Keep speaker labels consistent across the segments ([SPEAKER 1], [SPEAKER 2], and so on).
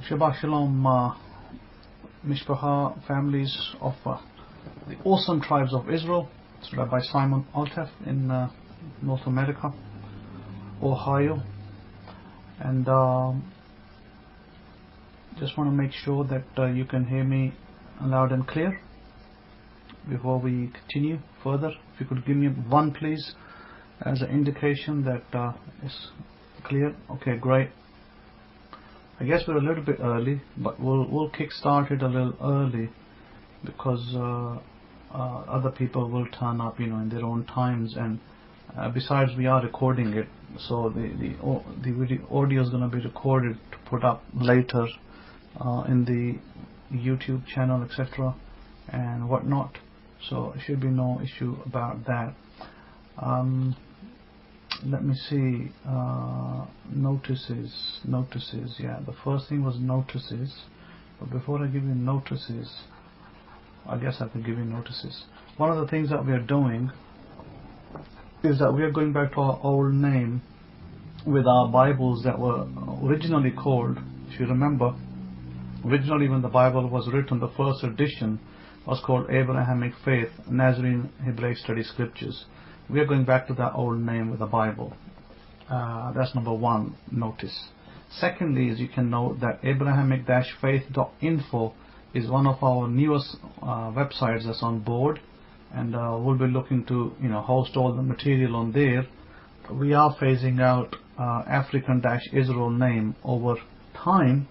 [SPEAKER 1] Shabbat Shalom, Mishpacha families of the awesome tribes of Israel. It's Rabbi Simon Altef in North America, Ohio. And just want to make sure that you can hear me loud and clear before we continue further. If you could give me one, please, as an indication that it's clear. Okay, great. I guess we're a little bit early, but we'll kick-start it a little early because other people will turn up, in their own times, and besides, we are recording it, so the video audio is going to be recorded to put up later in the YouTube channel, etc., and whatnot. So there should be no issue about that. Let me see. Notices. Yeah, the first thing was notices. But before I give you notices, I guess I could give you notices. One of the things that we are doing is that we are going back to our old name with our Bibles that were originally called, if you remember, originally when the Bible was written, the first edition was called Abrahamic Faith, Nazarene Hebraic Study Scriptures. We are going back to that old name with the Bible. That's number one notice. Secondly, as you can note that Abrahamic-faith.info is one of our newest websites that's on board, and we'll be looking to host all the material on there. We are phasing out African-Israel name over time.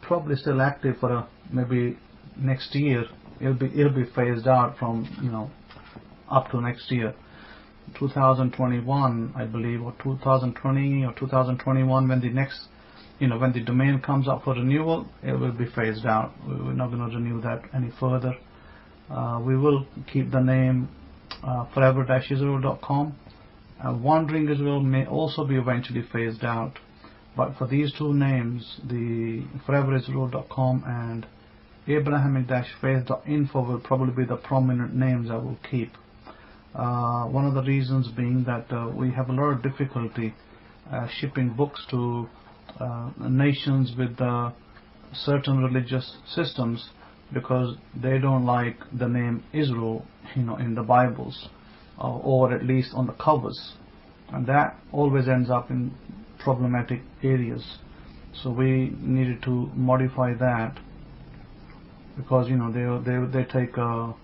[SPEAKER 1] Probably still active for maybe next year. It'll be phased out from up to next year. 2021, I believe, or 2020 or 2021, when the next, when the domain comes up for renewal, it will be phased out. We're not going to renew that any further. We will keep the name forever-israel.com. Wandering Israel may also be eventually phased out, but for these two names, the forever-israel.com and Abrahamic-faith.info will probably be the prominent names I will keep. One of the reasons being that we have a lot of difficulty shipping books to nations with certain religious systems because they don't like the name Israel in the Bibles, or at least on the covers, and that always ends up in problematic areas. So we needed to modify that because they take a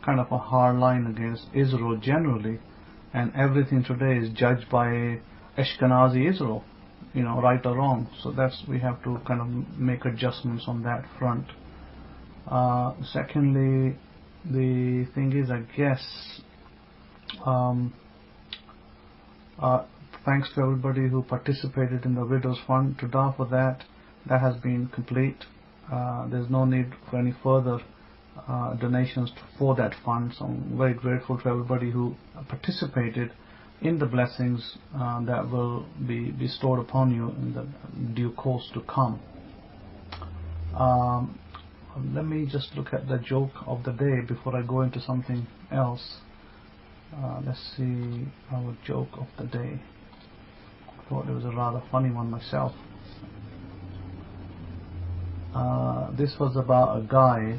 [SPEAKER 1] kind of a hard line against Israel generally, and everything today is judged by Ashkenazi Israel, right or wrong. So we have to kind of make adjustments on that front. Secondly, the thing is, I guess, thanks to everybody who participated in the Widows Fund. Today for that has been complete. There's no need for any further donations for that fund, so I'm very grateful to everybody who participated in the blessings that will be bestowed upon you in the due course to come. Let me just look at the joke of the day before I go into something else. Let's see our joke of the day. I thought it was a rather funny one myself. This was about a guy,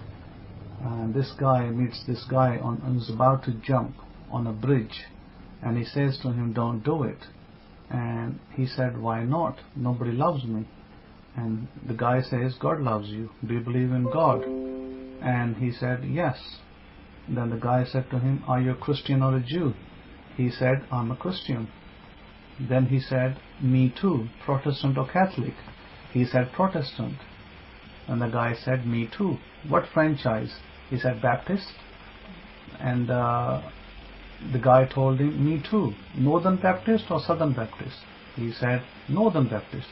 [SPEAKER 1] and this guy meets this guy who's about to jump on a bridge, and he says to him, "Don't do it." And he said, "Why not? Nobody loves me." And the guy says, "God loves you. Do you believe in God?" And he said, "Yes." Then the guy said to him, "Are you a Christian or a Jew?" He said, "I'm a Christian." Then he said, "Me too. Protestant or Catholic?" He said, "Protestant." And the guy said, "Me too. What franchise?" He said, "Baptist." And the guy told him, "Me too. Northern Baptist or Southern Baptist?" He said, "Northern Baptist."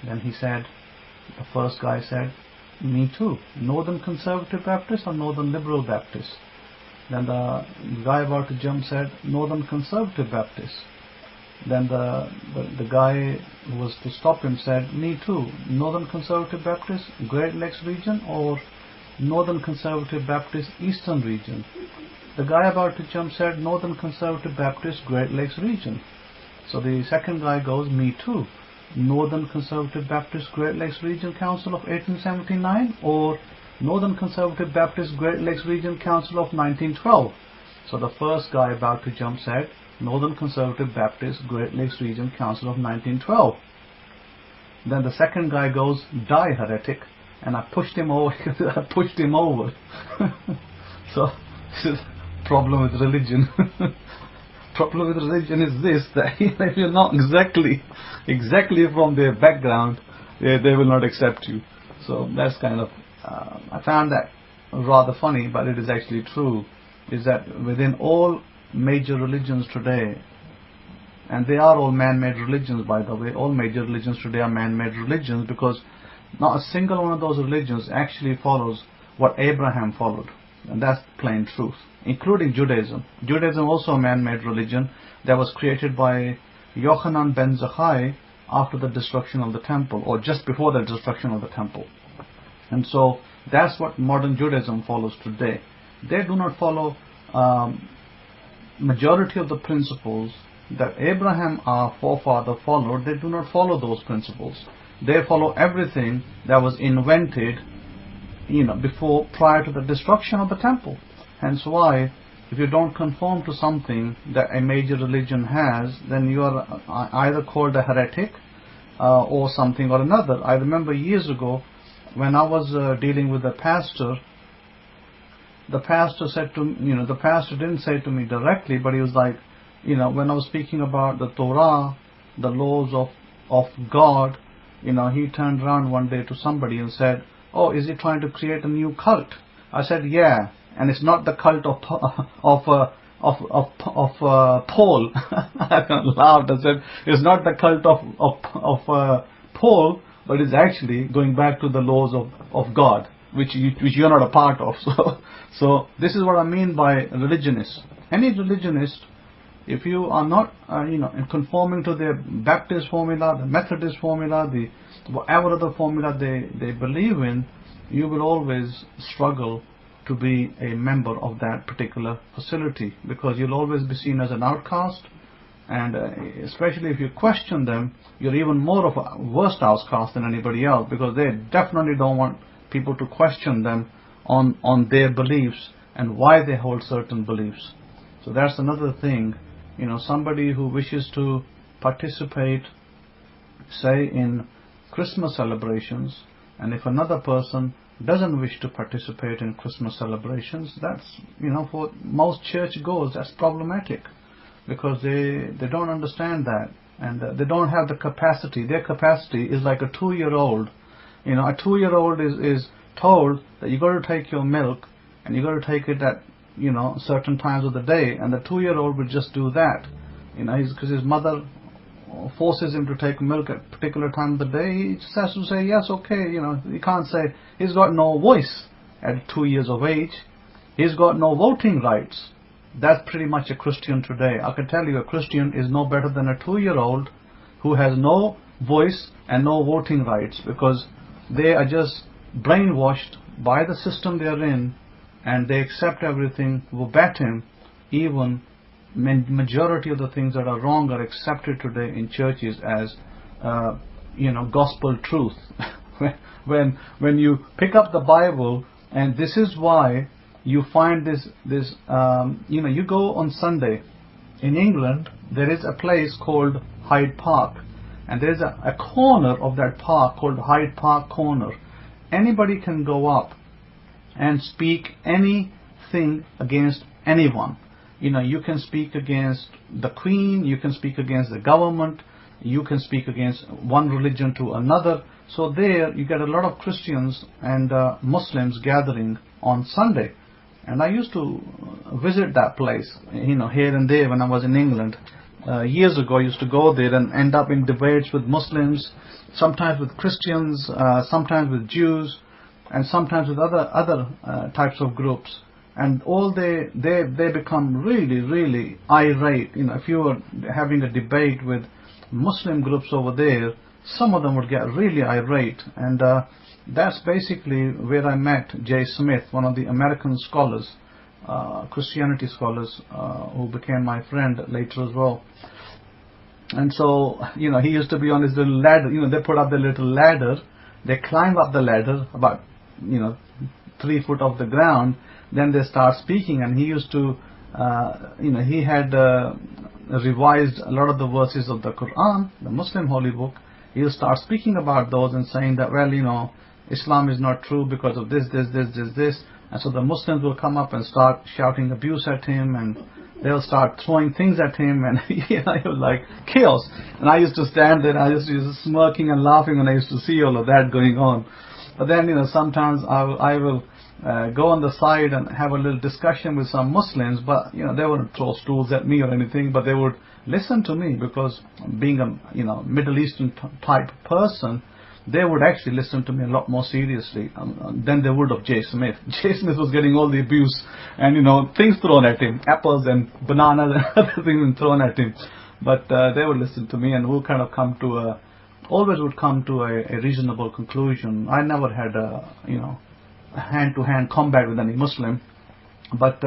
[SPEAKER 1] Then the first guy said, "Me too. Northern Conservative Baptist or Northern Liberal Baptist?" Then the guy about to jump said, "Northern Conservative Baptist." Then the guy who was to stop him said, "Me too. Northern Conservative Baptist, Great Lakes region, or Northern Conservative Baptist, Eastern region?" The guy about to jump said, "Northern Conservative Baptist, Great Lakes region." So the second guy goes, "Me too. Northern Conservative Baptist Great Lakes Region Council of 1879 or Northern Conservative Baptist Great Lakes Region Council of 1912? So the first guy about to jump said Northern Conservative Baptist Great Lakes Region Council of 1912. Then the second guy goes, die heretic, and I pushed him over. I pushed him over. So this is problem with religion. Problem with religion is this, that if you're not exactly from their background, they will not accept you. So that's kind of I found that rather funny, but it is actually true, is that within all major religions today, and they are all man-made religions, by the way, all major religions today are man-made religions, because not a single one of those religions actually follows what Abraham followed, and that's plain truth, including Judaism. Judaism also a man-made religion that was created by Yochanan ben Zakkai after the destruction of the temple, or just before the destruction of the temple. And so that's what modern Judaism follows today. They do not follow majority of the principles that Abraham, our forefather, followed. They do not follow those principles. They follow everything that was invented, prior to the destruction of the temple. Hence why, if you don't conform to something that a major religion has, then you are either called a heretic or something or another. I remember years ago, when I was dealing with a pastor, the pastor said to the pastor didn't say to me directly, but he was like, when I was speaking about the Torah, the laws of God, he turned around one day to somebody and said, "Oh, is he trying to create a new cult?" I said, "Yeah, and it's not the cult of Paul." I laughed. I said, "It's not the cult of Paul, but it's actually going back to the laws of God, which you're not a part of." So this is what I mean by religionist. Any religionist, if you are not conforming to their Baptist formula, the Methodist formula, the whatever other formula they believe in, you will always struggle to be a member of that particular facility, because you'll always be seen as an outcast, and especially if you question them, you're even more of a worse outcast than anybody else, because they definitely don't want people to question them on their beliefs and why they hold certain beliefs. So that's another thing. Somebody who wishes to participate, say, in Christmas celebrations, and if another person doesn't wish to participate in Christmas celebrations, that's, for most churchgoers, that's problematic, because they don't understand that, and they don't have the capacity. Their capacity is like a 2-year-old. A 2-year-old is told that you got to take your milk, and you got to take it at certain times of the day, and the 2-year-old will just do that, because his mother forces him to take milk at particular time of the day. He just has to say yes, okay. He can't say, he's got no voice at 2 years of age. He's got no voting rights. That's pretty much a Christian today. I can tell you, a Christian is no better than a 2-year-old who has no voice and no voting rights, because they are just brainwashed by the system they are in, and they accept everything verbatim. Even majority of the things that are wrong are accepted today in churches as gospel truth. when you pick up the Bible, and this is why you find this you go on Sunday in England, there is a place called Hyde Park, and there's a corner of that park called Hyde Park Corner. Anybody can go up and speak anything against anyone. You can speak against the Queen, you can speak against the government, you can speak against one religion to another. So there you get a lot of Christians and Muslims gathering on Sunday. And I used to visit that place, here and there when I was in England. Years ago, I used to go there and end up in debates with Muslims, sometimes with Christians, sometimes with Jews, and sometimes with other types of groups. And all they become really, really irate. If you were having a debate with Muslim groups over there, some of them would get really irate. And that's basically where I met J. Smith, one of the American scholars, Christianity scholars, who became my friend later as well. And so, he used to be on his little ladder. They put up the little ladder. They climb up the ladder about, 3 foot off the ground. Then they start speaking, and he used to, he had revised a lot of the verses of the Quran, the Muslim holy book. He would start speaking about those and saying that, well, Islam is not true because of this. And so the Muslims will come up and start shouting abuse at him, and they'll start throwing things at him, and it was like chaos. And I used to stand there, I used to be smirking and laughing when I used to see all of that going on. But then, sometimes I will go on the side and have a little discussion with some Muslims, but they wouldn't throw stools at me or anything, but they would listen to me, because being a Middle Eastern type person, they would actually listen to me a lot more seriously than they would of Jay Smith. Jay Smith was getting all the abuse and things thrown at him, apples and bananas and other things thrown at him, but they would listen to me, and we'll kind of always would come to a reasonable conclusion. I never had a hand-to-hand combat with any Muslim, but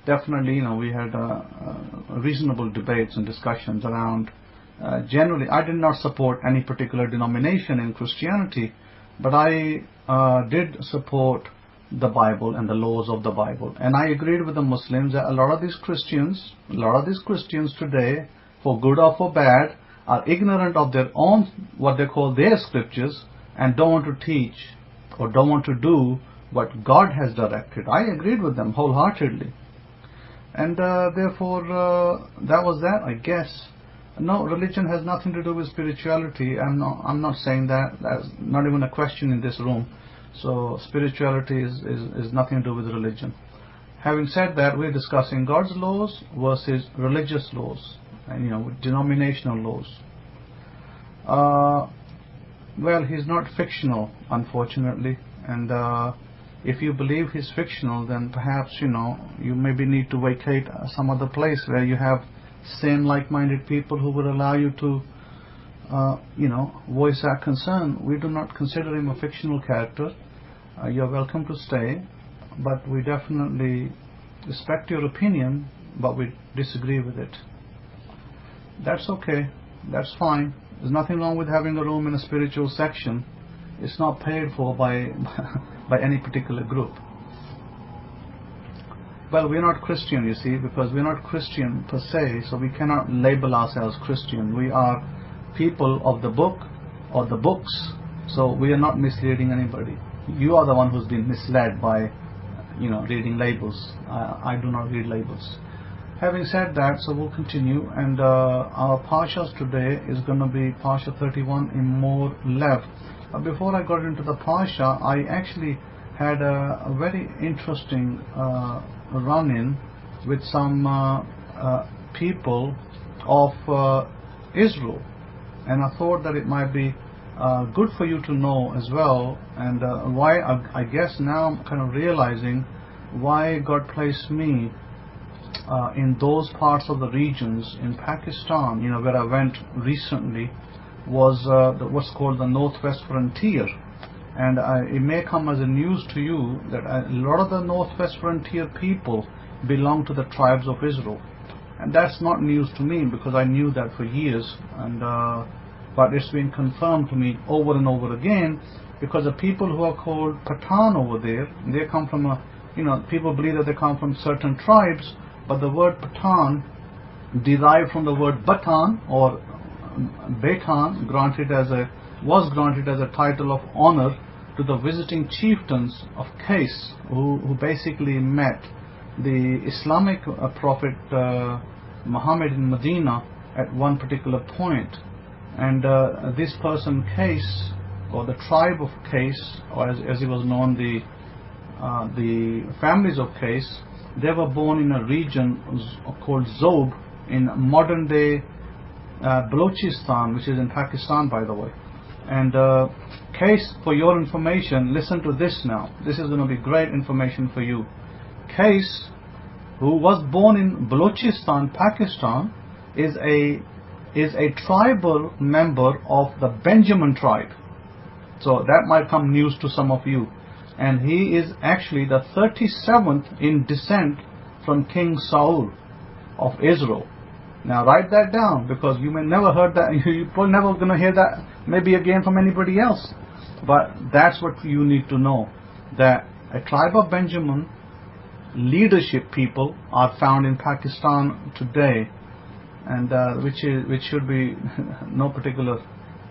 [SPEAKER 1] definitely we had reasonable debates and discussions around. Generally, I did not support any particular denomination in Christianity, but I did support the Bible and the laws of the Bible. And I agreed with the Muslims that a lot of these Christians today, for good or for bad, are ignorant of their own, what they call their scriptures, and don't want to teach or don't want to do what God has directed. I agreed with them wholeheartedly. And therefore, that was that, I guess. No, religion has nothing to do with spirituality. I'm not saying that. That's not even a question in this room. So spirituality is nothing to do with religion. Having said that, we're discussing God's laws versus religious laws, and denominational laws. Well, he's not fictional, unfortunately, and if you believe he's fictional, then perhaps you maybe need to vacate some other place where you have same like-minded people who would allow you to voice our concern. We do not consider him a fictional character. You're welcome to stay, but we definitely respect your opinion, but we disagree with it. That's okay, that's fine. There's nothing wrong with having a room in a spiritual section. It's not paid for by any particular group. Well, we're not Christian, you see, because we're not Christian per se, so we cannot label ourselves Christian. We are people of the book or the books, so we are not misleading anybody. You are the one who's been misled by, reading labels. I do not read labels. Having said that, so we'll continue, and our Parshas today is going to be Parsha 31 Emor Lev. Before I got into the Parsha, I actually had a very interesting run-in with some people of Israel, and I thought that it might be good for you to know as well, and why I guess now I'm kind of realizing why God placed me in those parts of the regions in Pakistan, where I went recently, was what's called the Northwest Frontier. And it may come as a news to you that a lot of the Northwest Frontier people belong to the tribes of Israel. And that's not news to me, because I knew that for years, and but it's been confirmed to me over and over again, because the people who are called Pathan over there, they come from people believe that they come from certain tribes, but the word Pathan derived from the word Batan or Betan, was granted as a title of honor to the visiting chieftains of Qais, who basically met the Islamic prophet Muhammad in Medina at one particular point. And this person Qais, or the tribe of Qais, or as he was known, the families of Qais, they were born in a region called Zob in modern day Balochistan, which is in Pakistan, by the way. And Qais, for your information, listen to this now. This is going to be great information for you. Qais, who was born in Balochistan, Pakistan, is a tribal member of the Benjamin tribe. So that might come news to some of you. And he is actually the 37th in descent from King Saul of Israel. Now write that down, because you may never heard that. You're probably never going to hear that maybe again from anybody else. But that's what you need to know, that a tribe of Benjamin leadership people are found in Pakistan today, and which should be no particular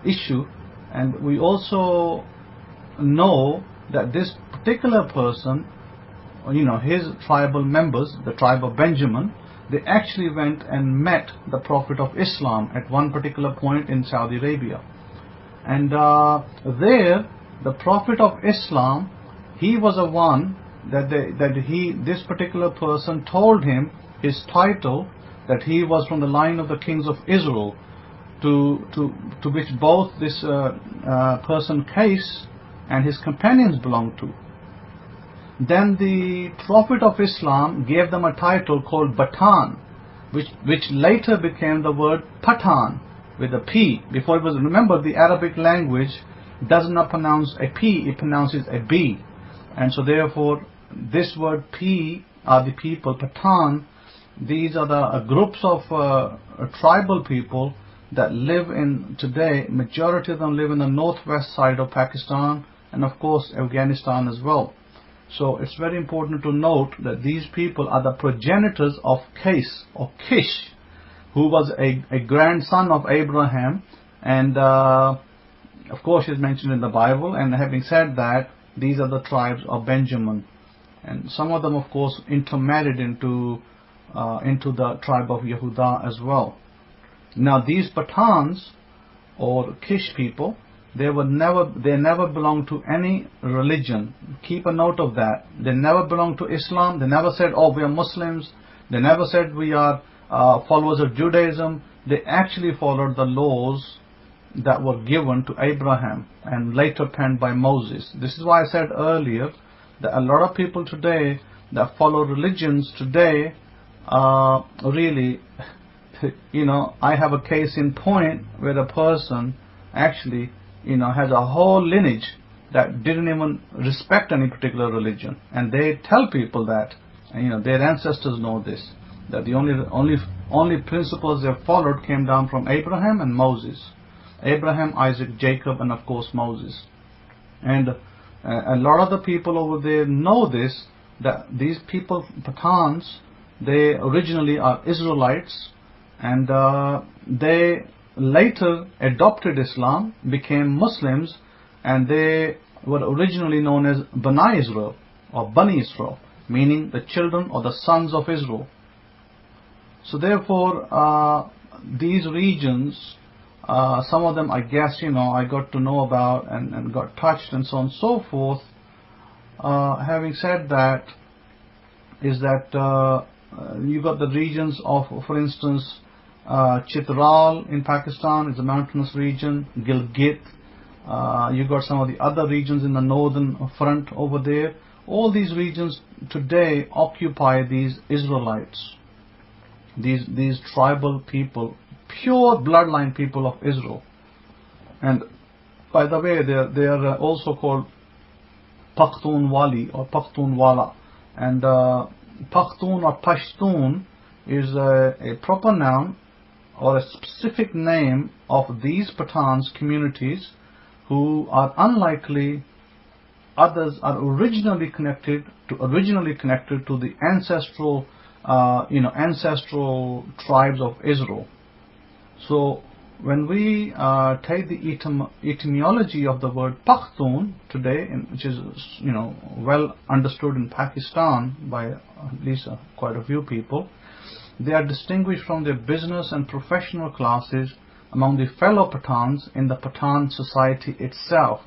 [SPEAKER 1] issue. And we also know that this particular person, his tribal members, the tribe of Benjamin, they actually went and met the Prophet of Islam at one particular point in Saudi Arabia. And there, the Prophet of Islam, he was the one this particular person told him his title, that he was from the line of the kings of Israel, to which both this person Qais and his companions belonged to. Then the Prophet of Islam gave them a title called Batan, which later became the word Patan with a P. Before it was, remember, the Arabic language does not pronounce a P, it pronounces a B. And so therefore this word P are the people, Patan. These are the groups of tribal people that live in today. Majority of them live in the northwest side of Pakistan, and of course Afghanistan as well. So it's very important to note that these people are the progenitors of Qais or Kish, who was a grandson of Abraham, and of course is mentioned in the Bible. And having said that, these are the tribes of Benjamin, and some of them of course intermarried into the tribe of Yehuda as well. Now these Pathans or Kish people, they never belonged to any religion. Keep a note of that. They never belonged to Islam. They never said, oh, we are Muslims. They never said we are followers of Judaism. They actually followed the laws that were given to Abraham and later penned by Moses. This is why I said earlier that a lot of people today that follow religions today really, I have a case in point where a person actually has a whole lineage that didn't even respect any particular religion, and they tell people that, and their ancestors know this, that the only principles they followed came down from Abraham and Moses. Abraham, Isaac, Jacob, and of course Moses. And a lot of the people over there know this, that these people, Pathans, they originally are Israelites, and they later adopted Islam, became Muslims, and they were originally known as Bani Israel or Bani Israel, meaning the children or the sons of Israel. So therefore these regions, some of them I guess I got to know about and got touched and so on and so forth. Having said that, is that you got the regions of, for instance, Chitral in Pakistan is a mountainous region. Gilgit, you got some of the other regions in the northern front over there. All these regions today occupy these Israelites, these tribal people, pure bloodline people of Israel. And by the way, they are also called Pakhtunwali or Pakhtunwala. And Pakhtun or Pashtun is a proper noun or a specific name of these Pathans communities who are unlikely others, are originally connected to the ancestral tribes of Israel. So when we take the etymology of the word Pakhtun today, which is well understood in Pakistan by at least quite a few people, they are distinguished from their business and professional classes among the fellow Pathans in the Pathan society itself.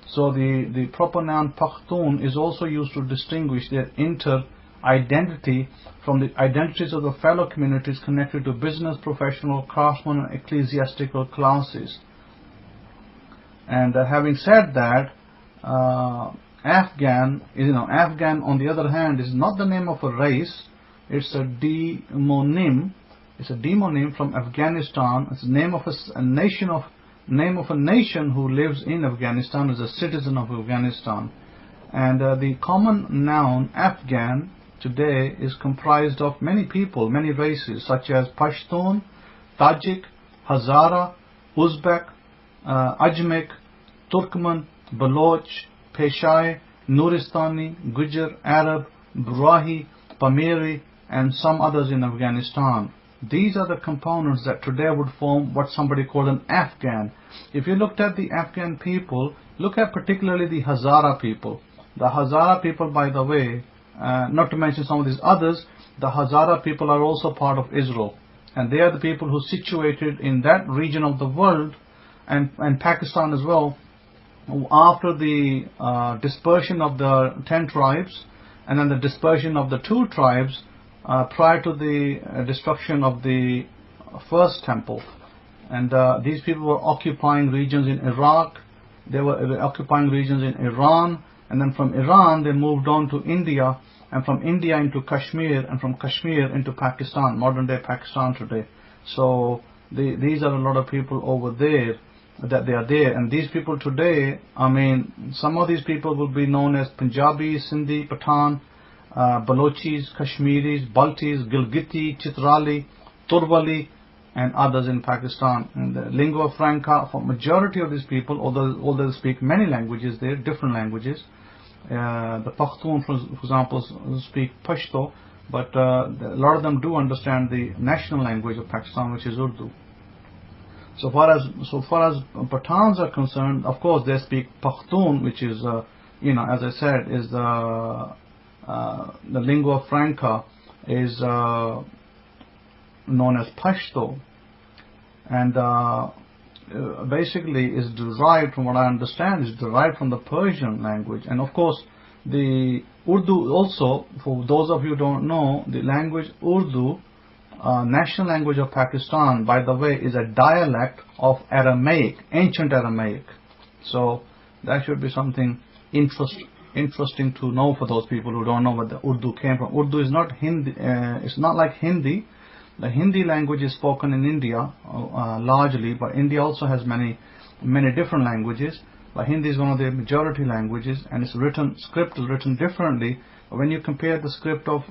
[SPEAKER 1] So the proper noun Pakhtun is also used to distinguish their inter-identity from the identities of the fellow communities connected to business, professional, craftsman, and ecclesiastical classes. And having said that, Afghan on the other hand is not the name of a race. It's a demonym. It's a demonym from Afghanistan. It's the name of a nation who lives in Afghanistan, as a citizen of Afghanistan. And the common noun Afghan today is comprised of many people, many races, such as Pashtun, Tajik, Hazara, Uzbek, Ajmek, Turkmen, Baloch, Peshai, Nuristani, Gujar, Arab, Burahi, Pamiri, and some others in Afghanistan. These are the components that today would form what somebody called an Afghan. If you looked at the Afghan people, look at particularly the Hazara people. The Hazara people, by the way, not to mention some of these others, the Hazara people are also part of Israel. And they are the people who are situated in that region of the world, and Pakistan as well, after the dispersion of the 10 tribes, and then the dispersion of the 2 tribes, prior to the destruction of the first temple. And these people were occupying regions in Iraq, they were occupying regions in Iran, and then from Iran they moved on to India, and from India into Kashmir, and from Kashmir into Pakistan, modern day Pakistan today. So these are a lot of people over there that they are there. And these people today, I mean, some of these people will be known as Punjabis, Sindhi, Pathan, Balochis, Kashmiris, Baltis, Gilgiti, Chitrali, Turwali, and others in Pakistan. And the lingua franca for majority of these people, although they speak many languages there, different languages. The Pashtun, for example, speak Pashto, but a lot of them do understand the national language of Pakistan, which is Urdu. So far as Pathans are concerned, of course they speak Pashtun, which is, as I said, is the lingua franca is known as Pashto, and basically is derived, from what I understand, is derived from the Persian language. And of course the Urdu also, for those of you who don't know, the language Urdu, national language of Pakistan, by the way, is a dialect of Aramaic, ancient Aramaic. So that should be something interesting to know for those people who don't know where the Urdu came from. Urdu is not Hindi, it's not like Hindi. The Hindi language is spoken in India largely, but India also has many different languages. But Hindi is one of the majority languages, and its script is written differently. But when you compare the script of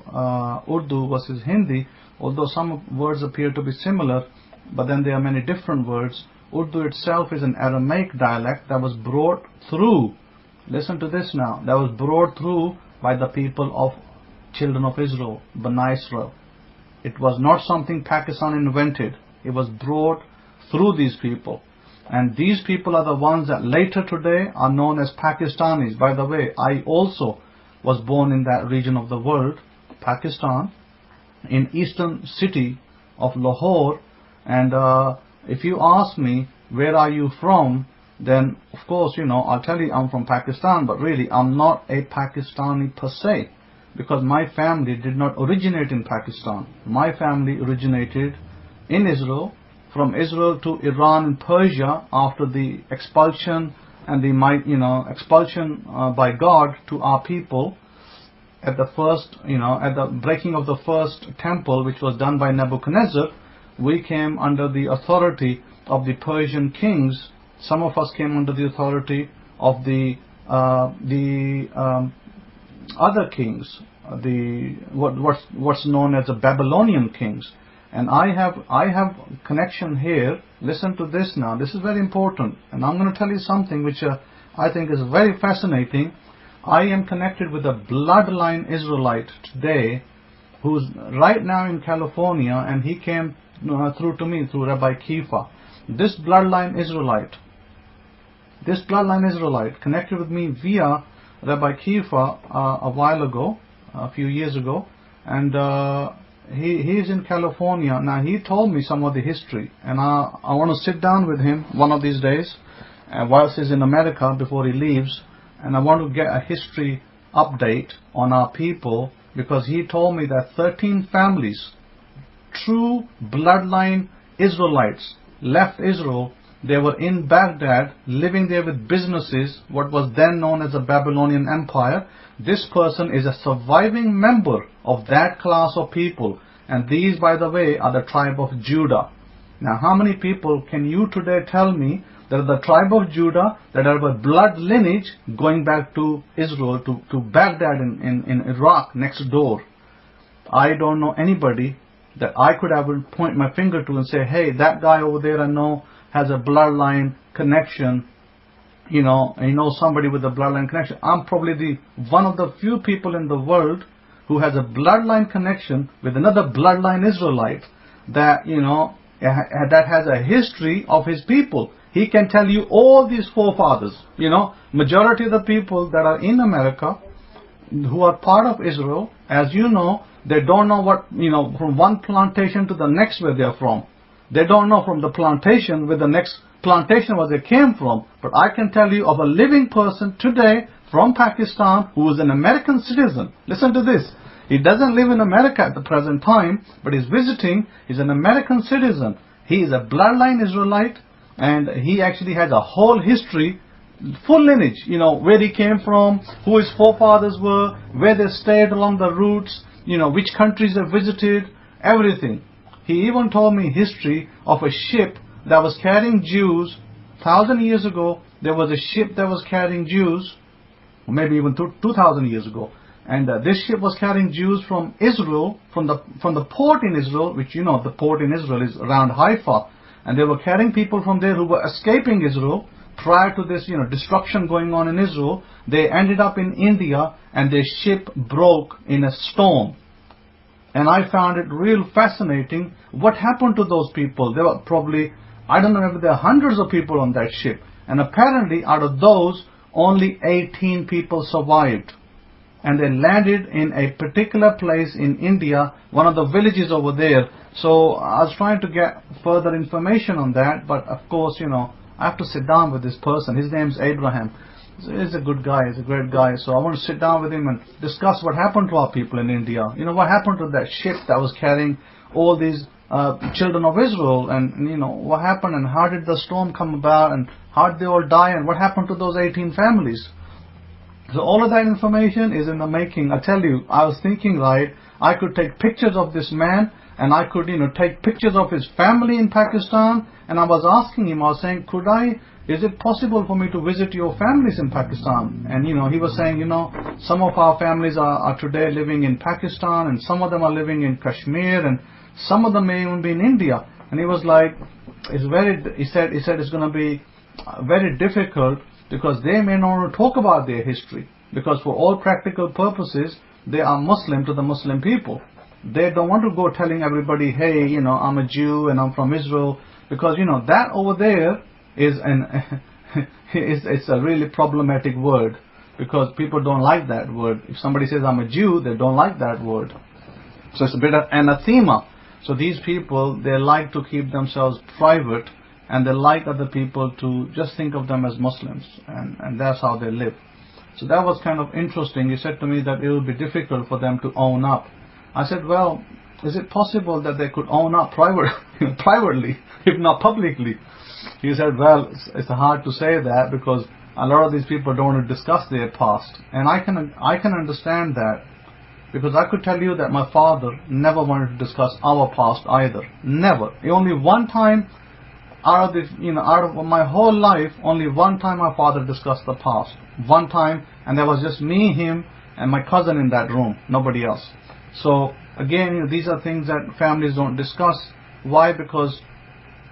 [SPEAKER 1] Urdu versus Hindi, although some words appear to be similar, but then there are many different words. Urdu itself is an Aramaic dialect that was brought through, listen to this now, that was brought through by the people of children of Israel, Bani Israel. It was not something Pakistan invented. It was brought through these people. And these people are the ones that later today are known as Pakistanis. By the way, I also was born in that region of the world, Pakistan, in eastern city of Lahore. And if you ask me, where are you from? Then, of course, I'll tell you I'm from Pakistan, but really I'm not a Pakistani per se, because my family did not originate in Pakistan. My family originated in Israel, from Israel to Iran and Persia after the expulsion and the expulsion by God to our people at the first, at the breaking of the first temple, which was done by Nebuchadnezzar. We came under the authority of the Persian kings. Some of us came under the authority of the other kings, what's known as the Babylonian kings. And I have connection here. Listen to this now. This is very important, and I'm going to tell you something which I think is very fascinating. I am connected with a bloodline Israelite today, who's right now in California, and he came through to me through Rabbi Kefa. This bloodline Israelite connected with me via Rabbi Kefa a while ago, a few years ago, and he is in California. Now he told me some of the history, and I want to sit down with him one of these days whilst he's in America before he leaves, and I want to get a history update on our people, because he told me that 13 families, true bloodline Israelites, left Israel. They were in Baghdad, living there with businesses, what was then known as the Babylonian Empire. This person is a surviving member of that class of people. And these, by the way, are the tribe of Judah. Now, how many people can you today tell me that are the tribe of Judah, that are a blood lineage going back to Israel, to Baghdad in Iraq, next door? I don't know anybody that I could ever point my finger to and say, hey, that guy over there I know has a bloodline connection, and you know somebody with a bloodline connection. I'm probably one of the few people in the world who has a bloodline connection with another bloodline Israelite that, that has a history of his people. He can tell you all these forefathers. Majority of the people that are in America who are part of Israel, as you know, they don't know what, from one plantation to the next where they are from. They don't know from the plantation where the next plantation where they came from. But I can tell you of a living person today from Pakistan who is an American citizen. Listen to this. He doesn't live in America at the present time, but he's visiting. He's an American citizen. He is a bloodline Israelite, and he actually has a whole history, full lineage, where he came from, who his forefathers were, where they stayed along the routes, which countries they visited, everything. He even told me history of a ship that was carrying Jews. 1,000 years ago, there was a ship that was carrying Jews, or maybe even 2,000 years ago. And this ship was carrying Jews from Israel, from the port in Israel, which the port in Israel is around Haifa. And they were carrying people from there who were escaping Israel prior to this destruction going on in Israel. They ended up in India, and their ship broke in a storm. And I found it real fascinating. What happened to those people? There were probably, I don't know if there are hundreds of people on that ship. And apparently out of those, only 18 people survived. And they landed in a particular place in India, one of the villages over there. So I was trying to get further information on that, but of course, I have to sit down with this person. His name's Abraham. He's a good guy, he's a great guy. So I want to sit down with him and discuss what happened to our people in India. What happened to that ship that was carrying all these children of Israel, and what happened, and how did the storm come about, and how did they all die, and what happened to those 18 families. So all of that information is in the making. I tell you, I was thinking, right, I could take pictures of this man, and I could, take pictures of his family in Pakistan. And I was asking him, I was saying, is it possible for me to visit your families in Pakistan? And he was saying, some of our families are today living in Pakistan, and some of them are living in Kashmir, and some of them may even be in India. And he was like, he said it's going to be very difficult, because they may not want to talk about their history, because for all practical purposes they are Muslim to the Muslim people. They don't want to go telling everybody, hey, I'm a Jew and I'm from Israel, because that over there is it's a really problematic word, because people don't like that word. If somebody says I'm a Jew, they don't like that word. So it's a bit of anathema. So these people, they like to keep themselves private, and they like other people to just think of them as Muslims, and that's how they live. So that was kind of interesting. He said to me that it would be difficult for them to own up. I said, well, is it possible that they could own up privately, if not publicly? He said, well, it's hard to say that, because a lot of these people don't want to discuss their past. And I can understand that, because I could tell you that my father never wanted to discuss our past either. Never. Only one time out of my whole life, only one time my father discussed the past. One time, and there was just me, him, and my cousin in that room, nobody else. So again, these are things that families don't discuss. Why? Because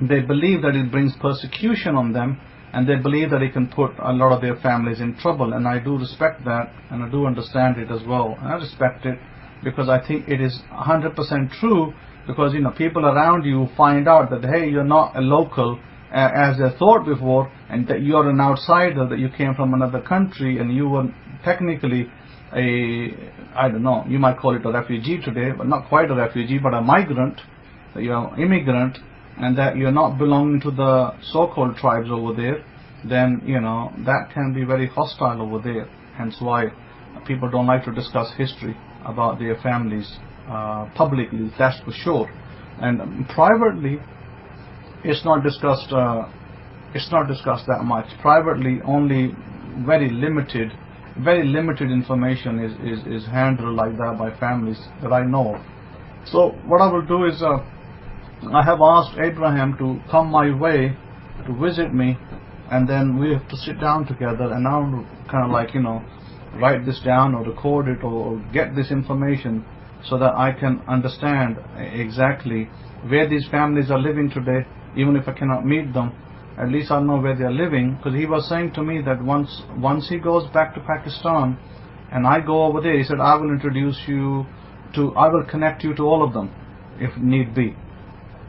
[SPEAKER 1] they believe that it brings persecution on them, and they believe that it can put a lot of their families in trouble. And I do respect that, and I do understand it as well. And I respect it, because I think it is 100% true, because people around you find out that, hey, you're not a local as they thought before, and that you're an outsider, that you came from another country, and you were technically I don't know, you might call it a refugee today, but not quite a refugee, but a migrant, that you're an immigrant, and that you're not belonging to the so-called tribes over there, then that can be very hostile over there. Hence why people don't like to discuss history about their families publicly, that's for sure. And privately, it's not discussed that much. Privately, only very limited information is handled like that by families that I know of. So what I will do is, I have asked Abraham to come my way to visit me, and then we have to sit down together, and now kind of like write this down or record it or get this information so that I can understand exactly where these families are living today. Even if I cannot meet them, at least I'll know where they are living. Because he was saying to me that once he goes back to Pakistan and I go over there, he said, I will connect you to all of them if need be.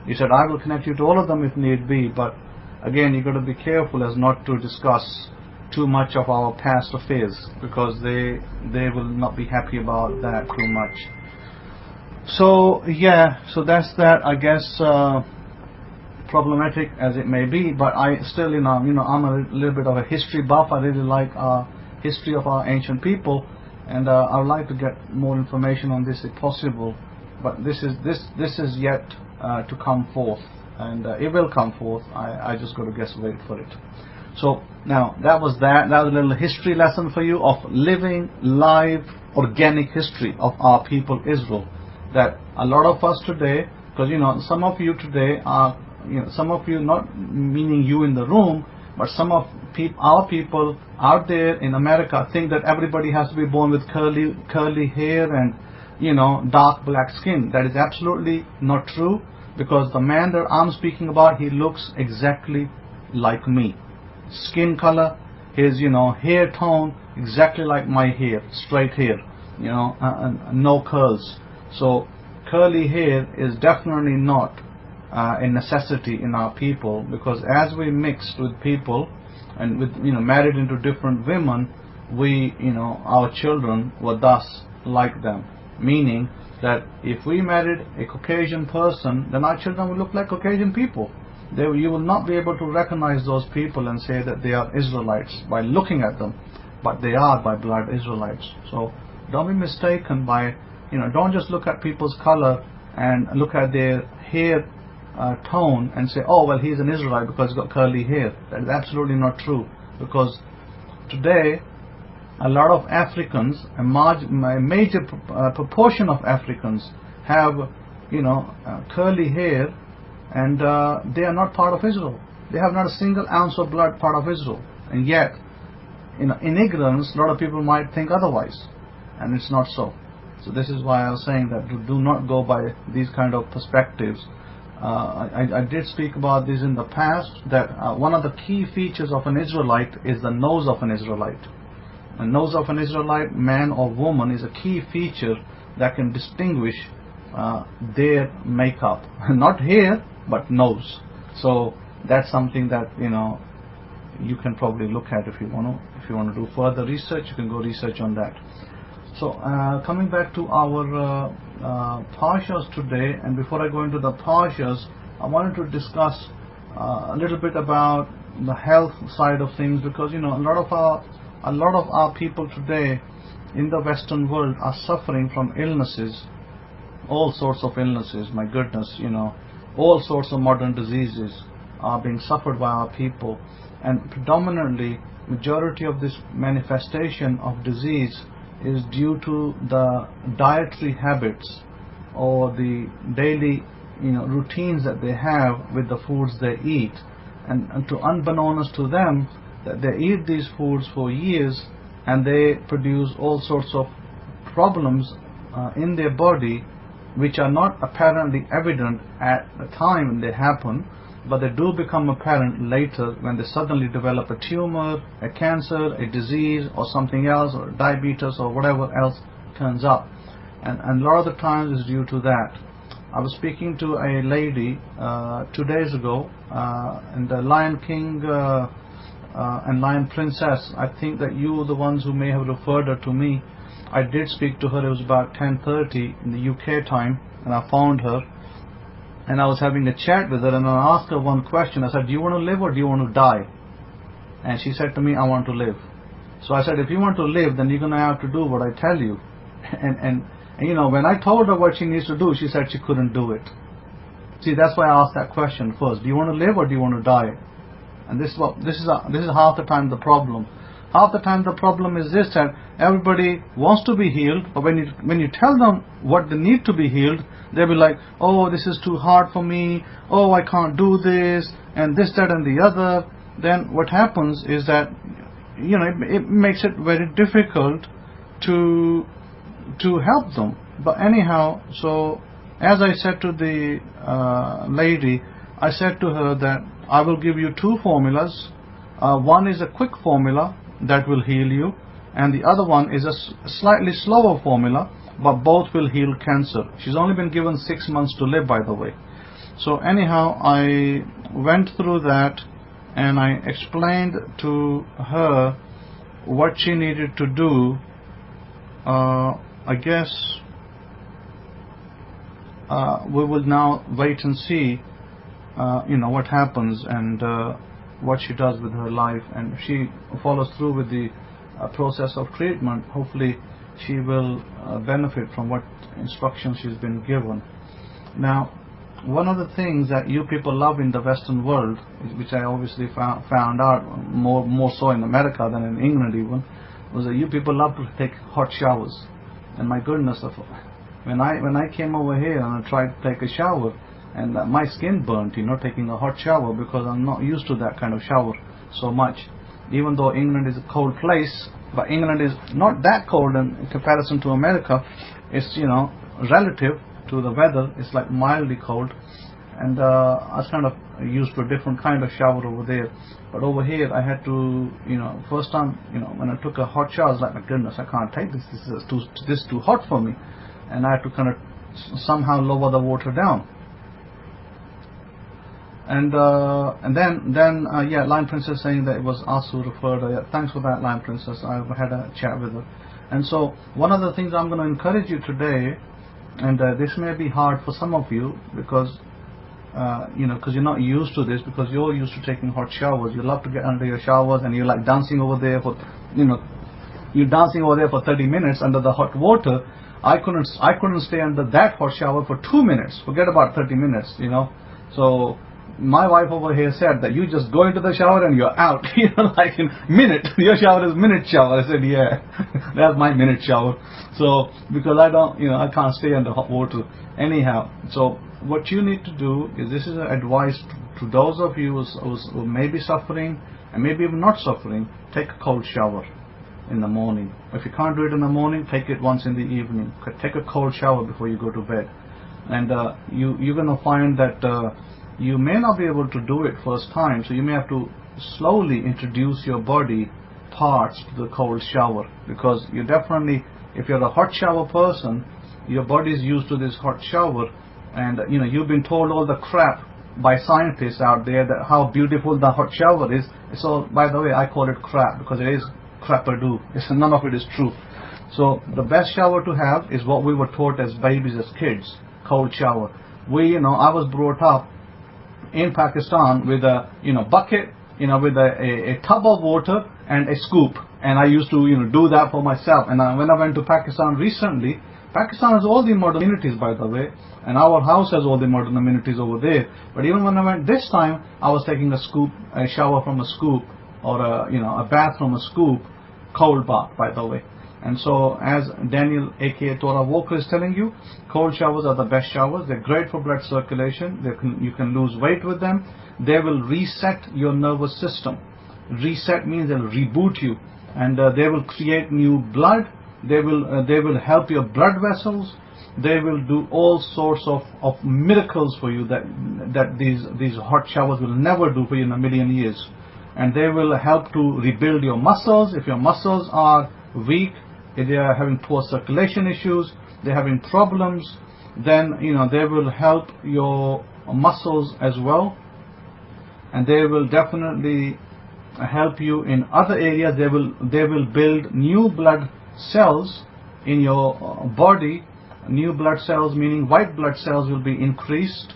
[SPEAKER 1] He said, I will connect you to all of them if need be, but again, you've got to be careful as not to discuss too much of our past affairs, because they will not be happy about that too much. So yeah, so that's that, I guess. Problematic as it may be, but I still, I'm a little bit of a history buff. I really like history of our ancient people, and I would like to get more information on this if possible. But this is yet to come forth, and it will come forth. I just got to wait for it. So now that was a little history lesson for you of living, live, organic history of our people Israel. That a lot of us today, because some of you today are, some of you, not meaning you in the room, but some of our people out there in America think that everybody has to be born with curly hair and dark black skin. That is absolutely not true, because the man that I'm speaking about, he looks exactly like me. Skin color, his hair tone, exactly like my hair, straight hair, and no curls. So curly hair is definitely not a necessity in our people, because as we mixed with people and with married into different women, we our children were thus like them. Meaning that if we married a Caucasian person, then our children will look like Caucasian people. You will not be able to recognize those people and say that they are Israelites by looking at them, but they are by blood Israelites. So don't be mistaken by, don't just look at people's color and look at their hair tone and say, oh well, he's an Israelite because he's got curly hair. That is absolutely not true, because today a lot of Africans, a major proportion of Africans have curly hair, and they are not part of Israel. They have not a single ounce of blood part of Israel, and yet in ignorance a lot of people might think otherwise, and it's not so. So this is why I was saying that do not go by these kind of perspectives. I did speak about this in the past, that one of the key features of an Israelite is the nose of an Israelite. The nose of an Israelite, man or woman, is a key feature that can distinguish their makeup. Not hair, but nose. So that's something that you can probably look at if you want to do further research. You can go research on that. So coming back to our Parshas today, and before I go into the Parshas, I wanted to discuss a little bit about the health side of things, because a lot of our people today in the Western world are suffering from illnesses, all sorts of illnesses. My goodness, all sorts of modern diseases are being suffered by our people, and predominantly majority of this manifestation of disease is due to the dietary habits or the daily routines that they have with the foods they eat, and to unbeknownst to them that they eat these foods for years, and they produce all sorts of problems in their body, which are not apparently evident at the time when they happen, but they do become apparent later when they suddenly develop a tumor, a cancer, a disease, or something else, or diabetes, or whatever else turns up. And a lot of the times is due to that. I was speaking to a lady 2 days ago, and the Lion King and Lion Princess, I think that you were the ones who may have referred her to me. I did speak to her. It was about 10:30 in the UK time, and I found her, and I was having a chat with her, and I asked her one question. I said, do you want to live or do you want to die? And she said to me, I want to live. So I said, if you want to live, then you're going to have to do what I tell you. And when I told her what she needs to do, she said she couldn't do it. See, that's why I asked that question first. Do you want to live or do you want to die? And this is half the time the problem. Half the time the problem is this, that everybody wants to be healed, but when you tell them what they need to be healed, they'll be like, oh, this is too hard for me, oh, I can't do this, and this, that, and the other. Then what happens is that it makes it very difficult to help them, But anyhow, so as I said to the lady, I said to her that I will give you two formulas. One is a quick formula that will heal you, and the other one is a slightly slower formula, but both will heal cancer. She's only been given 6 months to live, by the way. So anyhow, I went through that and I explained to her what she needed to do. I guess we will now wait and see what happens and what she does with her life, and if she follows through with the process of treatment, hopefully she will benefit from what instructions she's been given. Now, one of the things that you people love in the Western world, which I obviously found out more so in America than in England even, was that you people love to take hot showers. And my goodness, when I came over here and I tried to take a shower, and my skin burnt, taking a hot shower, because I'm not used to that kind of shower so much. Even though England is a cold place, but England is not that cold in comparison to America. It's relative to the weather, it's like mildly cold, and I was kind of used to a different kind of shower over there. But over here I had to, first time, when I took a hot shower, I was like, my goodness, I can't take this. This is too hot for me, and I had to kind of somehow lower the water down. And then Line Princess saying that it was us who referred her. Yeah, thanks for that, Line Princess. I had a chat with her. And so one of the things I'm going to encourage you today, and this may be hard for some of you because because you're not used to this, because you're used to taking hot showers. You love to get under your showers, and you're like dancing over there for you're dancing over there for 30 minutes under the hot water. I couldn't stay under that hot shower for 2 minutes. Forget about 30 minutes. So my wife over here said that you just go into the shower and you're out, like in minute. Your shower is minute shower. I said, yeah, that's my minute shower. So because I can't stay under hot water anyhow. So what you need to do is, this is advice to those of you who may be suffering and maybe even not suffering. Take a cold shower in the morning. If you can't do it in the morning, take it once in the evening. Take a cold shower before you go to bed, and you're going to find that you may not be able to do it first time, so you may have to slowly introduce your body parts to the cold shower, because you definitely, if you're a hot shower person, your body is used to this hot shower, and you've been told all the crap by scientists out there that how beautiful the hot shower is. So by the way, I call it crap because it is crap-a-doo. None of it is true. So the best shower to have is what we were taught as babies, as kids, cold shower. I was brought up in Pakistan with a bucket, with a tub of water and a scoop, and I used to do that for myself. And when I went to Pakistan recently, Pakistan has all the modern amenities, by the way, and our house has all the modern amenities over there. But even when I went this time, I was taking a shower from a scoop, or a bath from a scoop, cold bath, by the way. And so, as Daniel aka Torah Walker is telling you, cold showers are the best showers. They're great for blood circulation. You can lose weight with them. They will reset your nervous system. Reset means they'll reboot you, and they will create new blood. They will help your blood vessels. They will do all sorts of miracles for you that these hot showers will never do for you in a million years. And they will help to rebuild your muscles. If your muscles are weak, if they are having poor circulation issues, they're having problems, then they will help your muscles as well, and they will definitely help you in other areas. They will build new blood cells in your body. New blood cells, meaning white blood cells, will be increased.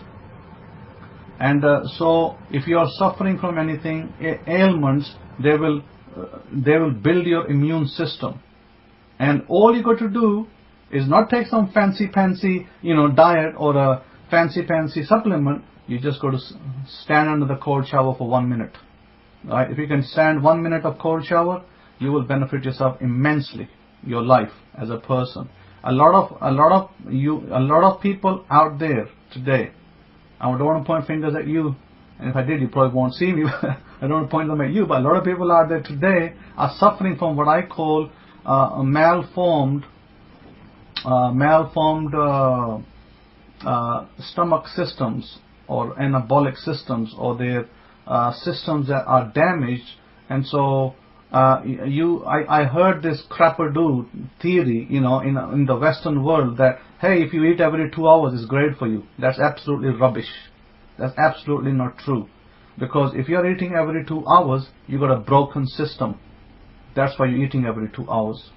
[SPEAKER 1] And so if you are suffering from anything, ailments, they will build your immune system. And all you got to do is not take some fancy diet or a fancy supplement. You just got to stand under the cold shower for 1 minute. Right? If you can stand 1 minute of cold shower, you will benefit yourself immensely, your life as a person. A lot of people out there today, I don't want to point fingers at you, and if I did, you probably won't see me. I don't want to point them at you, but a lot of people out there today are suffering from what I call malformed malformed stomach systems or anabolic systems, or their systems that are damaged. And so I heard this crapper-do theory, in the Western world, that hey, if you eat every 2 hours, it's great for you. That's absolutely rubbish. That's absolutely not true. Because if you're eating every 2 hours, you got a broken system. That's why you're eating every 2 hours.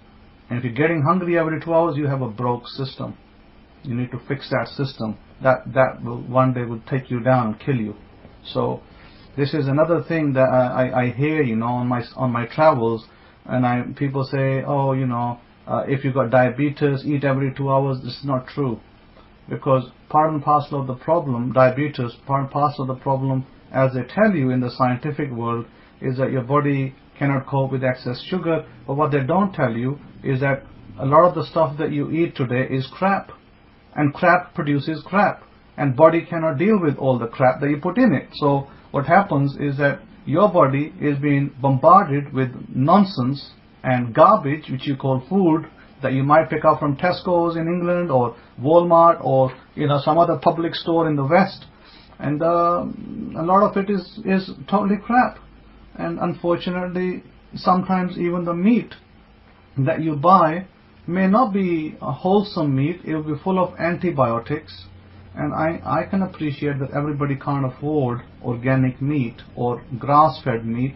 [SPEAKER 1] And if you're getting hungry every 2 hours, you have a broke system. You need to fix that system. That will one day will take you down and kill you. So this is another thing that I hear, on my travels, and people say, oh, if you got diabetes, eat every 2 hours. This is not true, because part and parcel of the problem, diabetes, part and parcel of the problem, as they tell you in the scientific world, is that your body cannot cope with excess sugar. But what they don't tell you is that a lot of the stuff that you eat today is crap, and crap produces crap, and body cannot deal with all the crap that you put in it. So what happens is that your body is being bombarded with nonsense and garbage, which you call food, that you might pick up from Tesco's in England, or Walmart, or some other public store in the West, and a lot of it is totally crap. And unfortunately, sometimes even the meat that you buy may not be a wholesome meat. It will be full of antibiotics. And I can appreciate that everybody can't afford organic meat or grass-fed meat.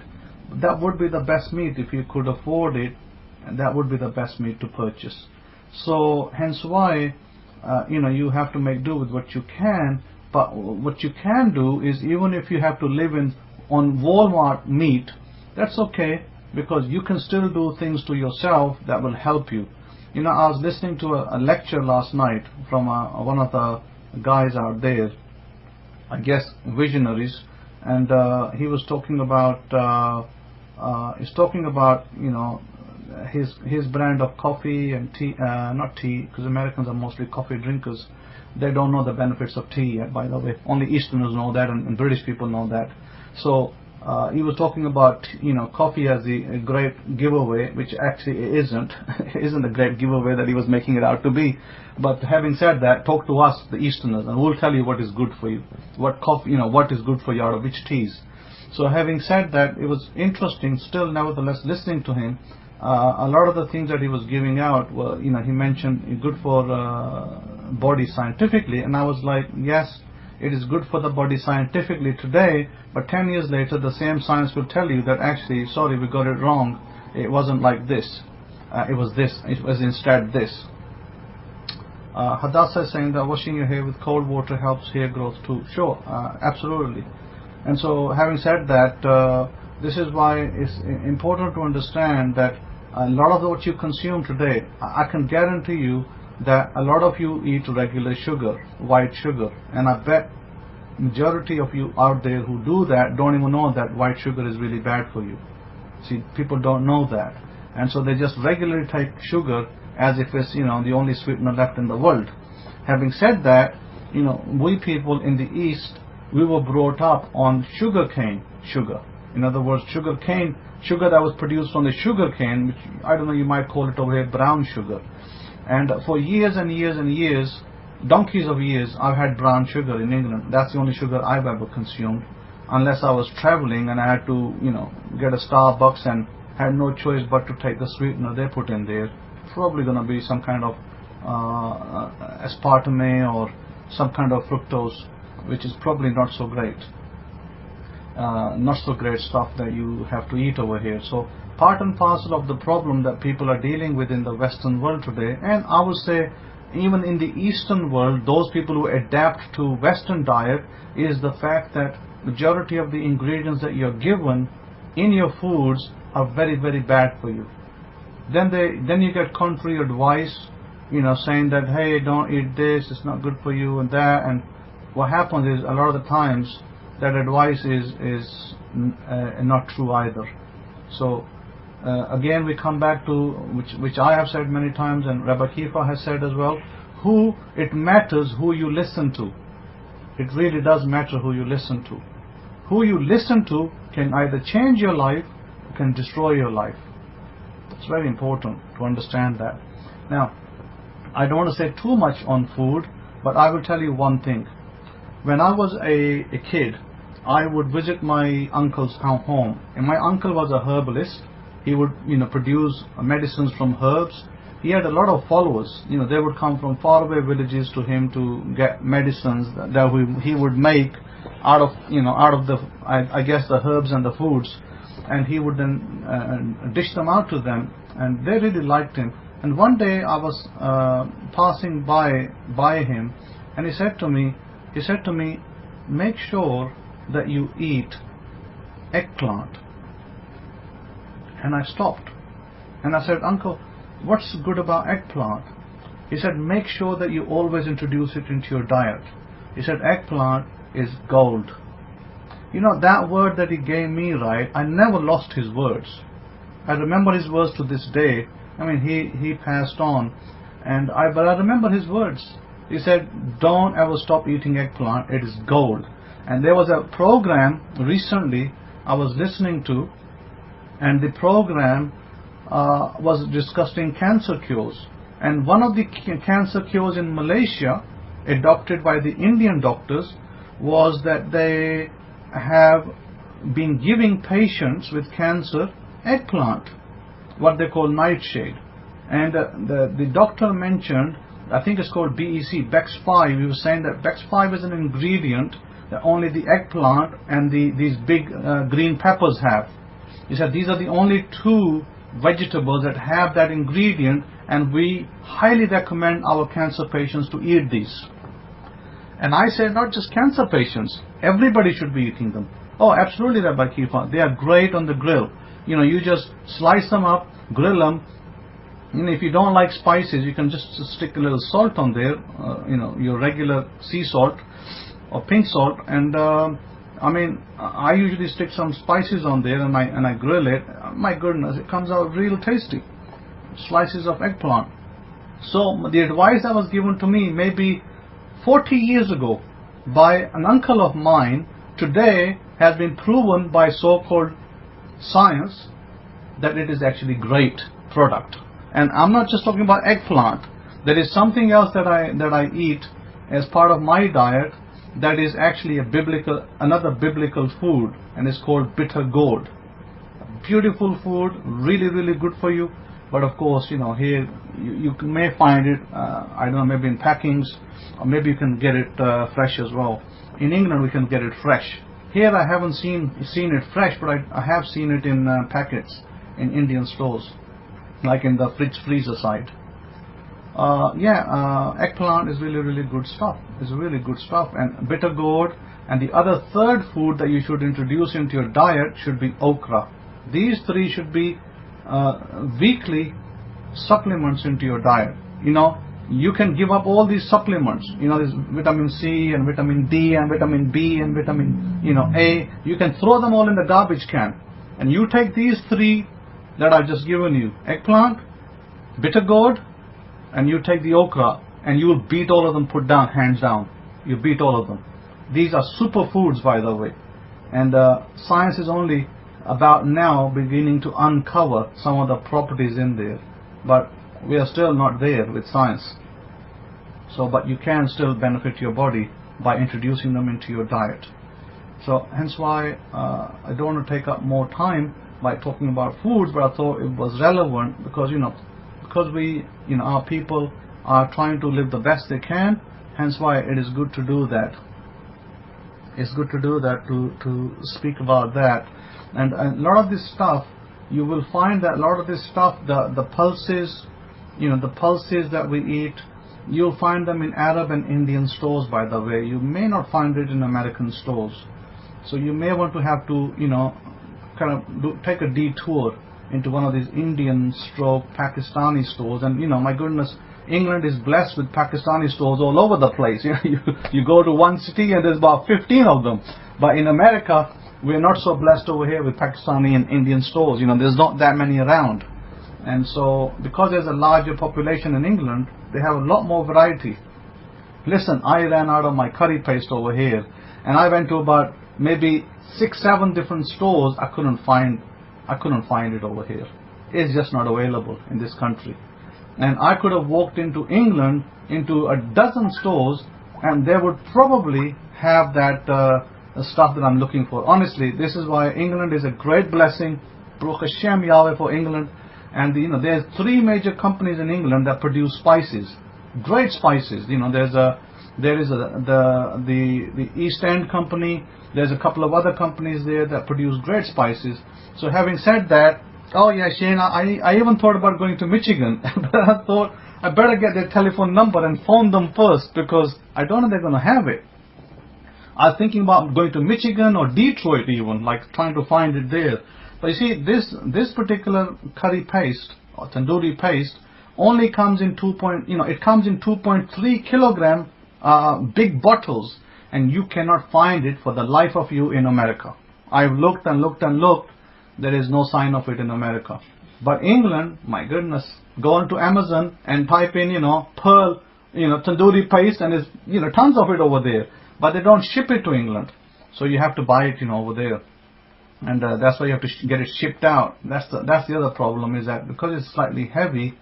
[SPEAKER 1] That would be the best meat if you could afford it, and that would be the best meat to purchase. So hence why you have to make do with what you can. But what you can do is, even if you have to live on Walmart meat, that's okay, because you can still do things to yourself that will help you. I was listening to a lecture last night from one of the guys out there, I guess visionaries, and he was talking about his brand of coffee and tea, not tea, because Americans are mostly coffee drinkers. They don't know the benefits of tea yet, by the way. Only Easterners know that, and British people know that. So he was talking about coffee as a great giveaway, which actually isn't a great giveaway that he was making it out to be. But having said that, talk to us, the Easterners, and we'll tell you what is good for you, what is good for you out of which teas. So having said that, it was interesting still, nevertheless, listening to him. A lot of the things that he was giving out were, he mentioned good for body scientifically, and I was like, yes, it is good for the body scientifically today, but 10 years later the same science will tell you that actually, sorry, we got it wrong. It wasn't like this. It was this. It was instead this. Chadasha is saying that washing your hair with cold water helps hair growth too. Sure, absolutely. And so having said that, this is why it's important to understand that a lot of what you consume today, I can guarantee you that a lot of you eat regular sugar, white sugar, and I bet majority of you out there who do that don't even know that white sugar is really bad for you. See, people don't know that, and so they just regularly take sugar as if it's the only sweetener left in the world. Having said that, we people in the East, we were brought up on sugarcane sugar. In other words, sugar that was produced from the sugar cane, which I don't know, you might call it over here brown sugar. And for years and years and years, donkeys of years, I've had brown sugar in England. That's the only sugar I've ever consumed, unless I was traveling and I had to, get a Starbucks and had no choice but to take the sweetener they put in there. Probably going to be some kind of aspartame or some kind of fructose, which is probably not so great. Not so great stuff that you have to eat over here. So part and parcel of the problem that people are dealing with in the Western world today, and I would say even in the Eastern world, those people who adapt to Western diet, is the fact that majority of the ingredients that you're given in your foods are very, very bad for you. Then you get contrary advice, saying that, hey, don't eat this, it's not good for you, and that. And what happens is, a lot of the times that advice is not true either. So again, we come back to which I have said many times, and Rabbi Kefa has said as well, it matters who you listen to. It really does matter who you listen to. Who you listen to can either change your life or can destroy your life. It's very important to understand that. Now, I don't want to say too much on food, but I will tell you one thing. When I was a kid, I would visit my uncle's home, and my uncle was a herbalist. He would, produce medicines from herbs. He had a lot of followers. They would come from faraway villages to him to get medicines that he would make out of the I guess the herbs and the foods, and he would then dish them out to them, and they really liked him. And one day I was passing by him, and he said to me, make sure that you eat eggplant. And I stopped, and I said, Uncle, what's good about eggplant? He said, make sure that you always introduce it into your diet. He said, eggplant is gold. That word that he gave me, right, I never lost his words. I remember his words to this day. I mean, he passed on, but I remember his words. He said, don't ever stop eating eggplant, it is gold. And there was a program recently I was listening to, and the program was discussing cancer cures. And one of the cancer cures in Malaysia, adopted by the Indian doctors, was that they have been giving patients with cancer eggplant, what they call nightshade. And the doctor mentioned, I think it's called BEC, Bex5. He was saying that Bex5 is an ingredient that only the eggplant and these big green peppers have. He said these are the only two vegetables that have that ingredient, and we highly recommend our cancer patients to eat these. And I said, not just cancer patients, everybody should be eating them. Oh, absolutely, Rabbi Kefa. They are great on the grill. You just slice them up, grill them. If you don't like spices, you can just stick a little salt on there, your regular sea salt or pink salt. And I usually stick some spices on there, and I grill it. My goodness, it comes out real tasty. Slices of eggplant. So the advice that was given to me maybe 40 years ago by an uncle of mine today has been proven by so-called science that it is actually great product. And I'm not just talking about eggplant. There is something else that I eat as part of my diet that is actually another biblical food, and it's called bitter gourd. Beautiful food, really, really good for you. But of course, here you may find it, I don't know, maybe in packings, or maybe you can get it fresh as well. In England, we can get it fresh. Here, I haven't seen it fresh, but I have seen it in packets in Indian stores, like in the freezer side. Eggplant is really, really good stuff. It's really good stuff. And bitter gourd, and the other third food that you should introduce into your diet should be okra. These three should be weekly supplements into your diet. You can give up all these supplements. There's vitamin C and vitamin D and vitamin B and vitamin A. You can throw them all in the garbage can, and you take these three that I've just given you: eggplant, bitter gourd, and you take the okra, and you will beat all of them, put down, hands down. You beat all of them. These are superfoods, by the way, and science is only about now beginning to uncover some of the properties in there, but we are still not there with science. But you can still benefit your body by introducing them into your diet. So hence why I don't want to take up more time by talking about foods, but I thought it was relevant because we our people are trying to live the best they can. Hence why it is good to do that. It's good to do that, to speak about that. And a lot of this stuff, you will find that a lot of this stuff, the pulses, the pulses that we eat, you'll find them in Arab and Indian stores, by the way. You may not find it in American stores. So you may want to have to, take a detour into one of these Indian stroke Pakistani stores. And my goodness, England is blessed with Pakistani stores all over the place. You go to one city and there's about 15 of them. But in America, we're not so blessed over here with Pakistani and Indian stores. There's not that many around. And so, because there's a larger population in England, they have a lot more variety. Listen, I ran out of my curry paste over here, and I went to about maybe 6-7 different stores. I couldn't find it over here. It's just not available in this country. And I could have walked into England, into a dozen stores, and they would probably have that stuff that I'm looking for. Honestly, this is why England is a great blessing. Baruch Hashem Yahweh for England. And there's 3 major companies in England that produce spices, great spices. There is the East End company. There's a couple of other companies there that produce great spices. So having said that, oh yeah, Shane, I even thought about going to Michigan, but I thought I better get their telephone number and phone them first, because I don't know if they're going to have it. I was thinking about going to Michigan or Detroit even, like trying to find it there. But you see, this particular curry paste or tandoori paste only comes in 2.3 kilogram big bottles, and you cannot find it for the life of you in America. I've looked and looked and looked. There is no sign of it in America. But England, my goodness, go onto Amazon and type in, pearl, tandoori paste, and there's, tons of it over there. But they don't ship it to England. So you have to buy it, over there. And that's why you have to get it shipped out. That's the other problem, is that because it's slightly heavy,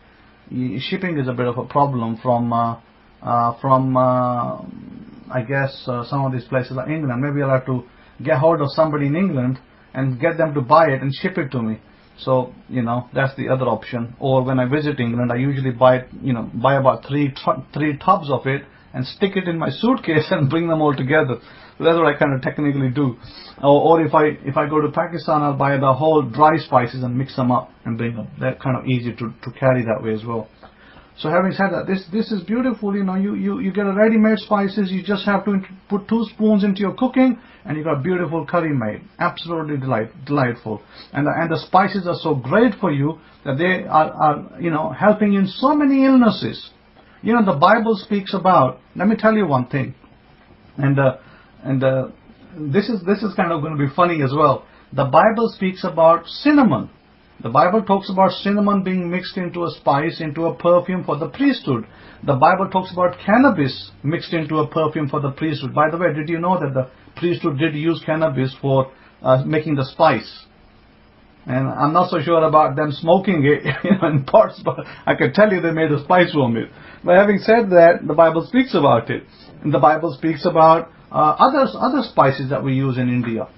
[SPEAKER 1] shipping is a bit of a problem from I guess some of these places like England. Maybe I'll have to get hold of somebody in England and get them to buy it and ship it to me. So that's the other option. Or when I visit England, I usually buy about three tubs of it and stick it in my suitcase and bring them all together. So that's what I kind of technically do. Or if I go to Pakistan, I'll buy the whole dry spices and mix them up and bring them. They're kind of easy to carry that way as well. So having said that, this is beautiful. You get a ready-made spices. You just have to put 2 spoons into your cooking, and you got a beautiful curry made. Absolutely delightful. And the spices are so great for you that they are helping in so many illnesses. The Bible speaks about. Let me tell you one thing, and this is kind of going to be funny as well. The Bible speaks about cinnamon. The Bible talks about cinnamon being mixed into a spice, into a perfume for the priesthood. The Bible talks about cannabis mixed into a perfume for the priesthood. By the way, did you know that the priesthood did use cannabis for making the spice? And I'm not so sure about them smoking it in pots, but I can tell you they made a spice from it. But having said that, the Bible speaks about it. And the Bible speaks about other spices that we use in India,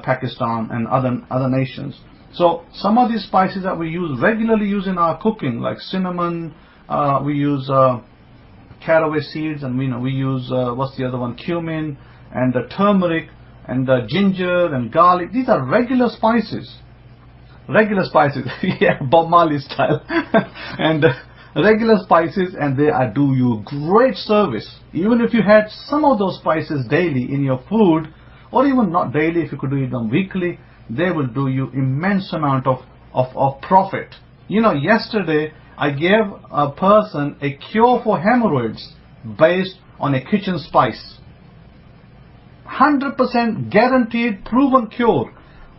[SPEAKER 1] Pakistan, and other nations. So some of these spices that we regularly use in our cooking, like cinnamon, we use caraway seeds, and we use what's the other one, cumin, and turmeric, and ginger, and garlic. These are regular spices. Regular spices, yeah, Bob Marley style, and regular spices, and they do you great service. Even if you had some of those spices daily in your food, or even not daily, if you could do them weekly, they will do you immense amount of profit. Yesterday I gave a person a cure for hemorrhoids based on a kitchen spice. 100% guaranteed, proven cure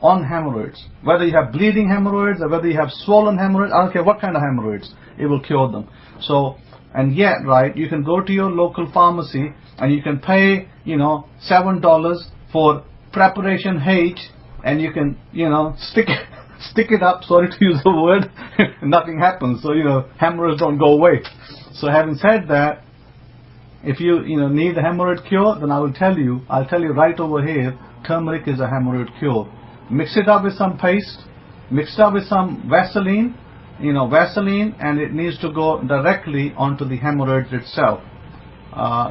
[SPEAKER 1] on hemorrhoids. Whether you have bleeding hemorrhoids or whether you have swollen hemorrhoids, I don't care what kind of hemorrhoids, it will cure them. So, and yet, right, you can go to your local pharmacy and you can pay, $7 for preparation H, and you can, stick it up, sorry to use the word, nothing happens. So, hemorrhoids don't go away. So having said that, if you, need a hemorrhoid cure, then I'll tell you right over here, turmeric is a hemorrhoid cure. Mix it up with some paste, mix it up with some Vaseline, and it needs to go directly onto the hemorrhoids itself.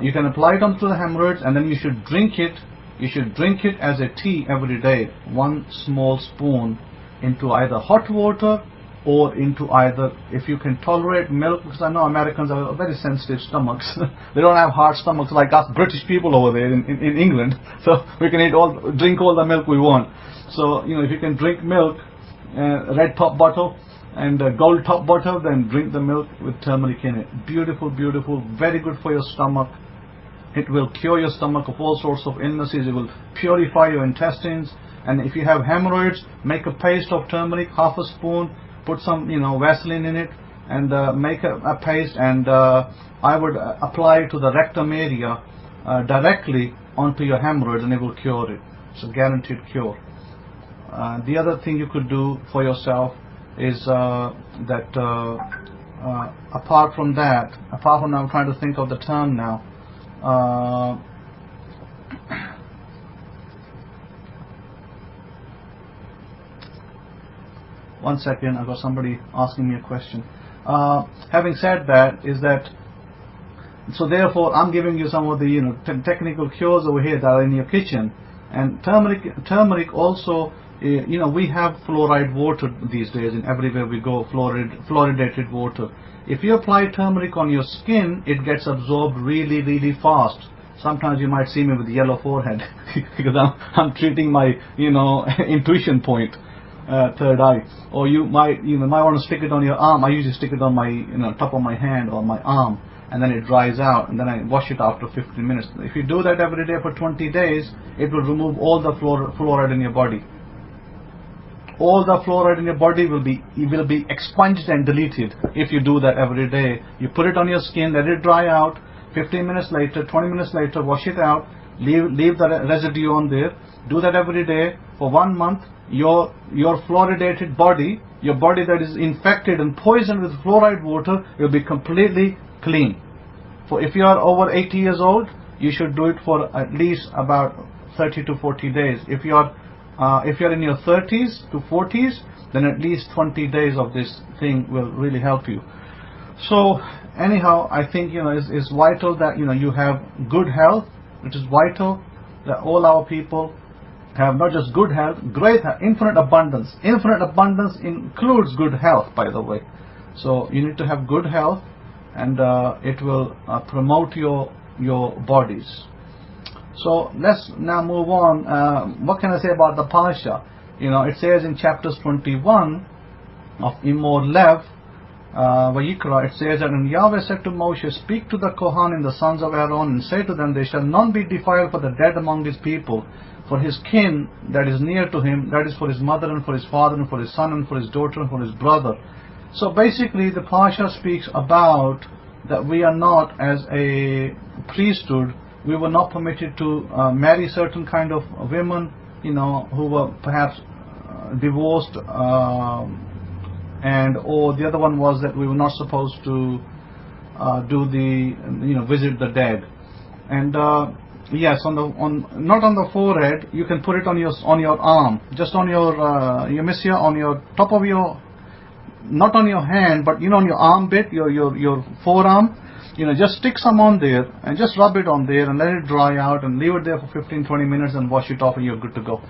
[SPEAKER 1] You can apply it onto the hemorrhoids, and then you should drink it. You should drink it as a tea every day, 1 small spoon into either hot water or into either, if you can tolerate milk, because I know Americans have very sensitive stomachs. They don't have hard stomachs like us British people over there in England. So we can drink all the milk we want. So, if you can drink milk, red top bottle and gold top bottle, then drink the milk with turmeric in it. Beautiful, beautiful, very good for your stomach. It will cure your stomach of all sorts of illnesses. It will purify your intestines. And if you have hemorrhoids, make a paste of turmeric, half a spoon, put some, Vaseline in it, and make a paste, and I would apply it to the rectum area directly onto your hemorrhoids, and it will cure it. It's a guaranteed cure. The other thing you could do for yourself is that apart from that, I'm trying to think of the term now. One second, I've got somebody asking me a question. Having said that, is that, so therefore I'm giving you some of the technical cures over here that are in your kitchen. And turmeric also, we have fluoride water these days, and everywhere we go, fluoridated water. If you apply turmeric on your skin, it gets absorbed really, really fast. Sometimes you might see me with yellow forehead because I'm treating my, intuition point, third eye. Or you might want to stick it on your arm. I usually stick it on my, top of my hand or my arm, and then it dries out, and then I wash it after 15 minutes. If you do that every day for 20 days, it will remove all the fluoride in your body. All the fluoride in your body will be expunged and deleted if you do that every day. You put it on your skin, let it dry out. 15 minutes later, 20 minutes later, wash it out. Leave the residue on there. Do that every day for 1 month. Your fluoridated body, your body that is infected and poisoned with fluoride water, will be completely clean. For if you are over 80 years old, you should do it for at least about 30 to 40 days. If you're in your 30s to 40s, then at least 20 days of this thing will really help you. So anyhow, I think it's vital that you have good health. It is vital that all our people have not just good health, great health, infinite abundance. Infinite abundance includes good health, by the way. So you need to have good health, and it will promote your bodies. So let's now move on. What can I say about the Parsha? It says in chapters 21 of Emor Lev, Vayikra, it says that, and Yahweh said to Moshe, speak to the Kohanim, the sons of Aaron, and say to them, they shall not be defiled for the dead among his people, for his kin that is near to him, that is for his mother and for his father and for his son and for his daughter and for his brother. So basically the Parsha speaks about that we are not, as a priesthood, we were not permitted to marry certain kind of women, who were perhaps divorced, and or the other one was that we were not supposed to visit the dead. And yes, not on the forehead. You can put it on your arm, just on your on your top of your, not on your hand, but on your arm bit, your forearm. Just stick some on there and just rub it on there and let it dry out and leave it there for 15-20 minutes and wash it off, and you're good to go.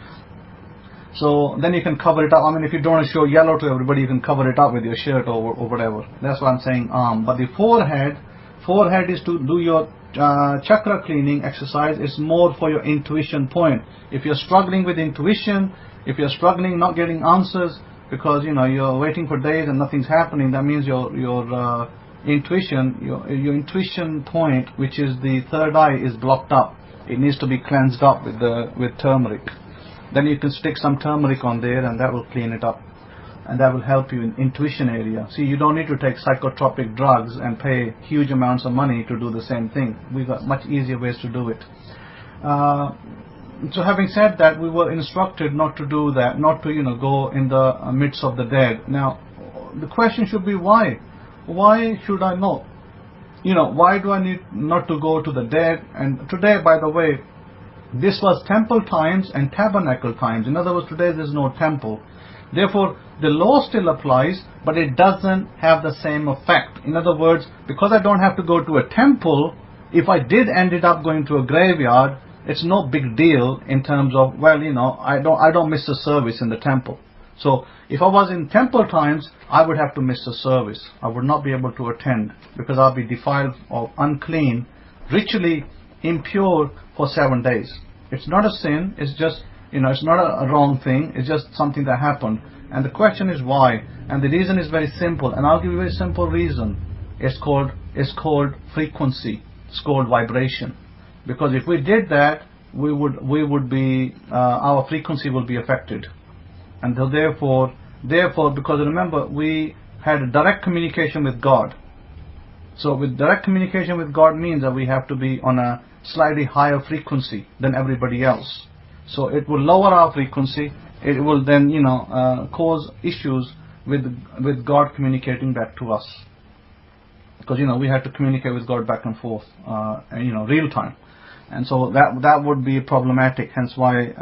[SPEAKER 1] So then you can cover it up. I mean, if you don't want to show yellow to everybody, you can cover it up with your shirt or whatever. That's why I'm saying arm. But the forehead is to do your chakra cleaning exercise. It's more for your intuition point. If you're struggling with intuition, if you're struggling not getting answers because you're waiting for days and nothing's happening, that means your intuition, your intuition point, which is the third eye, is blocked up. It needs to be cleansed up with turmeric. Then you can stick some turmeric on there, and that will clean it up, and that will help you in intuition area. See, you don't need to take psychotropic drugs and pay huge amounts of money to do the same thing. We've got much easier ways to do it. So having said that, we were instructed not to do that, not to go in the midst of the dead. Now the question should be why? Why should I not? Why do I need not to go to the dead? And today, by the way, this was temple times and tabernacle times. In other words, today there's no temple. Therefore, the law still applies, but it doesn't have the same effect. In other words, because I don't have to go to a temple, if I did ended up going to a graveyard, it's no big deal in terms of, well, I don't miss a service in the temple. So if I was in temple times, I would have to miss a service. I would not be able to attend because I'll be defiled or unclean, ritually impure for 7 days. It's not a sin. It's just, it's not a wrong thing. It's just something that happened. And the question is why? And the reason is very simple. And I'll give you a very simple reason. It's called frequency. It's called vibration. Because if we did that, we would be our frequency will be affected. And so therefore, because remember, we had a direct communication with God. So with direct communication with God means that we have to be on a slightly higher frequency than everybody else. So it will lower our frequency. It will then, cause issues with God communicating back to us. because we had to communicate with God back and forth, real time, and so that would be problematic. Hence why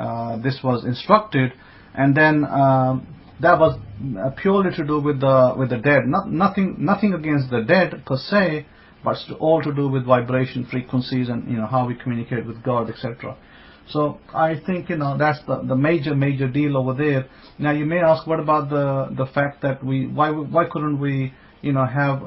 [SPEAKER 1] this was instructed, and then that was purely to do with the dead. Nothing against the dead per se, but all to do with vibration frequencies and how we communicate with God, etc. So I think that's the major deal over there. Now you may ask, what about the fact that why couldn't we have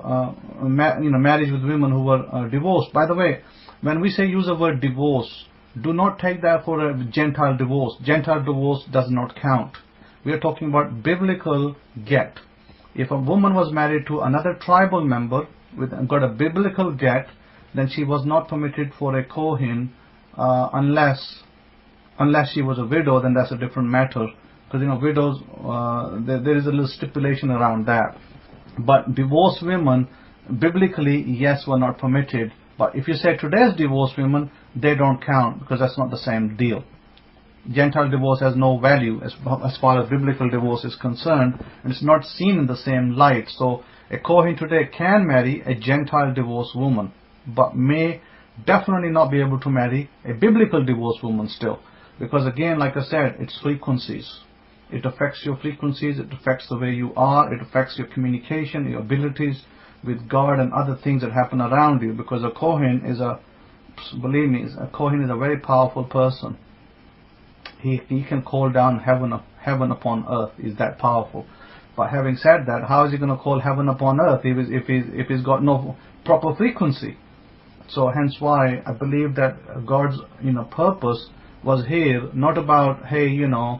[SPEAKER 1] marriage with women who were divorced? By the way, when we use the word divorce, do not take that for a Gentile divorce. Gentile divorce does not count. We are talking about biblical get. If a woman was married to another tribal member got a biblical get, then she was not permitted for a Kohen unless she was a widow. Then that's a different matter, because widows, there is a little stipulation around that. But divorced women, biblically, yes, were not permitted. But if you say today's divorced women, they don't count, because that's not the same deal. Gentile divorce has no value as far as biblical divorce is concerned, and it's not seen in the same light. So a Kohen today can marry a Gentile divorced woman, but may definitely not be able to marry a biblical divorced woman still, because again, like I said, it's frequencies. It affects your frequencies, it affects the way you are, it affects your communication, your abilities with God and other things that happen around you, because a Kohen believe me, a Kohen is a very powerful person. He can call down heaven upon earth. Is that powerful? But having said that, how is he going to call heaven upon earth if he's got no proper frequency? So hence why I believe that God's purpose was here not about, hey, a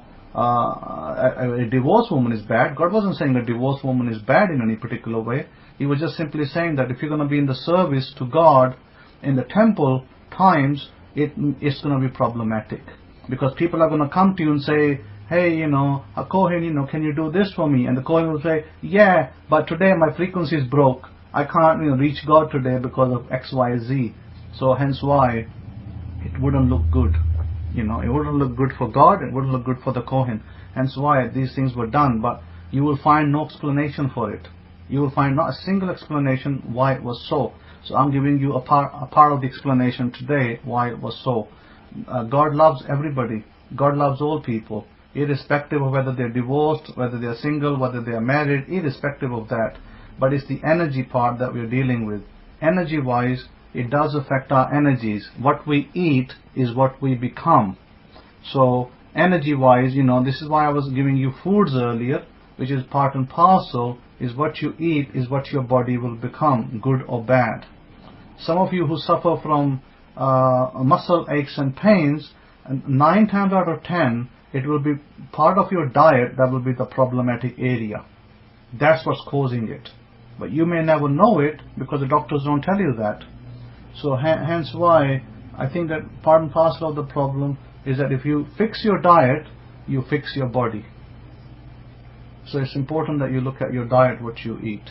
[SPEAKER 1] divorced woman is bad. God wasn't saying a divorced woman is bad in any particular way. He was just simply saying that if you're going to be in the service to God in the temple times, it's going to be problematic, because people are going to come to you and say, hey, a Kohen, can you do this for me? And the Kohen will say, yeah, but today my frequency is broke. I can't reach God today because of X, Y, Z. So hence why it wouldn't look good. It wouldn't look good for God. It wouldn't look good for the Kohen. Hence why these things were done. But you will find no explanation for it. You will find not a single explanation why it was so. So I'm giving you a part of the explanation today why it was so. God loves everybody. God loves all people, irrespective of whether they're divorced, whether they're single, whether they are married, irrespective of that. But it's the energy part that we're dealing with. Energy wise, it does affect our energies. What we eat is what we become. So energy wise, this is why I was giving you foods earlier, which is part and parcel, is what you eat is what your body will become, good or bad. Some of you who suffer from muscle aches and pains, and 9 times out of 10 it will be part of your diet that will be the problematic area. That's what's causing it, but you may never know it because the doctors don't tell you that. So hence why I think that part and parcel of the problem is that if you fix your diet, you fix your body. So it's important that you look at your diet, what you eat.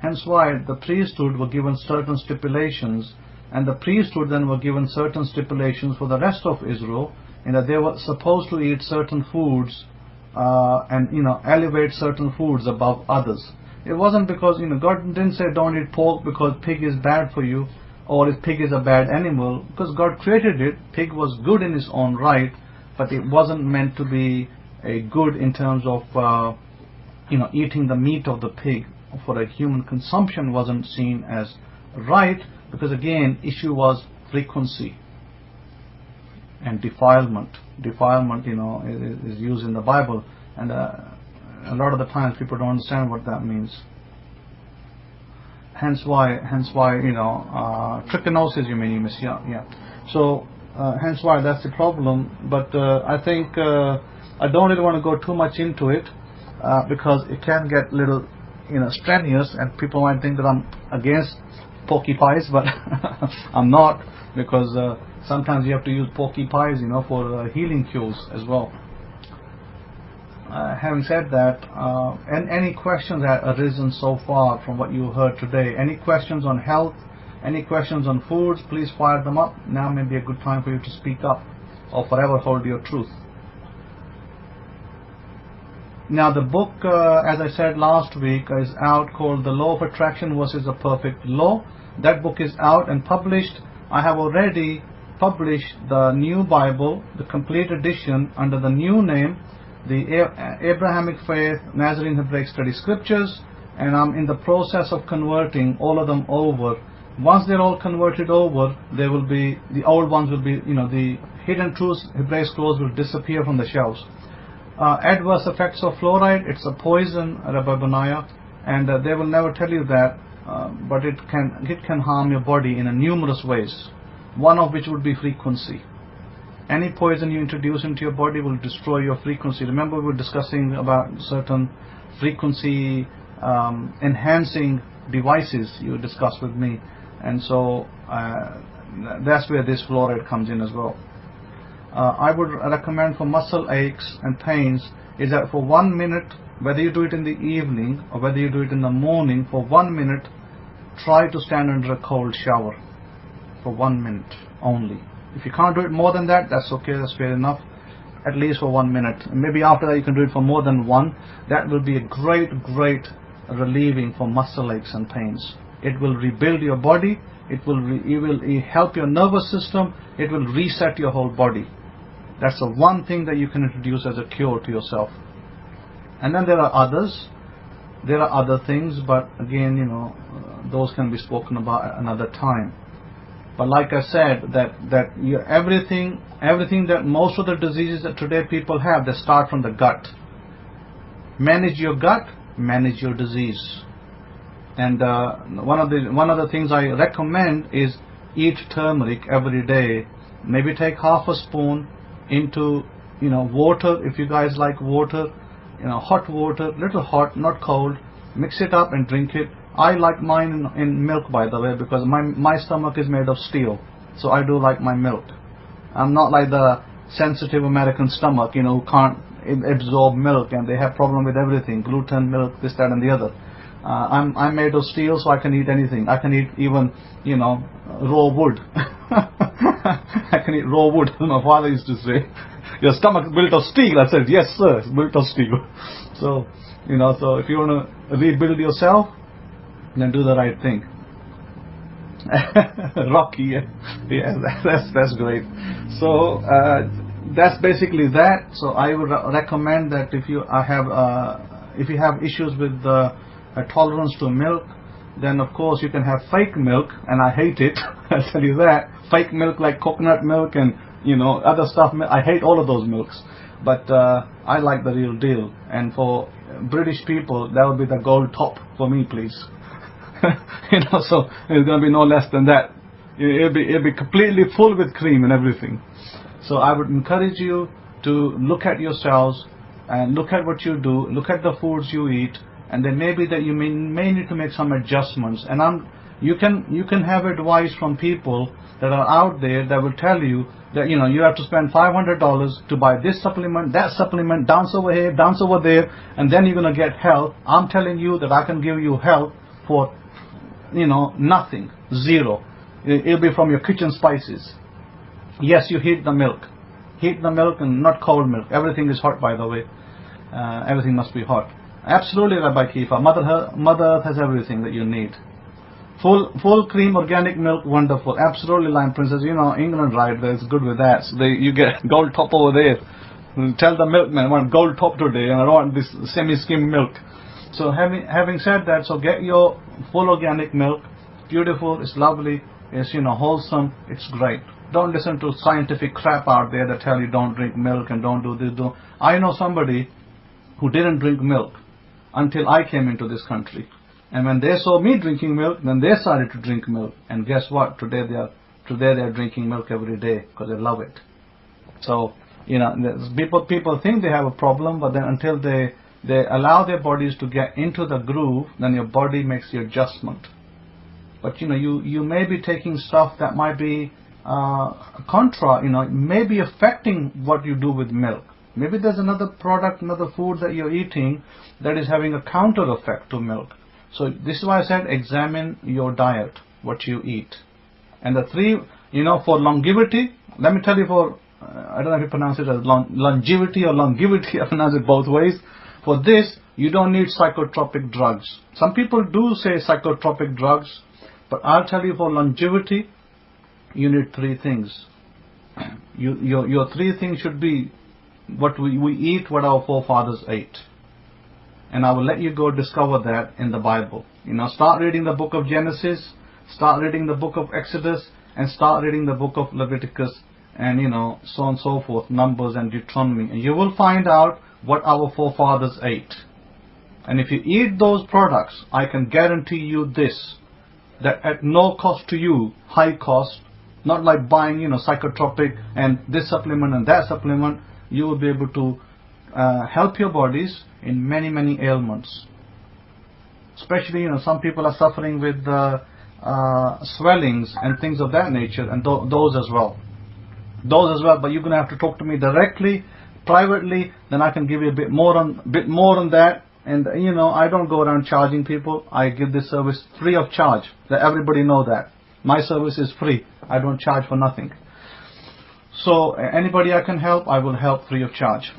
[SPEAKER 1] Hence why the priesthood were given certain stipulations, and the priesthood then were given certain stipulations for the rest of Israel, in that they were supposed to eat certain foods and elevate certain foods above others. It wasn't because God didn't say don't eat pork because pig is bad for you, or if pig is a bad animal, because God created it. Pig was good in its own right, but it wasn't meant to be a good in terms of eating the meat of the pig for a human consumption wasn't seen as right, because again, issue was frequency and defilement. Defilement, is used in the Bible, and a lot of the times people don't understand what that means. Hence why, trichinosis, you mean, yeah. So, hence why that's the problem. But I think I don't really want to go too much into it because it can get a little, strenuous, and people might think that I'm against porky pies, but I'm not, because sometimes you have to use porky pies, for healing cures as well. Having said that, and any questions that arisen so far from what you heard today, any questions on health, any questions on foods, please fire them up. Now may be a good time for you to speak up, or forever hold your truth. Now the book, as I said last week, is out, called The Law of Attraction versus the Perfect Law. That book is out and published. I have already published the new Bible, the complete edition, under the new name, the Abrahamic Faith Nazarene Hebraic Study Scriptures, and I'm in the process of converting all of them over. Once they're all converted over, they will be, the old ones will be, the Hidden Truths Hebraic Scrolls will disappear from the shelves. Adverse effects of fluoride, it's a poison, Rabbi Benaya, and they will never tell you that, but it can harm your body in numerous ways, one of which would be frequency. Any poison you introduce into your body will destroy your frequency. Remember, we were discussing about certain frequency enhancing devices you discussed with me, and so that's where this fluoride comes in as well. I would recommend for muscle aches and pains is that for 1 minute, whether you do it in the evening or whether you do it in the morning, for 1 minute, try to stand under a cold shower for 1 minute only. If you can't do it more than that, that's okay, that's fair enough. At least for 1 minute. Maybe after that you can do it for more than one. That will be a great relieving for muscle aches and pains. It will rebuild your body. It will help your nervous system. It will reset your whole body. That's the one thing that you can introduce as a cure to yourself. And then there are others. There are other things, but again, those can be spoken about at another time. But like I said, that everything that most of the diseases that today people have, they start from the gut. Manage your gut, manage your disease. And one of the things I recommend is eat turmeric every day. Maybe take half a spoon into water, if you guys like water, hot water, little hot, not cold. Mix it up and drink it. I like mine in milk, by the way, because my stomach is made of steel, so I do like my milk. I'm not like the sensitive American stomach, who can't absorb milk and they have problem with everything, gluten, milk, this, that, and the other. I'm made of steel, so I can eat anything. I can eat even, raw wood. I can eat raw wood. My father used to say, "Your stomach is built of steel." I said, "Yes, sir, it's built of steel." So, so if you want to rebuild yourself, then do the right thing. Rocky, yeah, that's great. So that's basically that. So I would recommend that if you have issues with tolerance to milk, then of course you can have fake milk, and I hate it. I tell you that, fake milk like coconut milk and other stuff. I hate all of those milks, but I like the real deal. And for British people, that would be the gold top for me, please. So it's going to be no less than that. It'll be completely full with cream and everything. So I would encourage you to look at yourselves and look at what you do, look at the foods you eat, and then maybe that you may need to make some adjustments. And you can have advice from people that are out there that will tell you that you have to spend $500 to buy this supplement, that supplement, dance over here, dance over there, and then you're going to get health. I'm telling you that I can give you health for nothing, zero. It'll be from your kitchen spices. Yes, you heat the milk and not cold milk. Everything is hot, by the way. Everything must be hot. Absolutely, Rabbi Kefa. Mother Earth has everything that you need. Full cream organic milk, wonderful. Absolutely, Lime Princess. England, right? That's good with that. So you get gold top over there. Tell the milkman I want gold top today, and I don't want this semi-skim milk. So having said that, so get your full organic milk. Beautiful, it's lovely, it's wholesome, it's great. Don't listen to scientific crap out there that tell you don't drink milk and don't do this. I know somebody who didn't drink milk until I came into this country, and when they saw me drinking milk, then they started to drink milk. And guess what? Today they are drinking milk every day because they love it. So people think they have a problem, but then until they allow their bodies to get into the groove, then your body makes the adjustment. But you may be taking stuff that might be may be affecting what you do with milk. Maybe there's another product, another food that you're eating that is having a counter effect to milk. So this is why I said examine your diet, what you eat. And the three, for longevity, let me tell you, I don't know if you pronounce it as longevity or longevity, I pronounce it both ways. For this, you don't need psychotropic drugs. Some people do say psychotropic drugs, but I'll tell you, for longevity, you need three things. Your three things should be what we eat, what our forefathers ate. And I will let you go discover that in the Bible. Start reading the book of Genesis, start reading the book of Exodus, and start reading the book of Leviticus, and so on and so forth, Numbers and Deuteronomy. And you will find out what our forefathers ate. And if you eat those products, I can guarantee you this, that at no cost to you, high cost, not like buying, psychotropic and this supplement and that supplement, you will be able to help your bodies in many, many ailments. Especially, some people are suffering with swellings and things of that nature, and those as well. Those as well, but you're going to have to talk to me directly, privately, then I can give you a bit more on that. And I don't go around charging people. I give this service free of charge. Let everybody know that. My service is free. I don't charge for nothing. So anybody I can help, I will help free of charge.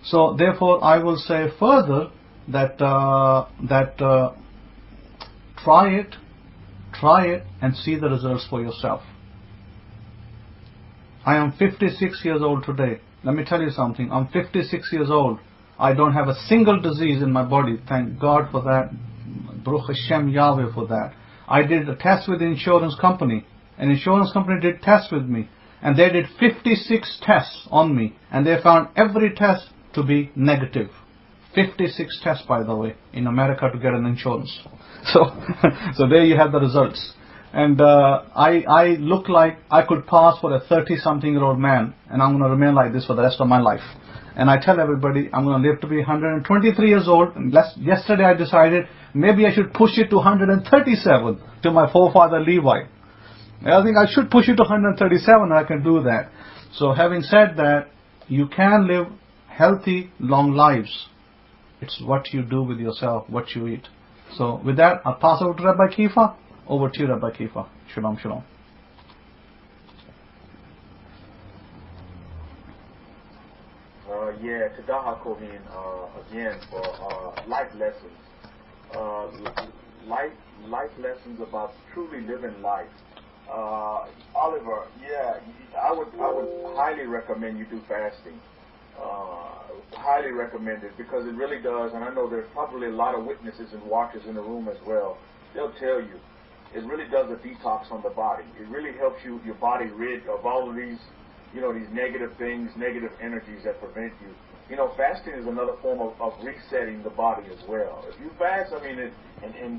[SPEAKER 1] So therefore, I will say further that try it and see the results for yourself. I am 56 years old today. Let me tell you something. I'm 56 years old. I don't have a single disease in my body. Thank God for that. Baruch Hashem Yahweh for that. I did a test with the insurance company. An insurance company did tests with me. And they did 56 tests on me. And they found every test to be negative. 56 tests, by the way, in America to get an insurance. So there you have the results. And I look like I could pass for a 30-something-year-old man, and I'm going to remain like this for the rest of my life. And I tell everybody I'm going to live to be 123 years old. And yesterday I decided maybe I should push it to 137 to my forefather Levi. I think I should push it to 137, and I can do that. So having said that, you can live healthy, long lives. It's what you do with yourself, what you eat. So with that, I'll pass over to Rabbi Kefa. Over to you, Rabbi Kefa. Shalom, shalom.
[SPEAKER 2] Chadasha again for life lessons. Life lessons about truly living life. Oliver, I would highly recommend you do fasting. Highly recommend it, because it really does, and I know there's probably a lot of witnesses and watchers in the room as well. They'll tell you it really does a detox on the body. It really helps your body rid of all of these, these negative things, negative energies that prevent you. Fasting is another form of resetting the body as well. If you fast, in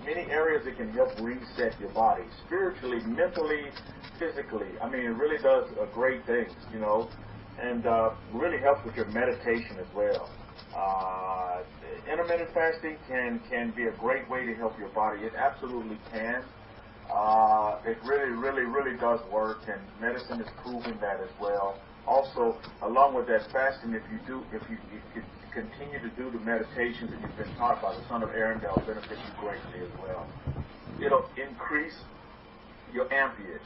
[SPEAKER 2] many areas it can help reset your body, spiritually, mentally, physically. It really does great things, and really helps with your meditation as well. Intermittent fasting can be a great way to help your body. It absolutely can. It really does work, and medicine is proving that as well. Also, along with that fasting, if you continue to do the meditations that you've been taught by the son of Aaron, they'll benefit you greatly as well. It'll increase your amperage,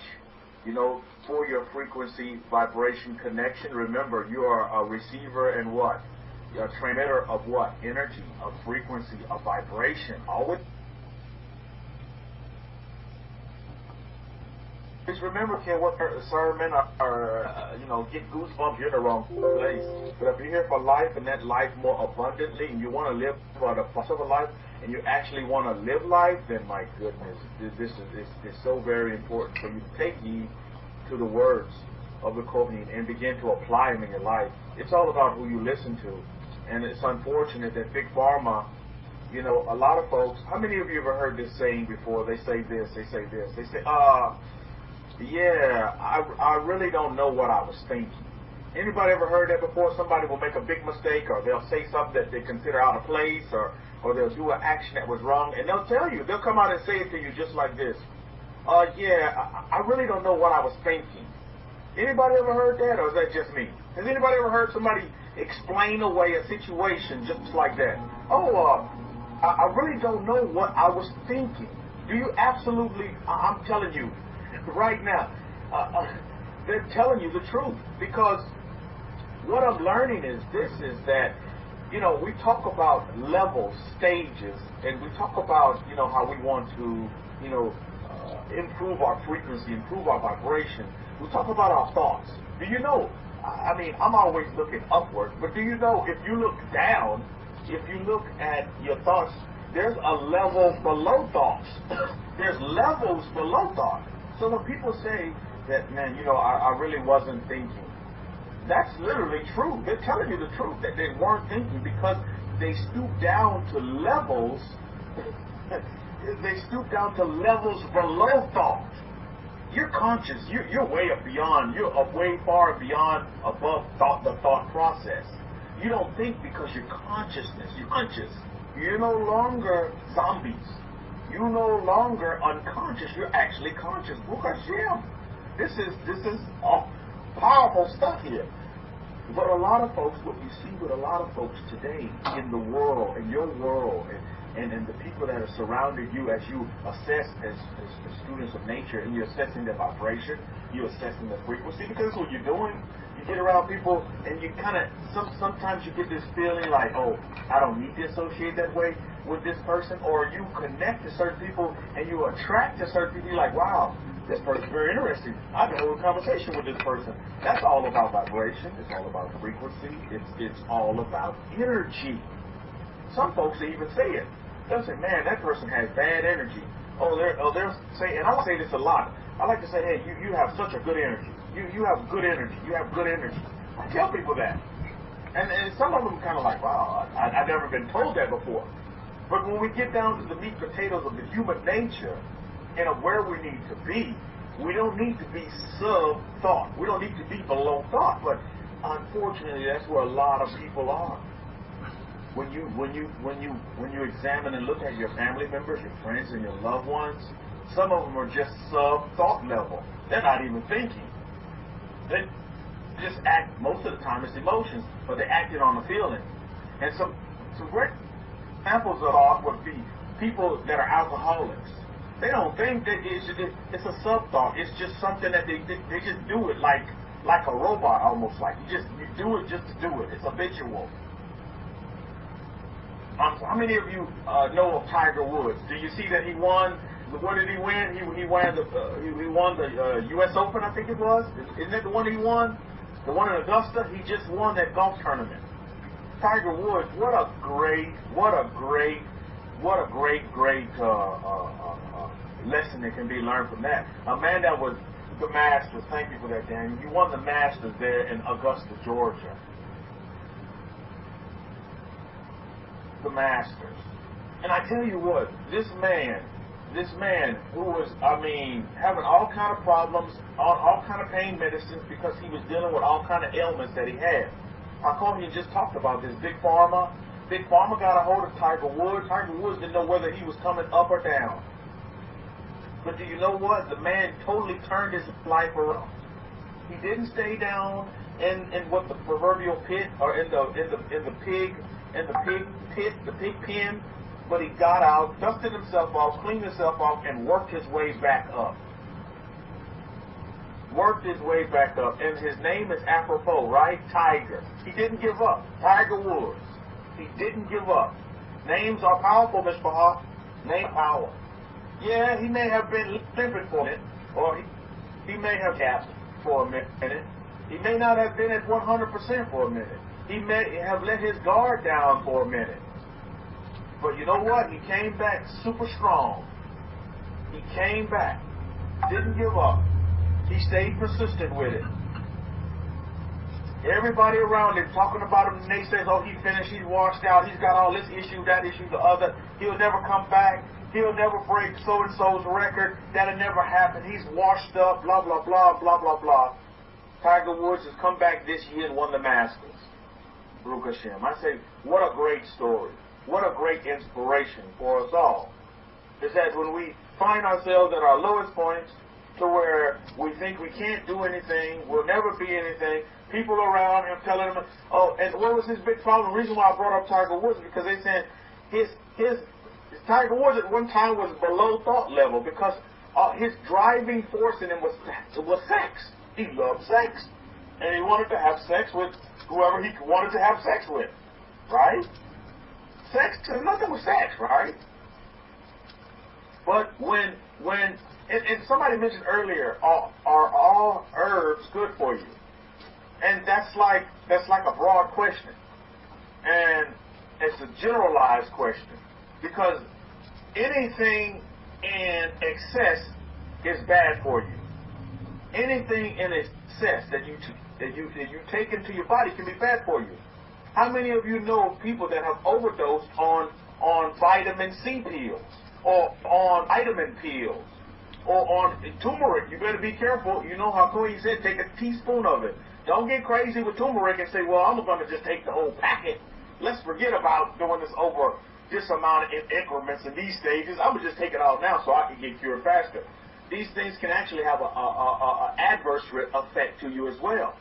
[SPEAKER 2] for your frequency vibration connection. Remember, you are a receiver and what? You're a transmitter of what? Energy, of frequency, of vibration. Always remember, Ken, what sermon or get goosebumps, you're in the wrong place. But if you're here for life, and that life more abundantly, and you want to live for the plus of a life, and you actually want to live life, then my goodness, this is so very important for you to take heed to the words of the Kohen and begin to apply them in your life. It's all about who you listen to, and it's unfortunate that Big Pharma, a lot of folks. How many of you ever heard this saying before? They say this. They say, I really don't know what I was thinking. Anybody ever heard that before? Somebody will make a big mistake, or they'll say something that they consider out of place, or they'll do an action that was wrong, and they'll tell you, they'll come out and say it to you just like this. I really don't know what I was thinking. Anybody ever heard that, or is that just me? Has anybody ever heard somebody explain away a situation just like that? I really don't know what I was thinking. Do you absolutely, I'm telling you, right now, they're telling you the truth, because what I'm learning is that you know, we talk about levels, stages, and we talk about, you know, how we want to, you know, improve our frequency, improve our vibration. We talk about our thoughts. Do you know, I mean, I'm always looking upward, but do you know if you look down, if you look at your thoughts, there's a level below thoughts. There's levels below thought. So when people say that, man, you know, I really wasn't thinking, that's literally true. They're telling you the truth, that they weren't thinking, because they stooped down to levels. They stooped down to levels below thought. You're conscious. You're way up beyond. You're way far beyond, above thought, the thought process. You don't think because you're consciousness. You're conscious. You're no longer zombies. You're no longer unconscious. You're actually conscious. Look at Hashem. This is powerful stuff here. But a lot of folks, what you see with a lot of folks today in the world, in your world, and the people that are surrounding you as you assess as students of nature, and you're assessing their vibration, you're assessing the frequency, because that's what you're doing. You get around people and you kind of, sometimes you get this feeling like, oh, I don't need to associate that way with this person, or you connect to certain people and you attract to certain people. You're like, wow, this person's very interesting. I can hold a conversation with this person. That's all about vibration. It's all about frequency. It's all about energy. Some folks even say it. They'll say, man, that person has bad energy. They'll say, and I say this a lot. I like to say, hey, you have such a good energy. You have good energy. You have good energy. I tell people that. And some of them kind of like, wow, I've never been told that before. But when we get down to the meat and potatoes of the human nature and of where we need to be, we don't need to be sub-thought. We don't need to be below thought. But unfortunately, that's where a lot of people are. When you examine and look at your family members, your friends, and your loved ones, some of them are just sub-thought level. They're not even thinking. They just act, most of the time it's emotions, but they're acting on the feeling. And some great examples of thought would be people that are alcoholics. They don't think that it's a sub-thought. It's just something that they just do it like a robot, almost like. You do it just to do it. It's habitual. How many of you know of Tiger Woods? Do you see that he won? What did he win? He won the U.S. Open, I think it was. Isn't that the one he won? The one in Augusta? He just won that golf tournament. Tiger Woods, what a great lesson that can be learned from that. A man that was the Masters. Thank you for that, Daniel. You won the Masters there in Augusta, Georgia. The Masters. And I tell you what, this man who was, having all kind of problems, on all kind of pain medicines, because he was dealing with all kind of ailments that he had. How come he just talked about this? Big Pharma got a hold of Tiger Woods. Tiger Woods didn't know whether he was coming up or down. But do you know what? The man totally turned his life around. He didn't stay down in what the proverbial pit, or in the pig pen, but he got out, dusted himself off, cleaned himself off, and worked his way back up. And his name is apropos, right? Tiger. He didn't give up. Tiger Woods. He didn't give up. Names are powerful, Mr. Bahar. Name power. Yeah, he may have been limping for a minute, or he may have gasped for a minute. He may not have been at 100% for a minute. He may have let his guard down for a minute. But you know what? He came back super strong. He came back. Didn't give up. He stayed persistent with it. Everybody around him talking about him, and they say, oh, he finished, he's washed out, he's got all this issue, that issue, the other. He'll never come back. He'll never break so-and-so's record. That'll never happen. He's washed up, blah, blah, blah, blah, blah, blah. Tiger Woods has come back this year and won the Masters. Baruch Hashem. I say, what a great story. What a great inspiration for us all. Is that when we find ourselves at our lowest points, to where we think we can't do anything, we'll never be anything, people around him telling him, oh, and what was his big problem? The reason why I brought up Tiger Woods, because they said his Tiger Woods at one time was below thought level, because his driving force in him was sex. He loved sex. And he wanted to have sex with whoever he wanted to have sex with. right? Sex, there's nothing with sex, right? But when and somebody mentioned earlier, are all herbs good for you? And that's like a broad question, and it's a generalized question, because anything in excess is bad for you. Anything in excess that you take into your body can be bad for you. How many of you know of people that have overdosed on vitamin C pills, or on vitamin pills, or on turmeric? You better be careful. You know how Queen said, take a teaspoon of it. Don't get crazy with turmeric and say, well, I'm going to just take the whole packet. Let's forget about doing this over this amount in increments in these stages. I'm going to just take it all now so I can get cured faster. These things can actually have an adverse effect to you as well.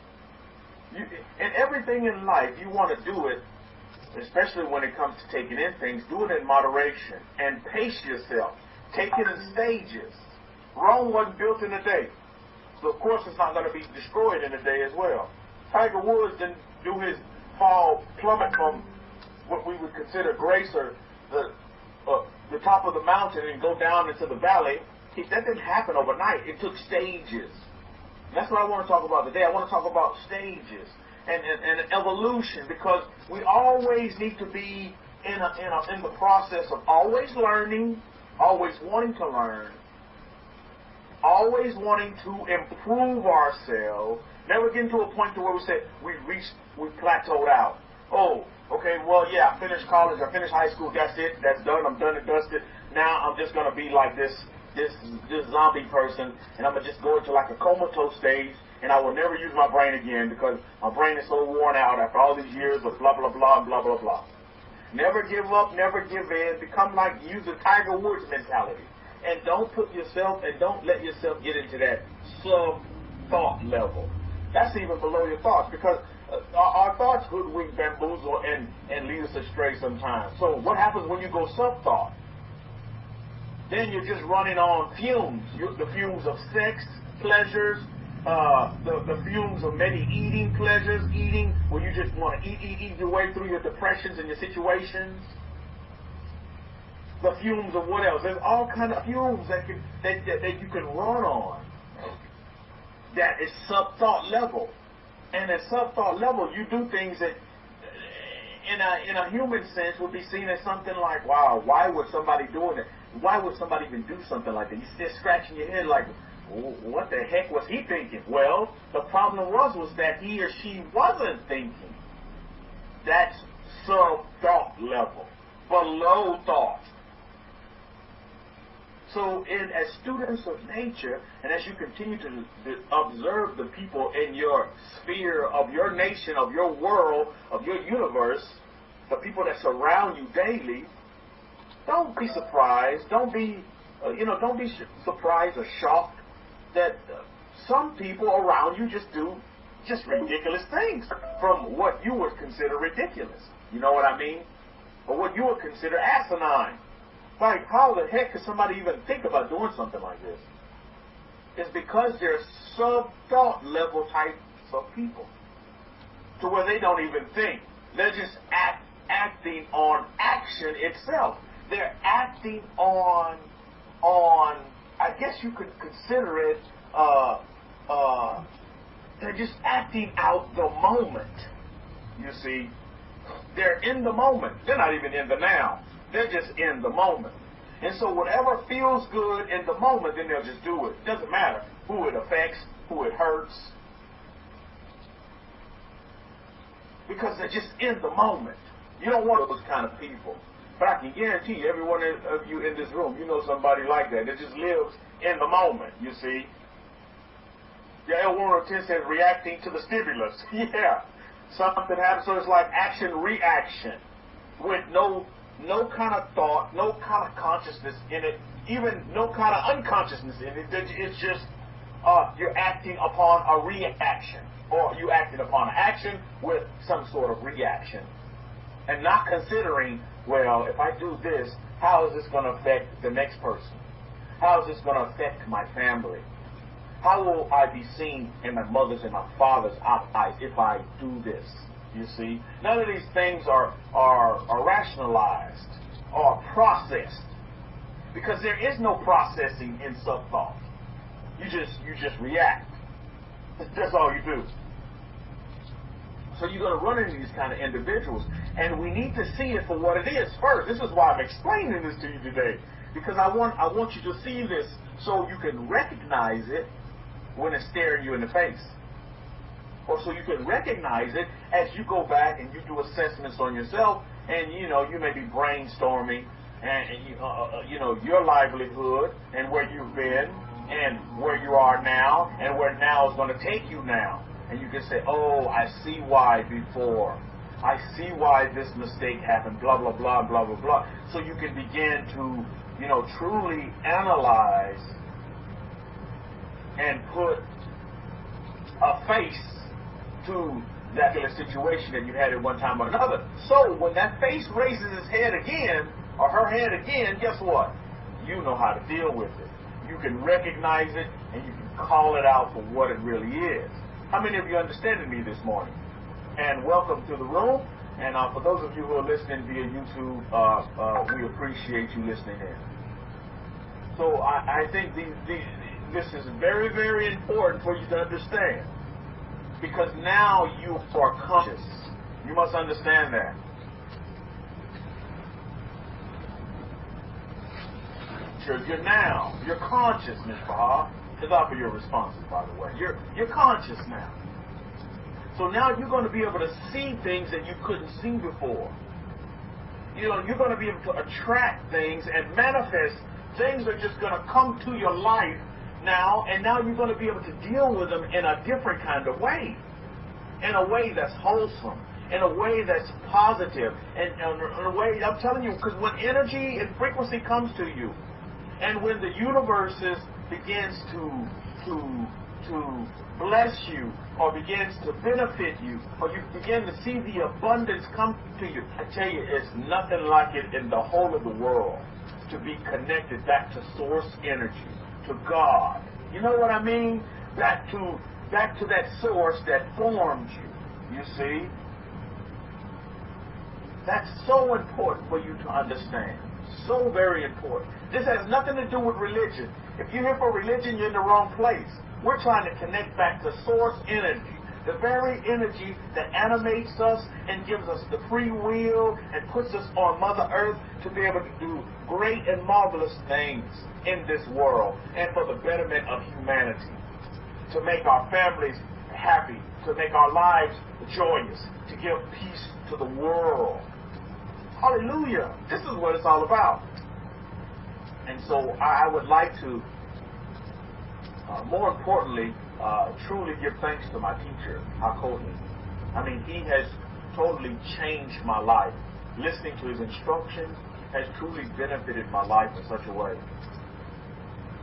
[SPEAKER 2] And everything in life, you want to do it, especially when it comes to taking in things, do it in moderation and pace yourself. Take it in stages. Rome wasn't built in a day. So, of course, it's not going to be destroyed in a day as well. Tiger Woods didn't do his fall plummet from what we would consider grace, or the top of the mountain, and go down into the valley. That didn't happen overnight. It took stages. And that's what I want to talk about today. I want to talk about stages and evolution, because we always need to be in the process of always learning, always wanting to learn, always wanting to improve ourselves. Never getting to a point to where we say we plateaued out. Oh, okay, well, yeah, I finished college, I finished high school, that's it, that's done, I'm done and dusted. Now I'm just going to be like this zombie person, and I'm going to just go into like a comatose stage, and I will never use my brain again, because my brain is so worn out after all these years of blah, blah, blah, and blah, blah, blah. Never give up, never give in. Become like, use the Tiger Woods mentality. And don't let yourself get into that sub-thought level. That's even below your thoughts, because our thoughts hoodwink, bamboozle, and lead us astray sometimes. So what happens when you go sub-thought? Then you're just running on fumes. The fumes of sex, pleasures, the fumes of maybe eating pleasures, where you just want to eat your way through your depressions and your situations. The fumes of what else? There's all kind of fumes that you can run on. That is sub-thought level. And at sub-thought level, you do things that in a human sense would be seen as something like, wow, why would somebody doing it? Why would somebody even do something like that? You're still scratching your head like, what the heck was he thinking? Well, the problem was that he or she wasn't thinking. That's sub-thought level, below thought. So as students of nature, and as you continue to observe the people in your sphere, of your nation, of your world, of your universe, the people that surround you daily, don't be surprised. Don't be surprised or shocked that some people around you just do ridiculous things from what you would consider ridiculous. You know what I mean? Or what you would consider asinine. Like, how the heck could somebody even think about doing something like this? It's because they're sub-thought level types of people, to where they don't even think. They're just acting on action itself. They're acting on I guess you could consider it, they're just acting out the moment. You see, they're in the moment. They're not even in the now. They're just in the moment. And so whatever feels good in the moment, then they'll just do it. It doesn't matter who it affects, who it hurts, because they're just in the moment. You don't want those kind of people. But I can guarantee you, every one of you in this room, you know somebody like that just lives in the moment, you see. Yeah, L110 says reacting to the stimulus. Yeah. Something happens, so it's like action-reaction with no kind of thought, no kind of consciousness in it, even no kind of unconsciousness in it. It's just you're acting upon a reaction, or you acting upon an action with some sort of reaction, and not considering, well, if I do this, how is this going to affect the next person? How is this going to affect my family? How will I be seen in my mother's and my father's eyes if I do this? You see, none of these things are rationalized or processed, because there is no processing in sub-thought. You just react. That's all you do. So you're going to run into these kind of individuals, and we need to see it for what it is first. This is why I'm explaining this to you today, because I want you to see this so you can recognize it when it's staring you in the face, or so you can recognize it as you go back and you do assessments on yourself, and you may be brainstorming and your livelihood and where you've been and where you are now and where now is going to take you now. And you can say, oh, I see why before. I see why this mistake happened, blah, blah, blah, blah, blah, blah. So you can begin to, truly analyze and put a face to that particular situation that you had at one time or another. So when that face raises his head again, or her head again, guess what? You know how to deal with it. You can recognize it, and you can call it out for what it really is. How many of you understanding me this morning? And welcome to the room. And for those of you who are listening via YouTube, we appreciate you listening in. So I think this is very, very important for you to understand, because now you are conscious. You must understand that. You're conscious, Ms. Baha. It's not for your responses, by the way. You're conscious now. So now you're going to be able to see things that you couldn't see before. You're going to be able to attract things and manifest things that are just going to come to your life now, and now you're going to be able to deal with them in a different kind of way, in a way that's wholesome, in a way that's positive, and in a way, I'm telling you, because when energy and frequency comes to you, and when the universes begins to bless you, or begins to benefit you, or you begin to see the abundance come to you, I tell you, it's nothing like it in the whole of the world to be connected back to source energy, to God. You know what I mean? Back to that source that formed you. You see? That's so important for you to understand. So very important. This has nothing to do with religion. If you're here for religion, you're in the wrong place. We're trying to connect back to source energy, the very energy that animates us and gives us the free will and puts us on Mother Earth to be able to do great and marvelous things in this world and for the betterment of humanity, to make our families happy, to make our lives joyous, to give peace to the world. Hallelujah. This is what it's all about. And so I would like to, more importantly, truly give thanks to my teacher, Hakohi. I mean, he has totally changed my life. Listening to his instructions has truly benefited my life in such a way.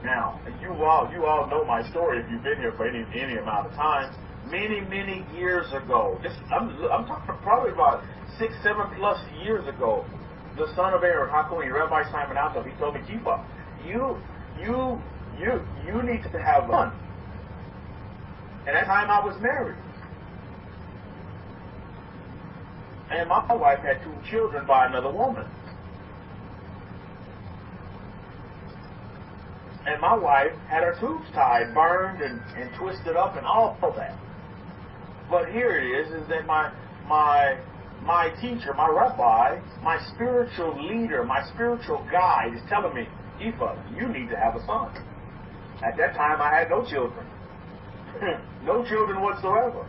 [SPEAKER 2] Now, you all know my story if you've been here for any amount of time. Many years ago, I'm talking probably about 6-7+ years ago, the son of Aaron, Hakohi, Rabbi Simon Alto, he told me, Kefa, you need to have one. And at that time I was married. And my wife had 2 children by another woman. And my wife had her tubes tied, burned, and twisted up, and all of that. But here it is that my teacher, my rabbi, my spiritual leader, my spiritual guide is telling me, Kefa, you need to have a son. At that time, I had no children. No children whatsoever.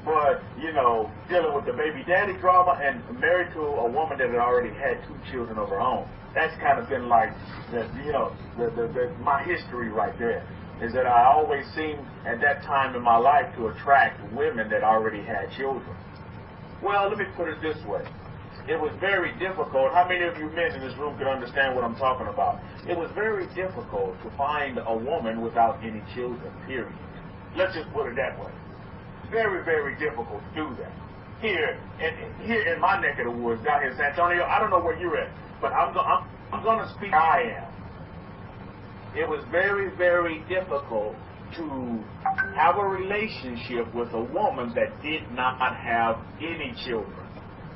[SPEAKER 2] But, dealing with the baby daddy drama and married to a woman that had already had 2 children of her own. That's kind of been like, my history right there. Is that I always seemed, at that time in my life, to attract women that already had children. Well, let me put it this way. It was very difficult. How many of you men in this room can understand what I'm talking about? It was very difficult to find a woman without any children, period. Let's just put it that way. Very, very difficult to do that. Here in my neck of the woods, down here in San Antonio, I don't know where you're at, but I'm going to speak I am. It was very, very difficult to have a relationship with a woman that did not have any children.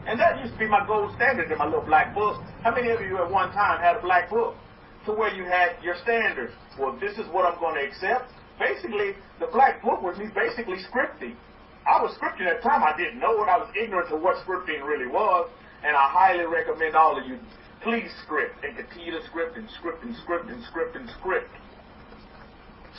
[SPEAKER 2] And that used to be my gold standard in my little black book. How many of you at one time had a black book to where you had your standards? Well, this is what I'm going to accept. Basically, the black book was me basically scripting. I was scripting at the time. I didn't know it. I was ignorant of what scripting really was. And I highly recommend all of you, please script and continue to script and script and script and script and script.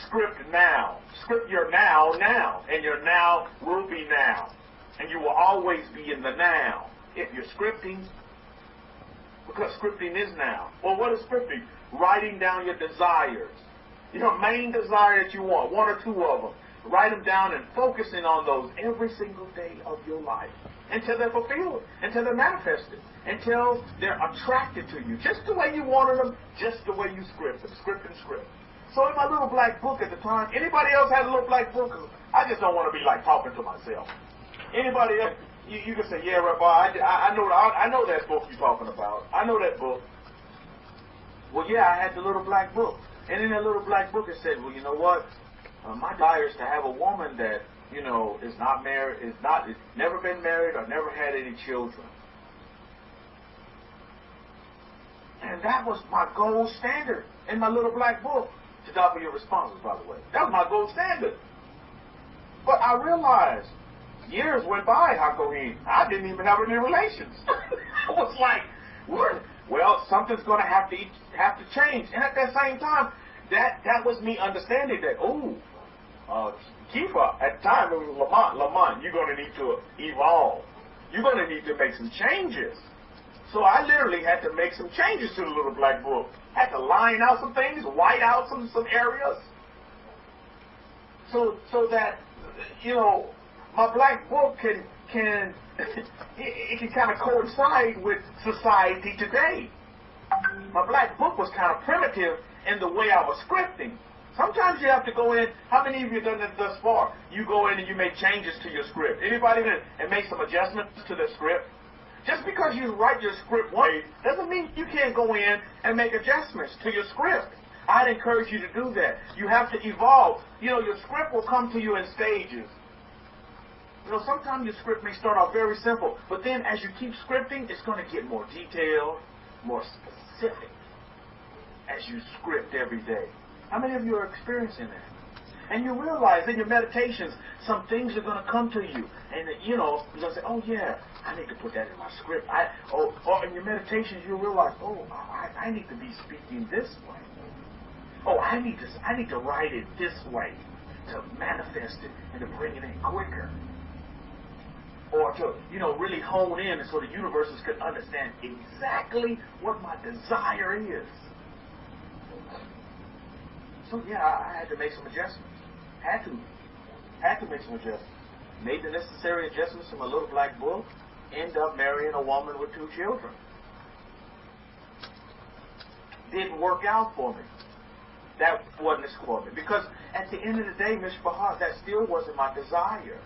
[SPEAKER 2] Script now. Script your now now. And your now will be now. And you will always be in the now. If you're scripting, because scripting is now. Well, what is scripting? Writing down your desires. Your main desire that you want, one or two of them. Write them down and focusing on those every single day of your life until they're fulfilled, until they're manifested, until they're attracted to you. Just the way you wanted them, just the way you script them. Script and script. So in my little black book at the time, anybody else has a little black book? I just don't want to be like talking to myself. Anybody else? You can say, yeah, Rabbi, I know that book you're talking about. I know that book. Well, yeah, I had the little black book. And in that little black book it said, well, you know what? My desire is to have a woman that, you know, is not married, is never been married or never had any children. And that was my gold standard in my little black book. To double your responses, by the way. That was my gold standard. But I realized, years went by, Hakohim, I didn't even have any relations. I was like, what? Well, something's going to have to change. And at that same time, that was me understanding that, Kefa, at the time it was Lamont, you're going to need to evolve. You're going to need to make some changes. So I literally had to make some changes to the little black book. Had to line out some things, white out some areas. So that, you know, my black book can it can kind of coincide with society today. My black book was kind of primitive in the way I was scripting. Sometimes you have to go in. How many of you have done that thus far? You go in and you make changes to your script. Anybody and make some adjustments to the script? Just because you write your script one way doesn't mean you can't go in and make adjustments to your script. I'd encourage you to do that. You have to evolve. You know, your script will come to you in stages. You know, sometimes your script may start off very simple, but then as you keep scripting, it's going to get more detailed, more specific as you script every day. How many of you are experiencing that? And you realize in your meditations, some things are going to come to you. And, you know, you're going to say, oh, yeah, I need to put that in my script. Or in your meditations, you'll realize, I need to be speaking this way. Oh, I need to write it this way to manifest it and to bring it in quicker. Or to, you know, really hone in so the universes can understand exactly what my desire is. So, yeah, I had to make some adjustments. Had to make some adjustments. Made the necessary adjustments to my little black book. End up marrying a woman with 2 children. Didn't work out for me. That wasn't for me. Because at the end of the day, Ms. Bahar, that still wasn't my desire.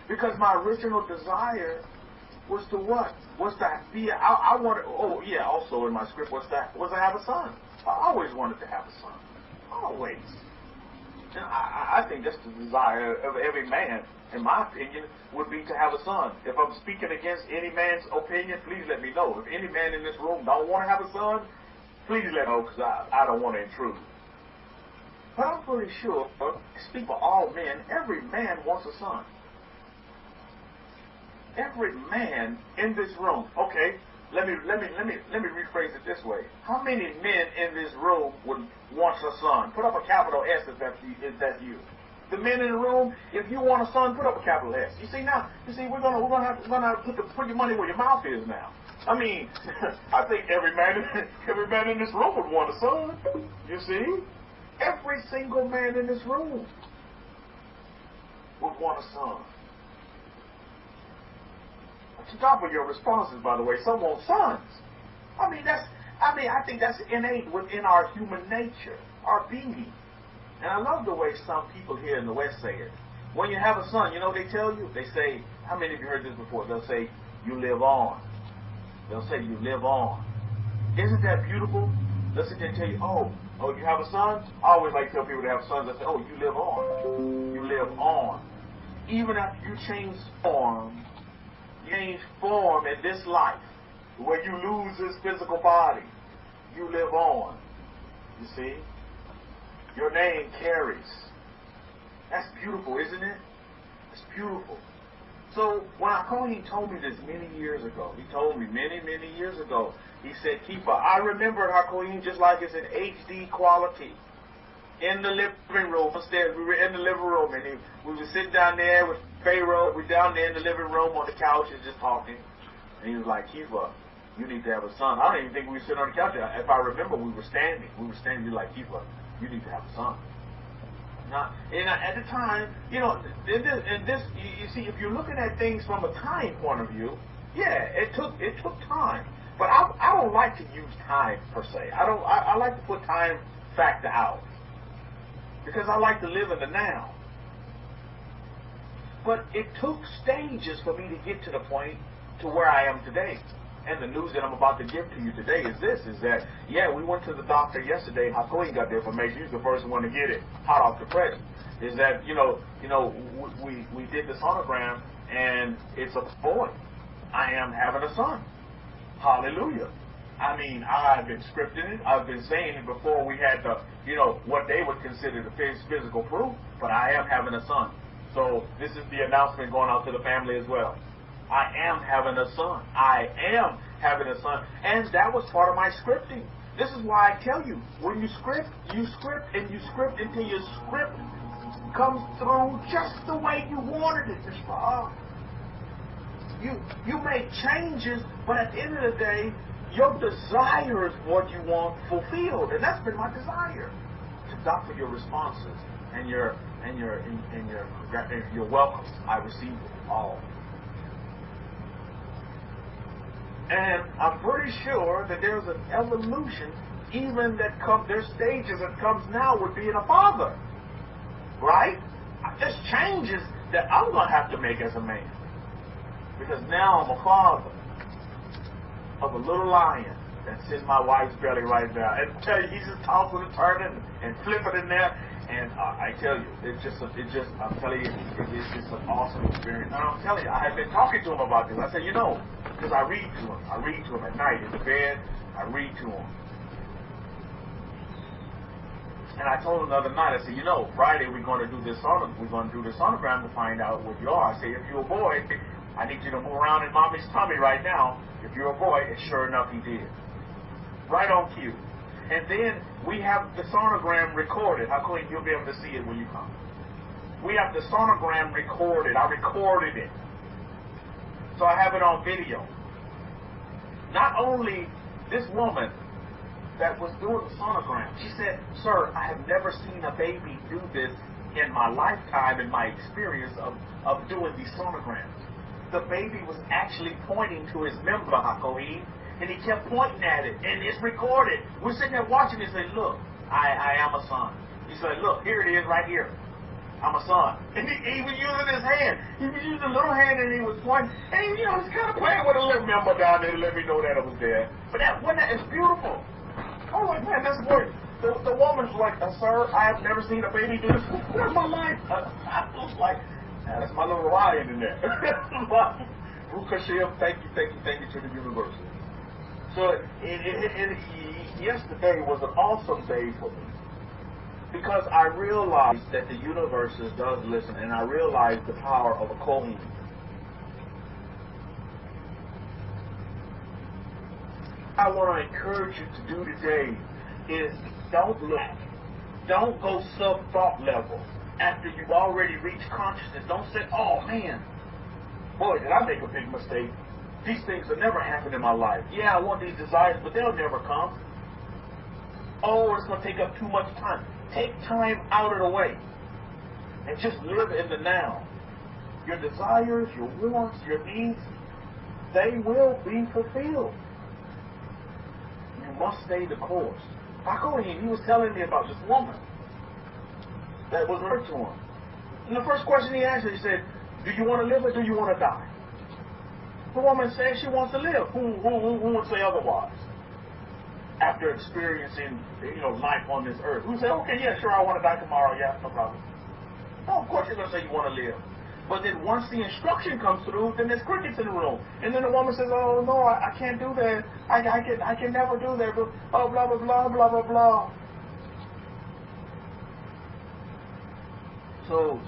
[SPEAKER 2] Because my original desire was to what? Was to be, I wanted, also in my script was to have a son. I always wanted to have a son. Always. And I think that's the desire of every man, in my opinion, would be to have a son. If I'm speaking against any man's opinion, please let me know. If any man in this room don't want to have a son, please let me know, because I don't want to intrude. But I'm pretty sure, speak for all men, every man wants a son. Every man in this room. Okay, let me rephrase it this way. How many men in this room would want a son? Put up a capital S if that's you. The men in the room, if you want a son, put up a capital S. You see we're gonna have to put your money where your mouth is now. I mean, I think every man in this room would want a son. You see, every single man in this room would want a son. To top of your responses, by the way, some want sons. I think that's innate within our human nature, our being. And I love the way some people here in the West say it. When you have a son, you know what they tell you? They say, how many of you heard this before? They'll say, you live on. They'll say, you live on. Isn't that beautiful? Listen to tell you, oh, you have a son? I always like to tell people to have sons. I say, oh, you live on. You live on. Even after you change form in this life, where you lose this physical body, you live on. You see? Your name carries. That's beautiful, isn't it? It's beautiful. So when he told me this many years ago, he told me many years ago, he said, Kefa, I remember Hakohen just like it's in HD quality. In the living room, upstairs, we were in the living room, and we were sitting down there with Pharaoh. We're down there in the living room on the couch and just talking. And he was like, Kefa, you need to have a son. I don't even think we were sitting on the couch. If I remember, we were standing. We were standing. He was like, Kefa, you need to have a son. Now, and at the time, you know, you see, if you're looking at things from a time point of view, yeah, it took time. But I don't like to use time per se. I like to put time factor out, because I like to live in the now. But it took stages for me to get to the point to where I am today. And the news that I'm about to give to you today is that, yeah, we went to the doctor yesterday. Hakohen got the information. He was the first one to get it, hot off the press. Is that, we did the sonogram, and it's a boy. I am having a son. Hallelujah. I mean, I've been scripting it. I've been saying it before we had the, what they would consider the physical proof, but I am having a son. So this is the announcement going out to the family as well. I am having a son. I am having a son. And that was part of my scripting. This is why I tell you, when you script until your script comes through just the way you wanted it to. You make changes, but at the end of the day, your desire is what you want fulfilled. And that's been my desire. To doctor your responses and your welcomes. I receive it all. And I'm pretty sure that there's an evolution, even there's stages that comes now with being a father. Right? There's changes that I'm going to have to make as a man. Because now I'm a father of a little lion that's in my wife's belly right now. And I tell you, he's just tossing and turning and flipping in there. And I tell you, I'm telling you, it's just an awesome experience. And I'm telling you, I have been talking to him about this. I said, because I read to him. I read to him at night in the bed. I read to him. And I told him the other night, I said, Friday we're going to do this sonogram to find out what you are. I said, if you're a boy, I need you to move around in mommy's tummy right now. If you're a boy, and sure enough, he did. Right on cue. And then we have the sonogram recorded. How cool you'll be able to see it when you come. We have the sonogram recorded. I recorded it. So I have it on video. Not only this woman that was doing the sonogram, she said, sir, I have never seen a baby do this in my lifetime, in my experience of doing these sonograms. The baby was actually pointing to his member, Hakohen, and he kept pointing at it, and it's recorded. We're sitting there watching it and saying, look, I am a son. He said, look, here it is right here. I'm a son. And he was using his hand. He was using a little hand, and he was pointing. And he was kind of playing with a little member down there to let me know that it was there. But it's beautiful. I was like, man, that's great. The woman's like, sir, I have never seen a baby do this in my life. I was like, that's my little lion in there. Thank you to the university. So yesterday was an awesome day for me, because I realized that the universe does listen, and I realized the power of a Kohen. I want to encourage you to do today is don't go sub-thought level after you've already reached consciousness. Don't say, oh man, boy, did I make a big mistake. These things will never happen in my life. Yeah, I want these desires, but they'll never come. Oh, it's going to take up too much time. Take time out of the way and just live in the now. Your desires, your wants, your needs, they will be fulfilled. You must stay the course. He was telling me about this woman that was hurt to him. And the first question he asked her, he said, do you want to live or do you want to die? The woman said she wants to live. Who would say otherwise? after experiencing, life on this earth. Who say, okay, yeah, sure, I want to die tomorrow. Yeah, no problem. No, of course you're going to say you want to live. But then once the instruction comes through, then there's crickets in the room. And then the woman says, oh, no, I can't do that. I can never do that. Oh, blah, blah, blah, blah, blah, blah. So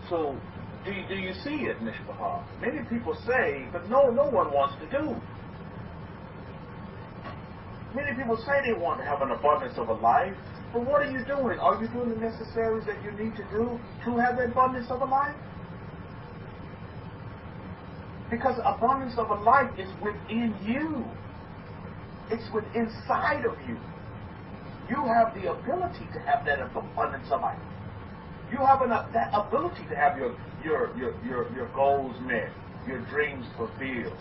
[SPEAKER 2] do you see it, Mishpachah? Many people say, but no one wants to do. Many people say they want to have an abundance of a life, but what are you doing? Are you doing the necessaries that you need to do to have the abundance of a life? Because abundance of a life is within you. It's inside of you. You have the ability to have that abundance of life. You have that ability to have your goals met, your dreams fulfilled,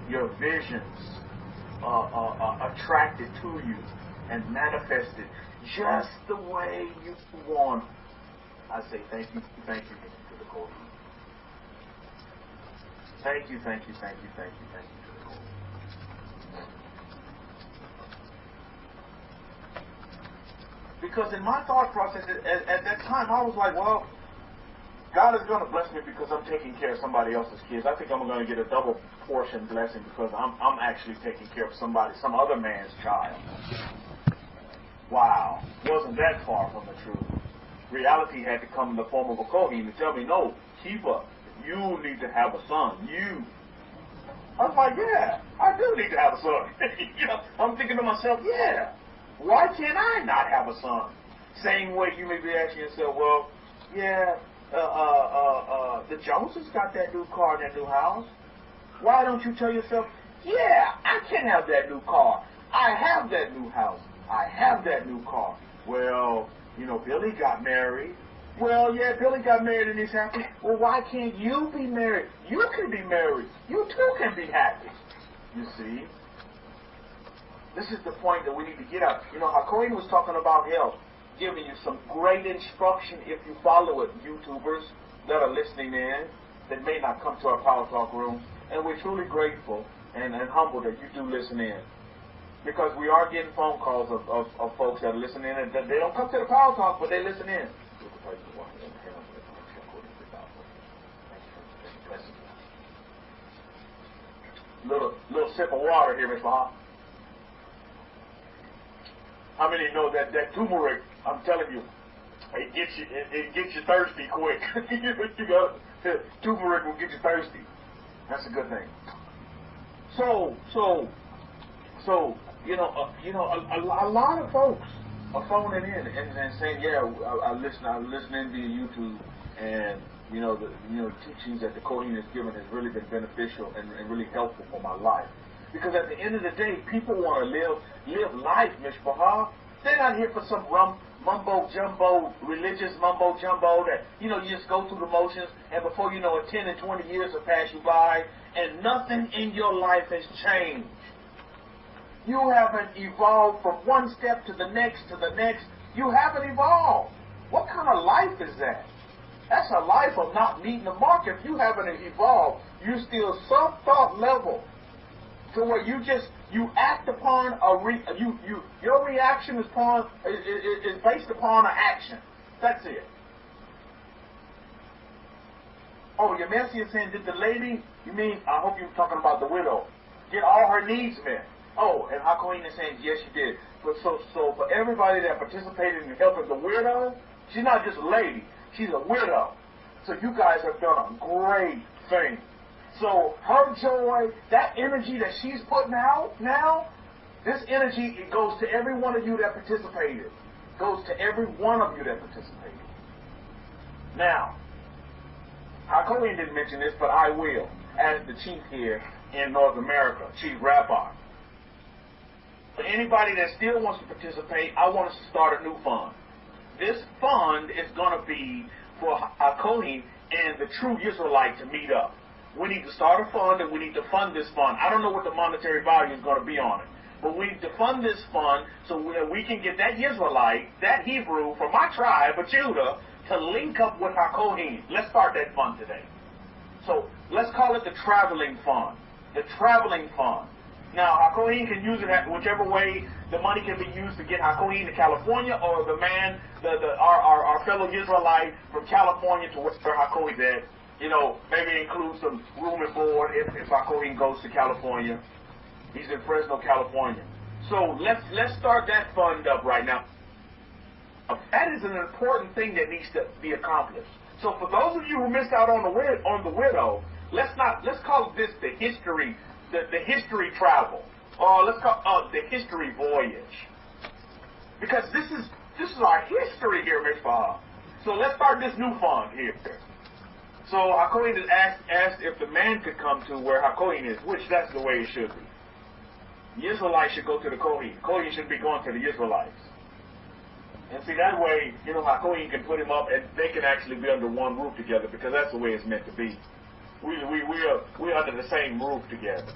[SPEAKER 2] your visions attracted to you and manifested just the way you want. I say thank you to the Lord. Thank you to the Lord. Because in my thought process at that time, I was like, well, God is going to bless me because I'm taking care of somebody else's kids. I think I'm going to get a double portion blessing because I'm actually taking care of some other man's child. Wow. Wasn't that far from the truth. Reality had to come in the form of a Kohen to tell me, no, Kefa, you need to have a son. You. I was like, yeah, I do need to have a son. I'm thinking to myself, yeah, why can't I not have a son? Same way you may be asking yourself, well, yeah, the Joneses got that new car and that new house. Why don't you tell yourself, yeah, I can have that new car. I have that new house. I have that new car. Well, Billy got married. Well, yeah, Billy got married and he's happy. Well, why can't you be married? You can be married. You too can be happy. You see? This is the point that we need to get out. Hakohen was talking about health, giving you some great instruction if you follow it, YouTubers that are listening in, that may not come to our Power Talk room. And we're truly grateful and humbled that you do listen in. Because we are getting phone calls of folks that are listening in, and they don't come to the Power Talk, but they listen in. Little sip of water here, Miss Maha. How many know that turmeric, I'm telling you, it gets you thirsty quick. Turmeric will get you thirsty. That's a good thing. So a lot of folks are phoning in and saying, yeah, I'm listening via YouTube, and the teachings that the Kohen has given has really been beneficial and really helpful for my life. Because at the end of the day, people want to live life, Mishpachah. They're not here for some mumbo-jumbo, religious mumbo-jumbo that, you just go through the motions, and before you know it, 10 and 20 years will pass you by, and nothing in your life has changed. You haven't evolved from one step to the next to the next. You haven't evolved. What kind of life is that? That's a life of not meeting the mark. If you haven't evolved, you're still some thought level to where you act upon your reaction is based upon an action. That's it. Oh, your message is saying, did the lady, I hope you're talking about the widow, get all her needs met? Oh, and Hakohen is saying, yes, she did. But so for everybody that participated in helping the widow, she's not just a lady, she's a widow. So you guys have done a great thing. So her joy, that energy that she's putting out now, this energy, it goes to every one of you that participated. It goes to every one of you that participated. Now, Hakohen didn't mention this, but I will, as the chief here in North America, Chief Rabbi. For anybody that still wants to participate, I want us to start a new fund. This fund is going to be for Hakohen and the true Israelite to meet up. We need to start a fund, and we need to fund this fund. I don't know what the monetary value is going to be on it, but we need to fund this fund so we can get that Israelite, that Hebrew from my tribe of Judah, to link up with Hakohen. Let's start that fund today. So let's call it the traveling fund. The traveling fund.
[SPEAKER 3] Now, HaKohen can use it whichever way the money can be used to get HaKohen to California, or the man, our fellow Israelite from California to where HaKohen's at. You know, maybe include some room and board if HaKohen goes to California. He's in Fresno, California. So let's start that fund up right now. That is an important thing that needs to be accomplished. So for those of you who missed out on the widow, let's call this the history travel, or let's call the history voyage, because this is our history here, Mishpah. So let's start this new fund here. So HaKohen is asked if the man could come to where HaKohen is, which that's the way it should be. The Israelites should go to the Kohen. Kohen should be going to the Israelites. And see, that way, you know, HaKohen can put him up, and they can actually be under one roof together, because that's the way it's meant to be. We're under the same roof together.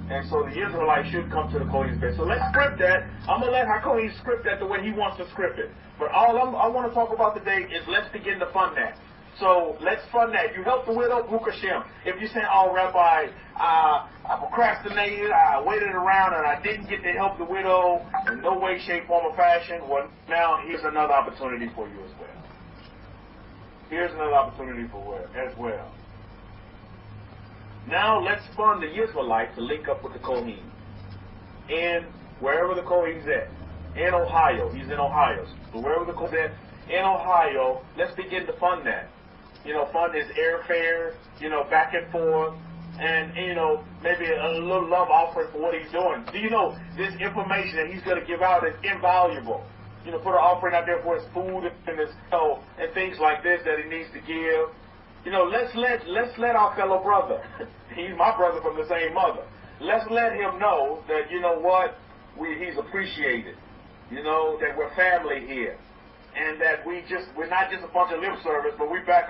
[SPEAKER 3] And so the Israelites should come to the Kohen's bed. So let's script that. I'm going to let HaKohen script that the way he wants to script it. But all I want to talk about today is let's begin to fund that. So let's fund that. You help the widow, Baruch Hashem. If you say, oh, Rabbi, I procrastinated, I waited around, and I didn't get to help the widow in no way, shape, form, or fashion, well, now here's another opportunity for you as well. Here's another opportunity as well. Now let's fund the Israelites to link up with the Kohen. And wherever the Kohen's at, in Ohio, he's in Ohio. So wherever the Kohen's at, in Ohio, let's begin to fund that. You know, fund his airfare, you know, back and forth, and, you know, maybe a little love offering for what he's doing. Do you know this information that he's going to give out is invaluable? You know, put an offering out there for his food and his, you know, and things like this that he needs to give. You know, let's let our fellow brother, he's my brother from the same mother, let's let him know that, you know what, he's appreciated. You know, that we're family here. And that we're not just a bunch of lip service, but we back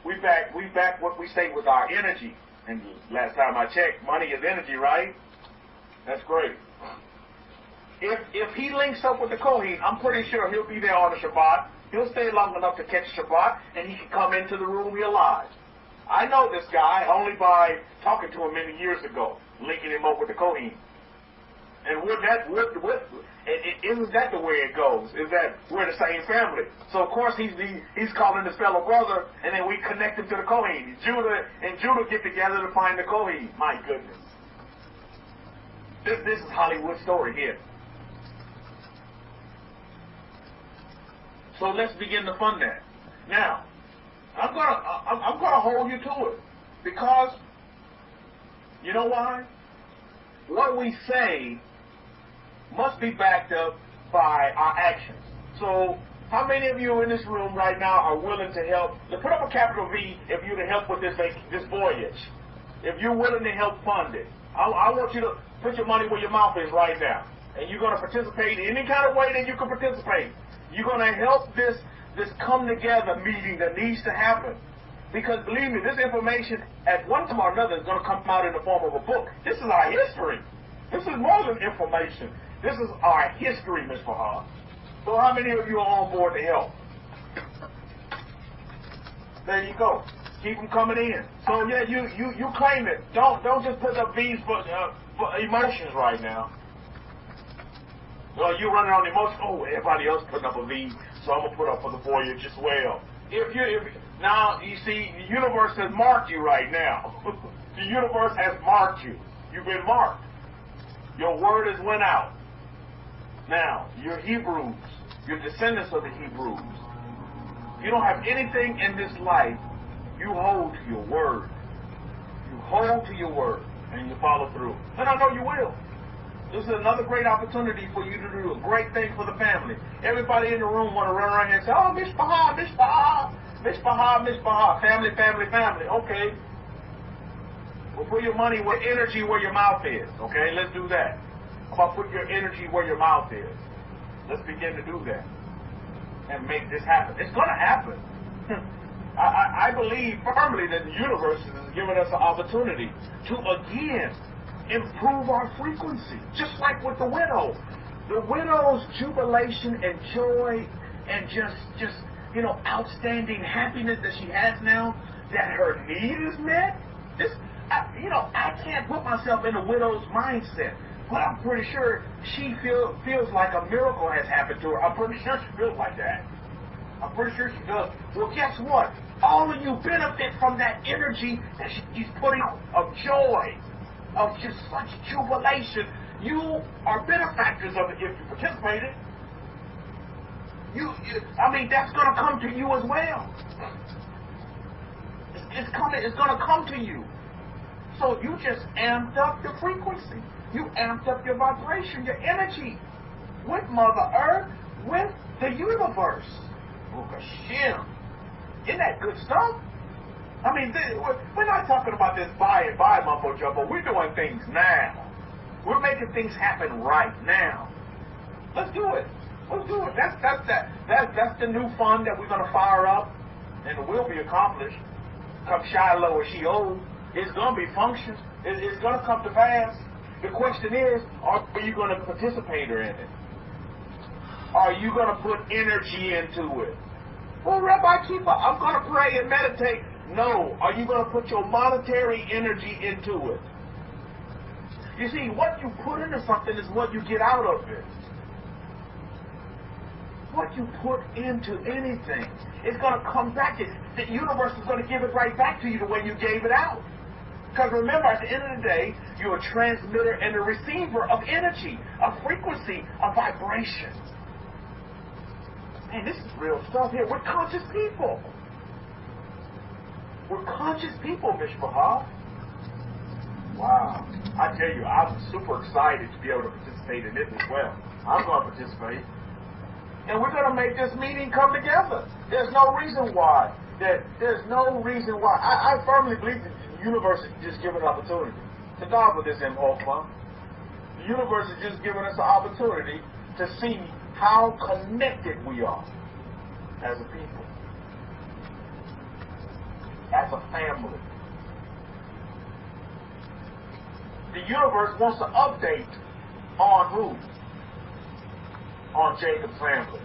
[SPEAKER 3] we back what we say with our energy. And last time I checked, money is energy, right? That's great. If he links up with the Kohen, I'm pretty sure he'll be there on the Shabbat. He'll stay long enough to catch Shabbat, and he can come into the room here live. I know this guy only by talking to him many years ago, linking him up with the Kohen. And isn't that the way it goes? Is that we're the same family? So of course he's calling his fellow brother, and then we connect him to the Kohen. Judah get together to find the Kohen. My goodness, this is Hollywood story here. So let's begin to fund that. Now, I'm gonna hold you to it, because you know why? What we say must be backed up by our actions. So how many of you in this room right now are willing to help? Put up a capital V if you're to help with this voyage. If you're willing to help fund it. I want you to put your money where your mouth is right now. And you're going to participate in any kind of way that you can participate. You're going to help this come together meeting that needs to happen. Because believe me, this information at one time or another is going to come out in the form of a book. This is our history. This is more than information. This is our history, Ms. Fahad. So how many of you are on board to help? There you go. Keep them coming in. So yeah, you claim it. Don't just put up V's for emotions right now. Well, you running on emotion. Oh, everybody else putting up a V, so I'm gonna put up for the voyage as well. Now you see, the universe has marked you right now. The universe has marked you. You've been marked. Your word has went out. Now, you're Hebrews. You're descendants of the Hebrews. You don't have anything in this life. You hold to your word. You hold to your word, and you follow through. And I know you will. This is another great opportunity for you to do a great thing for the family. Everybody in the room want to run around here and say, oh, Mishpah, Mishpah, Mishpah, Mishpah, family, family, family. Okay. Well, put your money where energy where your mouth is. Okay, let's do that. How about put your energy where your mouth is? Let's begin to do that and make this happen. It's going to happen. I believe firmly that the universe is giving us an opportunity to again improve our frequency, just like with the widow. The widow's jubilation and joy and just outstanding happiness that she has now, that her need is met. I can't put myself in a widow's mindset, but I'm pretty sure she feels like a miracle has happened to her. I'm pretty sure she feels like that. I'm pretty sure she does. Well, guess what? All of you benefit from that energy that she's putting out of joy, of just such jubilation. You are benefactors of it if you participated. That's going to come to you as well. It's going to come to you. So you just amped up your frequency. You amped up your vibration, your energy with Mother Earth, with the universe. Oh, Hashem. Isn't that good stuff? We're not talking about this by and by mumbo jumbo. We're doing things now. We're making things happen right now. Let's do it. Let's do it. That's the new fund that we're going to fire up, and it will be accomplished. Come Shiloh or Sheol, it's going to be functions. It's going to come to pass. The question is, are you going to participate in it? Are you going to put energy into it? Well, Rabbi Kefa, I'm going to pray and meditate. No. Are you going to put your monetary energy into it? You see, what you put into something is what you get out of it. What you put into anything, it's going to come back. The universe is going to give it right back to you the way you gave it out. Because remember, at the end of the day, you're a transmitter and a receiver of energy, of frequency, of vibration. Man, this is real stuff here. We're conscious people. We're conscious people, Mishpachah. Wow. I tell you, I'm super excited to be able to participate in this as well. I'm going to participate. And we're going to make this meeting come together. There's no reason why. There's no reason why. I firmly believe that the universe is just giving an opportunity. To God with this Imhokma. The universe is just giving us an opportunity to see how connected we are as a people, as a family. The universe wants to update on who? On Jacob's family.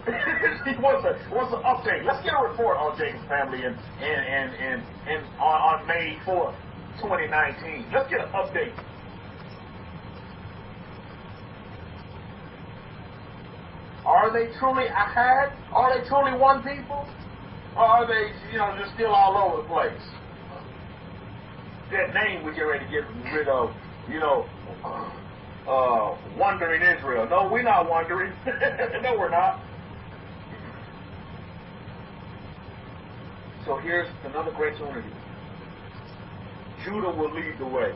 [SPEAKER 3] He wants to update. Let's get a report on Jacob's family on May 4th, 2019. Let's get an update. Are they truly ahad? Are they truly one people? Or are they, just still all over the place? That name we get ready to get rid of, wandering Israel. No, we're not wandering. No, we're not. So here's another great opportunity. Judah will lead the way.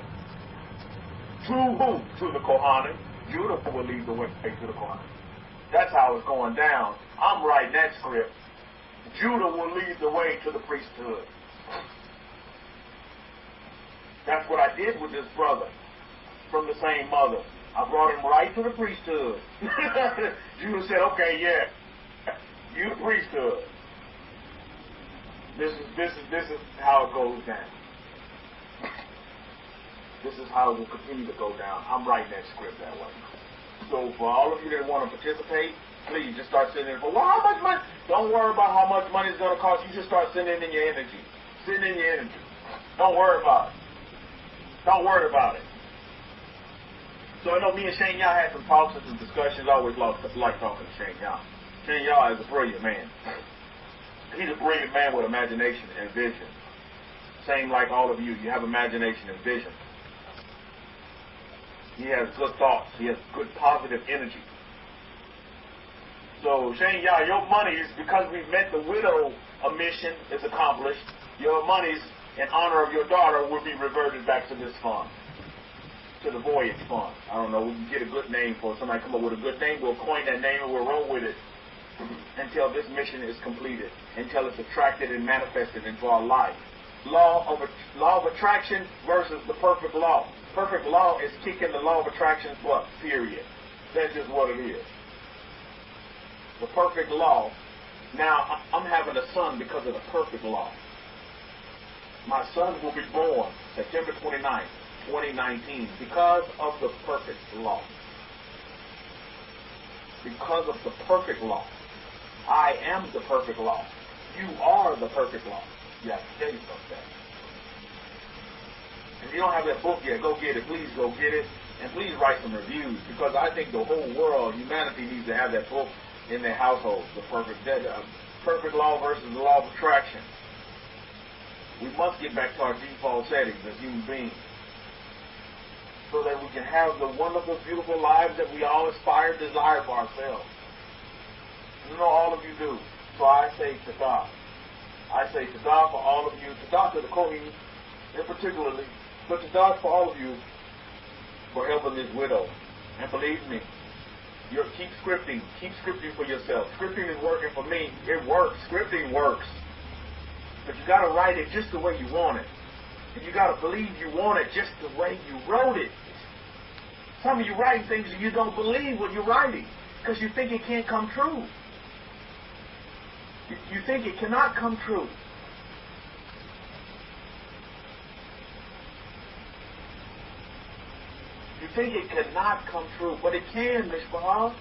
[SPEAKER 3] To who? To the Kohanim. Judah will lead the way to the Kohanim. That's how it's going down. I'm writing that script. Judah will lead the way to the priesthood. That's what I did with this brother from the same mother. I brought him right to the priesthood. Judah said, okay, yeah, you the priesthood. This is how it goes down. This is how it will continue to go down. I'm writing that script that way. So for all of you that want to participate, please just start sending in. Well, how much money? Don't worry about how much money it's going to cost. You just start sending in your energy. Send in your energy. Don't worry about it. Don't worry about it. So I know me and Shane Yah had some talks and some discussions. I always like talking to Shane Yah. Shane Yah is a brilliant man. He's a brilliant man with imagination and vision. Same like all of you. You have imagination and vision. He has good thoughts. He has good positive energy. So Shane Yah, your monies, because we've met the widow, a mission is accomplished. Your monies in honor of your daughter will be reverted back to this fund. To the voyage fund. I don't know, we can get a good name for it. Somebody come up with a good name, we'll coin that name and we'll roll with it until this mission is completed, until it's attracted and manifested into our life. Law of attraction versus the perfect law. Perfect law is kicking the law of attraction's butt, period. That's just what it is. The perfect law. Now, I'm having a son because of the perfect law. My son will be born September 29th. 2019, because of the perfect law. Because of the perfect law. I am the perfect law. You are the perfect law. You have to tell yourself that. If you don't have that book yet, go get it. Please go get it. And please write some reviews, because I think the whole world, humanity, needs to have that book in their households. The perfect law versus the law of attraction. We must get back to our default settings as human beings, so that we can have the wonderful, beautiful lives that we all aspire, desire for ourselves. You know, all of you do. So I say Tadah. I say Tadah for all of you. Tadah to the Kohen in particularly, but Tadah for all of you for helping this widow. And believe me, keep scripting. Keep scripting for yourself. Scripting is working for me. It works. Scripting works. But you got to write it just the way you want it. And you got to believe you want it just the way you wrote it. Some of you writing things and you don't believe what you're writing because you think it can't come true. You think it cannot come true. You think it cannot come true, but it can, Mishpah.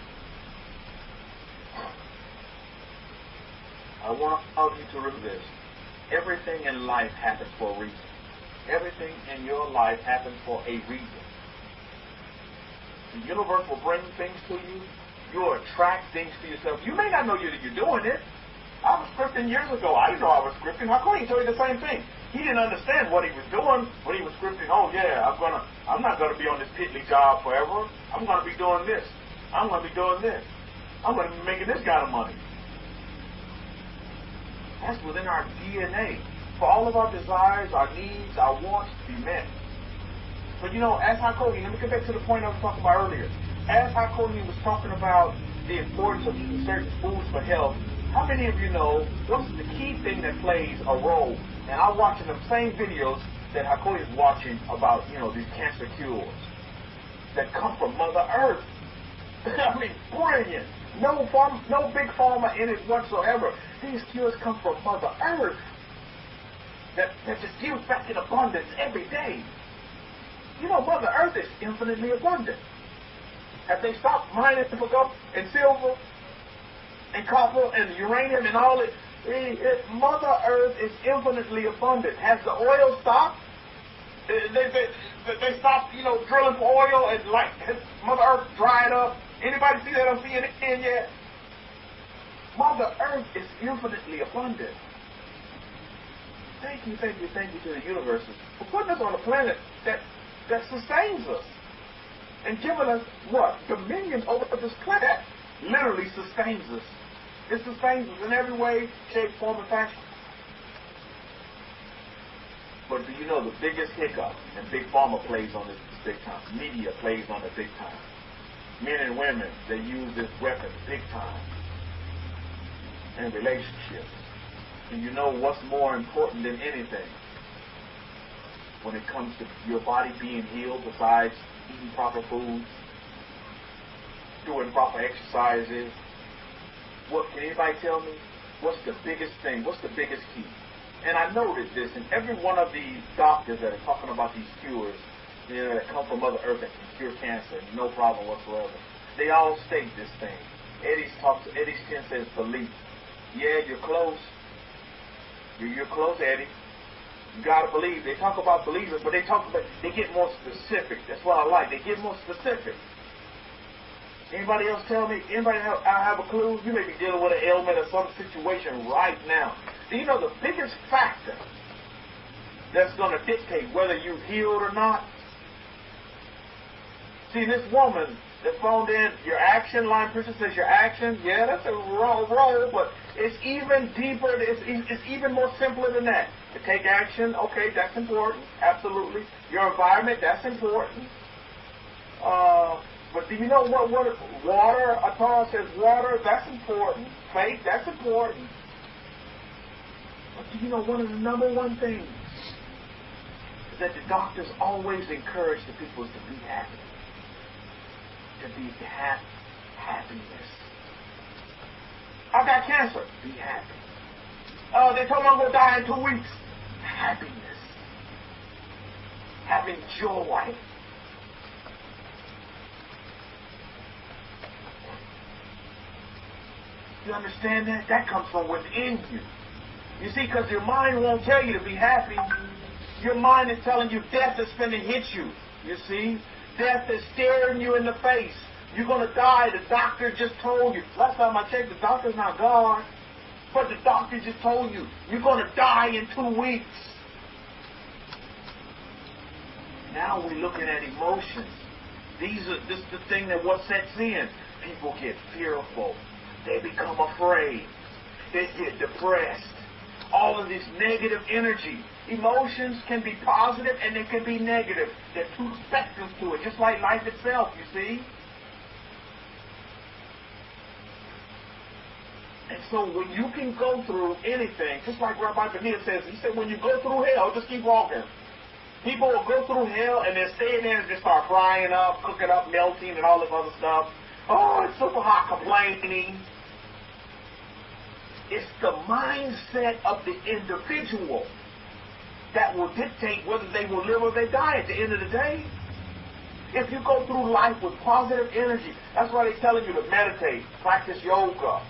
[SPEAKER 3] I want all of you to remember this. Everything in life happens for a reason. Everything in your life happens for a reason. The universe will bring things to you. You'll attract things to yourself. You may not know you're doing it. I was scripting years ago. I didn't know I was scripting. How come he told you the same thing? He didn't understand what he was doing when he was scripting. Oh yeah, I'm not gonna be on this piddly job forever. I'm gonna be doing this. I'm gonna be doing this. I'm gonna be making this kind of money. That's within our DNA. For all of our desires, our needs, our wants to be met. But you know, RSAHK Parsha, let me get back to the point I was talking about earlier. RSAHK Parsha was talking about the importance of eating certain foods for health. How many of you know what's the key thing that plays a role? And I'm watching the same videos that Hakoy is watching about, these cancer cures that come from Mother Earth. I mean, brilliant. No big pharma in it whatsoever. These cures come from Mother Earth that just gives back in abundance every day. Mother Earth is infinitely abundant. Have they stopped mining for gold and silver and copper and uranium and all it? Mother Earth is infinitely abundant. Has the oil stopped? They stopped, drilling for oil and Mother Earth dried up. Anybody see that on CNN yet? Mother Earth is infinitely abundant. Thank you to the universe for putting us on a planet that sustains us and giving us what? Dominion over this planet. Literally sustains us. It sustains us in every way, shape, form, and fashion. But do you know the biggest hiccup, and Big Pharma plays on this big time, media plays on it big time. Men and women, they use this weapon big time in relationships. And you know what's more important than anything when it comes to your body being healed besides eating proper foods, doing proper exercises? What can anybody tell me? What's the biggest thing? What's the biggest key? And I noticed this in every one of these doctors that are talking about these cures, that come from Mother Earth that can cure cancer, no problem whatsoever. They all state this thing. Eddie's 10 says belief. Yeah, you're close. You're close, Eddie. You gotta believe. They talk about believers, but they get more specific. That's what I like. They get more specific. Anybody else tell me? Anybody have a clue? You may be dealing with an ailment or some situation right now. Do you know the biggest factor that's going to dictate whether you're healed or not? See, this woman that phoned in, your action, line person says your action. Yeah, that's a role, but it's even deeper. It's even more simpler than that. To take action, okay, that's important. Absolutely. Your environment, that's important. But do you know what water, Atara says water, that's important. Faith, that's important. But do you know one of the number one things is that the doctors always encourage the people to be happy. To be happiness. I got cancer. Be happy. They told me I'm going to die in 2 weeks. Happiness. Having joy. You understand that? That comes from within you. You see, because your mind won't tell you to be happy. Your mind is telling you death is finna hit you. You see? Death is staring you in the face. You're going to die. The doctor just told you. Last time I checked, the doctor's not God. But the doctor just told you, you're going to die in 2 weeks. Now we're looking at emotions. This is the thing that what sets in. People get fearful. They become afraid. They get depressed. All of this negative energy. Emotions can be positive and they can be negative. There are 2 spectrums to it, just like life itself, you see. And so when you can go through anything, just like Rabbi Kefa says, he said when you go through hell, just keep walking. People will go through hell and they're staying there and just start frying up, cooking up, melting, and all this other stuff. Oh, it's super hot, complaining. It's the mindset of the individual that will dictate whether they will live or they die at the end of the day. If you go through life with positive energy, that's why they're telling you to meditate, practice yoga,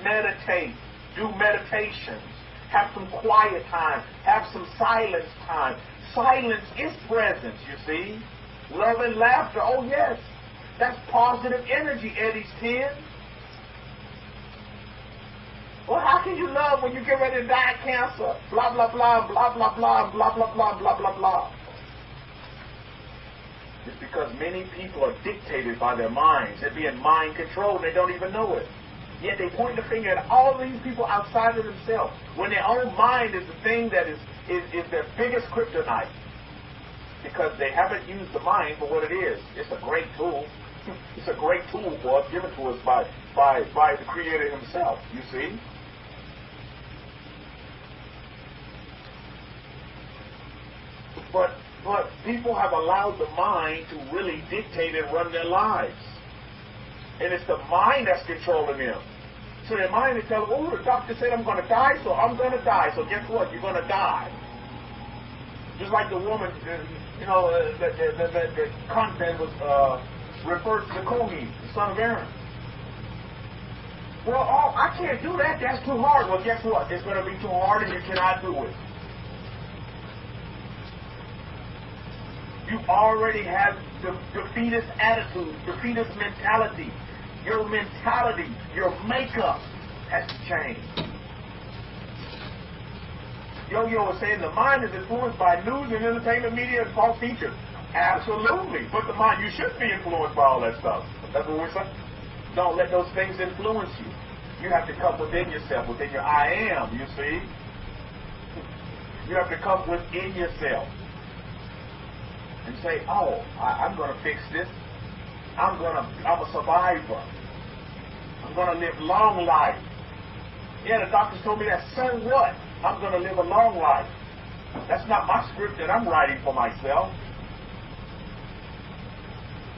[SPEAKER 3] meditate, do meditations, have some quiet time, have some silence time. Silence is presence, you see. Love and laughter, oh yes, that's positive energy, Eddie's 10. Well, how can you love when you get ready to die of cancer? Blah, blah, blah, blah, blah, blah, blah, blah, blah, blah, blah, blah. It's because many people are dictated by their minds. They're being mind controlled. They don't even know it. Yet they point the finger at all these people outside of themselves. When their own mind is the thing that is their biggest kryptonite. Because they haven't used the mind for what it is. It's a great tool. It's a great tool for us, given to us by the Creator Himself, you see. But people have allowed the mind to really dictate and run their lives. And it's the mind that's controlling them. So their mind is telling, oh, the doctor said I'm going to die, so I'm going to die. So guess what? You're going to die. Just like the woman, the content was referred to the Kohen, the son of Aaron. Well, oh, I can't do that. That's too hard. Well, guess what? It's going to be too hard and you cannot do it. You already have the defeatist attitude, defeatist mentality. Your mentality, your makeup has to change. Yo-Yo was saying the mind is influenced by news and entertainment media and false teachers. Absolutely. But the mind, you should be influenced by all that stuff. That's what we're saying. Don't let those things influence you. You have to come within yourself, within your I am, you see. You have to come within yourself. And say, oh, I'm going to fix this. I'm a survivor. I'm going to live long life. Yeah, the doctors told me that. So what? I'm going to live a long life. That's not my script that I'm writing for myself.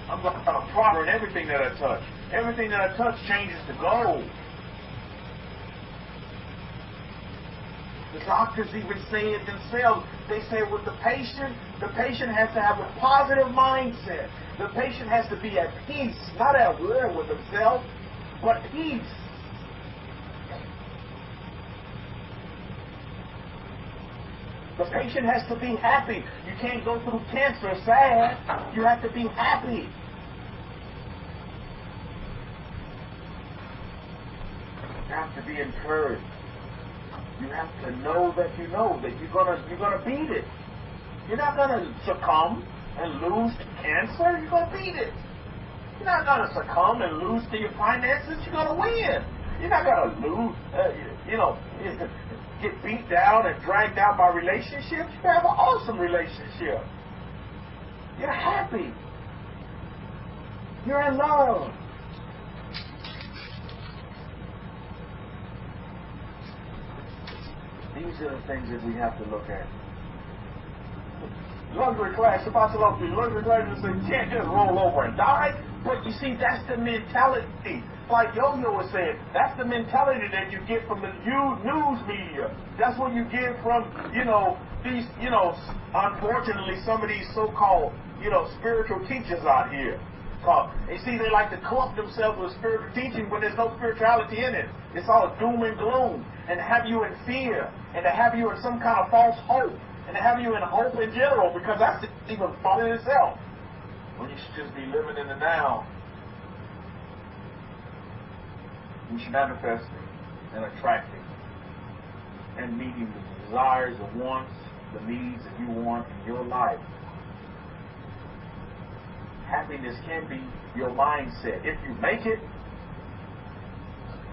[SPEAKER 3] I'm going to prosper in everything that I touch. Everything that I touch changes to gold. The doctors even say it themselves. They say with the patient has to have a positive mindset. The patient has to be at peace, not at war with himself, but peace. The patient has to be happy. You can't go through cancer sad. You have to be happy. You have to be encouraged. You have to know that you're gonna beat it. You're not gonna succumb and lose to cancer. You're gonna beat it. You're not gonna succumb and lose to your finances. You're gonna win. You're not gonna lose. Get beat down and dragged down by relationships. You have an awesome relationship. You're happy. You're in love. These are the things that we have to look at. Luxury class, luxury class is you can't just roll over and die. But you see, that's the mentality. Like Yo-Yo was saying, that's the mentality that you get from the news media. That's what you get from, these, unfortunately, some of these so-called, spiritual teachers out here. You see, they like to clump themselves with spiritual teaching when there's no spirituality in it. It's all doom and gloom, and to have you in fear, and to have you in some kind of false hope, and and have you in hope in general, because that's even fun in itself. When you should just be living in the now. You should manifest and attracting and meeting the desires, the wants, the needs that you want in your life. Happiness can be your mindset. If you make it,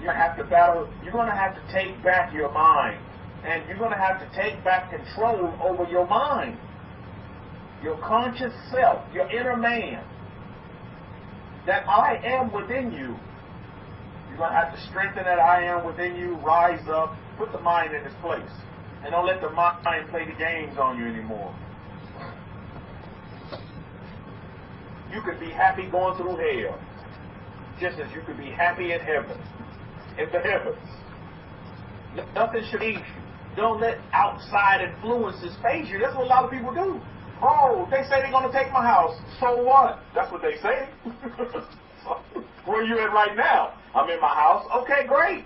[SPEAKER 3] you have to battle. You're going to have to take back your mind, and you're going to have to take back control over your mind, your conscious self, your inner man. That I am within you. You're going to have to strengthen that I am within you, rise up, put the mind in its place. And don't let the mind play the games on you anymore. You could be happy going through hell, just as you could be happy in heaven, in the heavens. Nothing should phase you. Don't let outside influences phase you. That's what a lot of people do. Oh, they say they're going to take my house. So what? That's what they say. Where are you at right now? I'm in my house. Okay, great.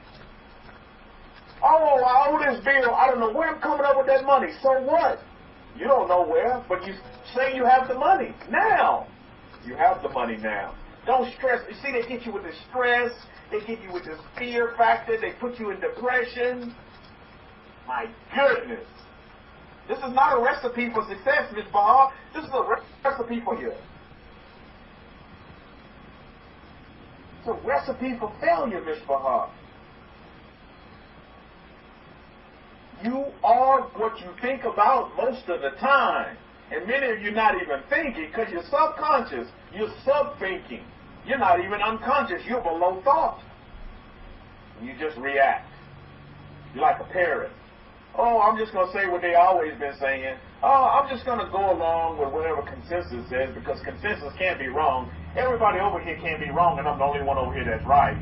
[SPEAKER 3] Oh, I owe this bill. I don't know where I'm coming up with that money. So what? You don't know where, but you say you have the money. Now. You have the money now. Don't stress. You see, they get you with the stress. They get you with this fear factor. They put you in depression. My goodness. This is not a recipe for success, Ms. Baha. This is a recipe for you. It's a recipe for failure, Ms. Baha. You are what you think about most of the time. And many of you not even thinking, because you're subconscious. You're sub-thinking. You're not even unconscious. You're below thought. You just react. You're like a parrot. Oh, I'm just going to say what they always been saying. Oh, I'm just going to go along with whatever consensus says, because consensus can't be wrong. Everybody over here can't be wrong, and I'm the only one over here that's right.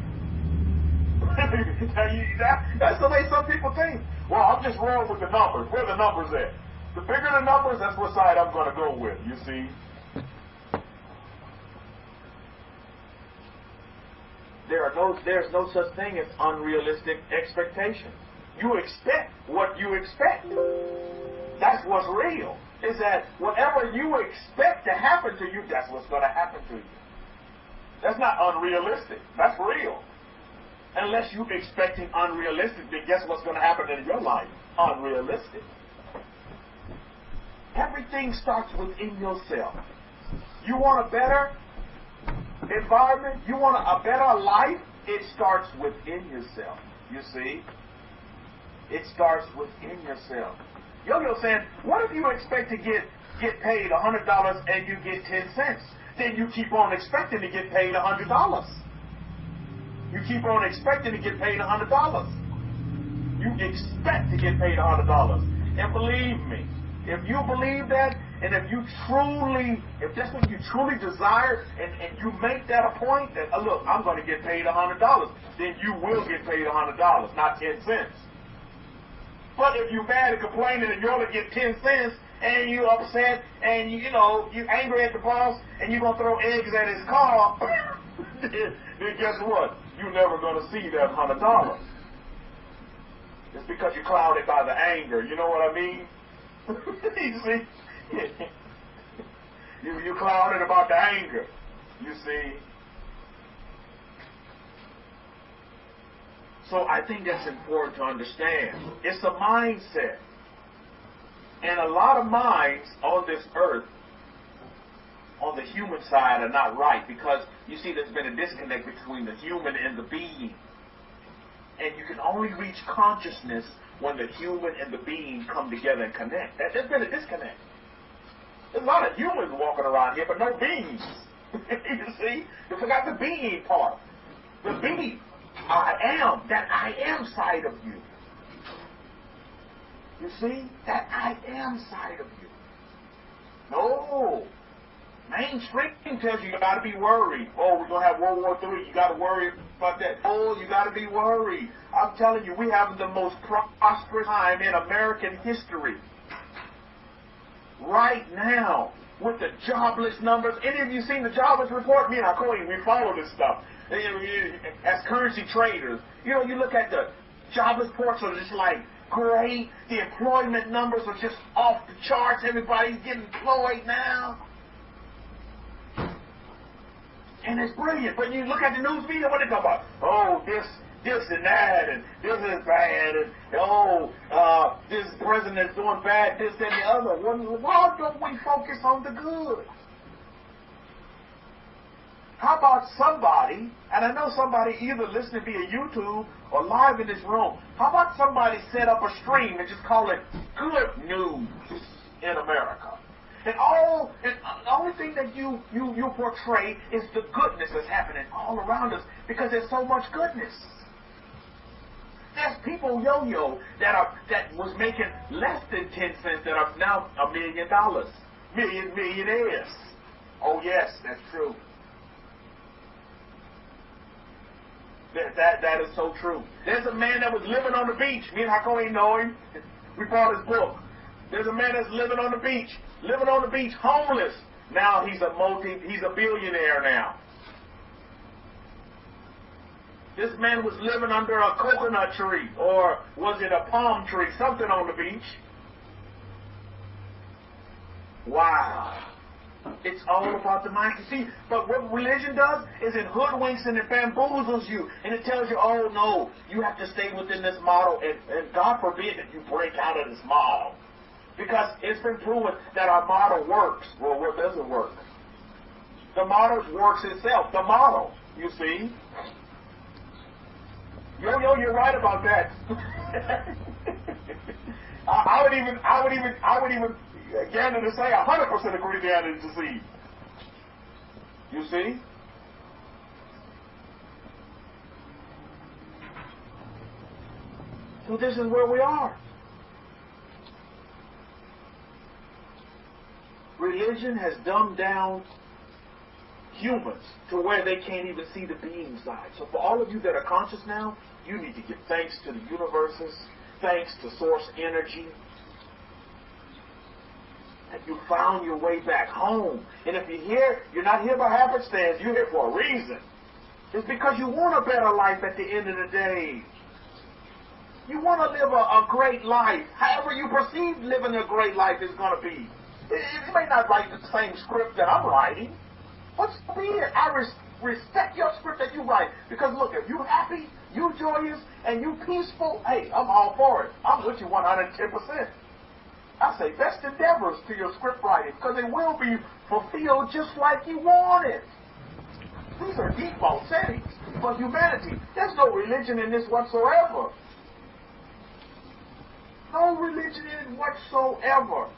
[SPEAKER 3] That's the way some people think. Well, I'm just rolling with the numbers. Where are the numbers at? The bigger the numbers, that's what side I'm going to go with, you see. There's no such thing as unrealistic expectations. You expect what you expect. That's what's real. Is that whatever you expect to happen to you, that's what's going to happen to you. That's not unrealistic. That's real. Unless you're expecting unrealistic, then guess what's going to happen in your life? Unrealistic. Everything starts within yourself. You want a better environment? You want a better life? It starts within yourself. You see? It starts within yourself. Yo-Yo saying, what if you expect to get paid $100 and you get 10 cents? Then you keep on expecting to get paid $100. You keep on expecting to get paid $100. You expect to get paid $100. And believe me, if you believe that, and if that's what you truly desire, and you make that a point that, look, I'm going to get paid $100, then you will get paid $100, not 10 cents. But if you're mad and complaining and you only get 10 cents, and you upset, and you're angry at the boss, and you're going to throw eggs at his car, then guess what? You're never going to see that $100. It's because you're clouded by the anger. You know what I mean? You see? You're clouded about the anger. You see? So I think that's important to understand. It's a mindset. And a lot of minds on this earth, on the human side, are not right, because you see there's been a disconnect between the human and the being. And you can only reach consciousness when the human and the being come together and connect. There's been a disconnect. There's a lot of humans walking around here, but no beings. You see? You forgot the being part. The being. I am. That I am side of you. You see? That I am side of you. No. Mainstream tells you got to be worried. Oh, we're going to have World War III. You got to worry about that. Oh, you got to be worried. I'm telling you, we have the most prosperous time in American history. Right now, with the jobless numbers. Any of you seen the jobless report? Me and Hakoin, we follow this stuff. As currency traders, you look at the jobless reports, so it's like, great. The employment numbers are just off the charts. Everybody's getting employed now. And it's brilliant. But you look at the news media, what they talk about? Oh, this and that, and this is bad, and this president's doing bad, this and the other. Well, why don't we focus on the good? How about somebody, and I know somebody either listening via YouTube or live in this room, how about somebody set up a stream and just call it Good News in America? And the only thing that you portray is the goodness that's happening all around us, because there's so much goodness. There's people, yo-yo, that was making less than 10 cents that are now $1 million. Millionaires. Oh yes, that's true. That is so true. There's a man that was living on the beach. Me and Hako ain't know him. We bought his book. There's a man that's living on the beach, homeless. Now he's a billionaire now. This man was living under a coconut tree, or was it a palm tree, something on the beach. Wow. It's all about the mind. You see, but what religion does is it hoodwinks and it bamboozles you, and it tells you, oh no, you have to stay within this model, and God forbid that you break out of this model. Because it's been proven that our model works. Well, what doesn't work? The model works itself. The model, you see. Yo, you're right about that. I would even again to say 100% agree again to see. You see? So this is where we are. Religion has dumbed down humans to where they can't even see the being side. So for all of you that are conscious now, you need to give thanks to the universes, thanks to source energy, that you found your way back home. And if you're here, you're not here by happenstance, you're here for a reason. It's because you want a better life at the end of the day. You want to live a great life. However you perceive living a great life is going to be. You may not write the same script that I'm writing. What's weird? I respect your script that you write. Because look, if you're happy, you joyous, and you peaceful, hey, I'm all for it. I'm with you 110%. I say best endeavors to your script writing, because it will be fulfilled just like you want it. These are default settings for humanity. There's no religion in this whatsoever. No religion in it whatsoever.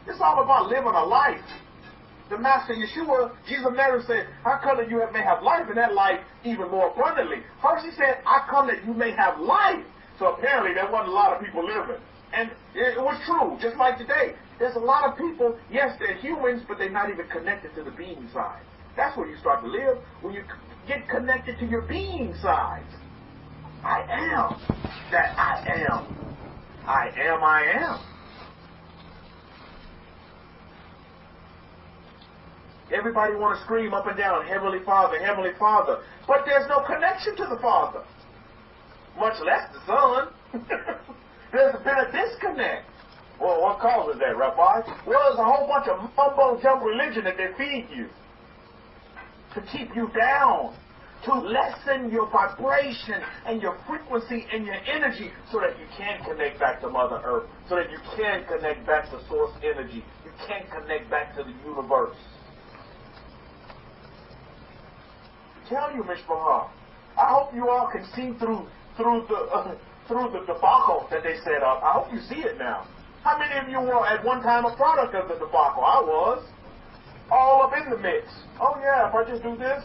[SPEAKER 3] It's all about living a life. The Master Yeshua, Jesus of Nazareth, said, I come that you may have life, and that life even more abundantly. First he said, I come that you may have life. So apparently there wasn't a lot of people living. And it was true, just like today. There's a lot of people, yes, they're humans, but they're not even connected to the being side. That's where you start to live, when you get connected to your being side. I am that I am. I am, I am. Everybody want to scream up and down, Heavenly Father, Heavenly Father. But there's no connection to the Father, much less the Son. There's been a disconnect. Well, what causes that, Rabbi? Well, there's a whole bunch of mumbo-jumbo religion that they feed you to keep you down, to lessen your vibration and your frequency and your energy so that you can connect back to Mother Earth, so that you can connect back to source energy. You can connect back to the universe. Tell you, Mishpahah, I hope you all can see through the debacle that they set up. I hope you see it now. How many of you were at one time a product of the debacle? I was. All up in the mix. Oh yeah, if I just do this,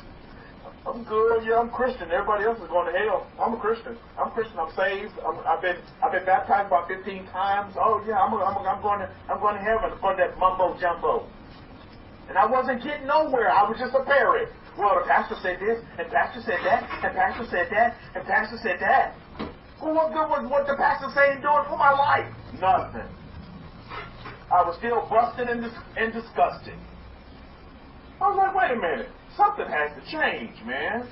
[SPEAKER 3] I'm good. Yeah, I'm Christian. Everybody else is going to hell. I'm a Christian. I'm Christian. I'm saved. I've been baptized about 15 times. Oh yeah, I'm going to heaven for that mumbo jumbo. And I wasn't getting nowhere. I was just a parrot. Well, the pastor said this, and pastor said that, and pastor said that, and pastor said that. Well, what good was what the pastor saying doing for my life? Nothing. I was still busted and disgusted. I was like, wait a minute. Something has to change, man.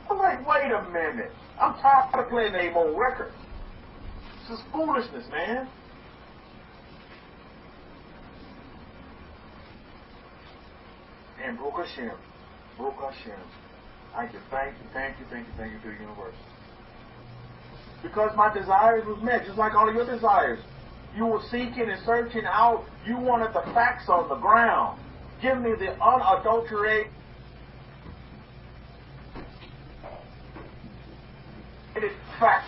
[SPEAKER 3] I was like, wait a minute. I'm tired of playing the same old record. This is foolishness, man. And Baruch Hashem, I give thank you to the universe. Because my desires was met, just like all of your desires. You were seeking and searching out. You wanted the facts on the ground. Give me the unadulterated fact.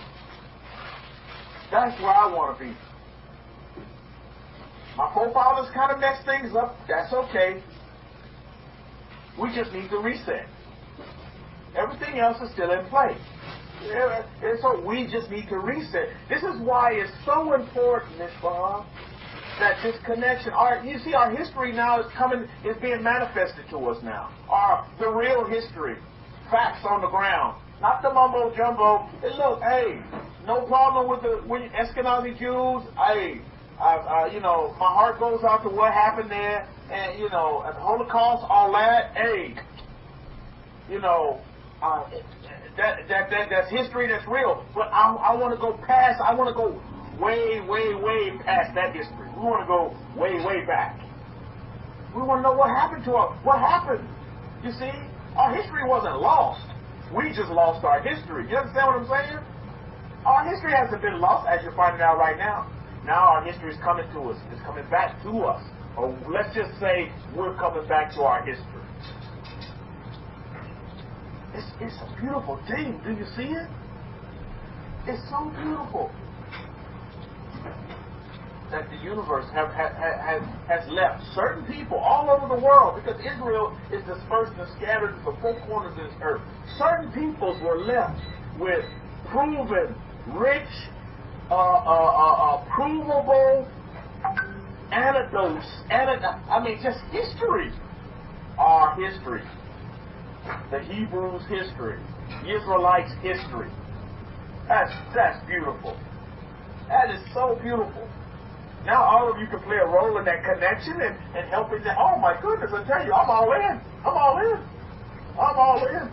[SPEAKER 3] That's where I want to be. My forefathers kind of messed things up. That's okay. We just need to reset. Everything else is still in place. And so we just need to reset. This is why it's so important, Miss Bob, that this connection. You see, our history now is being manifested to us now. The real history, facts on the ground, not the mumbo jumbo. And look, hey, no problem with the Ashkenazi Jews. Hey, my heart goes out to what happened there, and at the Holocaust, all that. Hey, that's history, that's real. But I want to go past. I want to go way, way, way past that history. We want to go way, way back. We want to know what happened to us. What happened? You see, our history wasn't lost. We just lost our history. You understand what I'm saying? Our history hasn't been lost, as you're finding out right now. Now our history is coming to us. It's coming back to us. Or let's just say we're coming back to our history. It's a beautiful thing. Do you see it? It's so beautiful that the universe has left certain people all over the world, because Israel is dispersed and scattered to the four corners of this earth. Certain peoples were left with proven, rich, provable anecdotes. Just history. Our history. The Hebrews' history. The Israelites' history. That's beautiful. That is so beautiful. Now all of you can play a role in that connection and helping that. Oh my goodness, I tell you, I'm all in. I'm all in. I'm all in.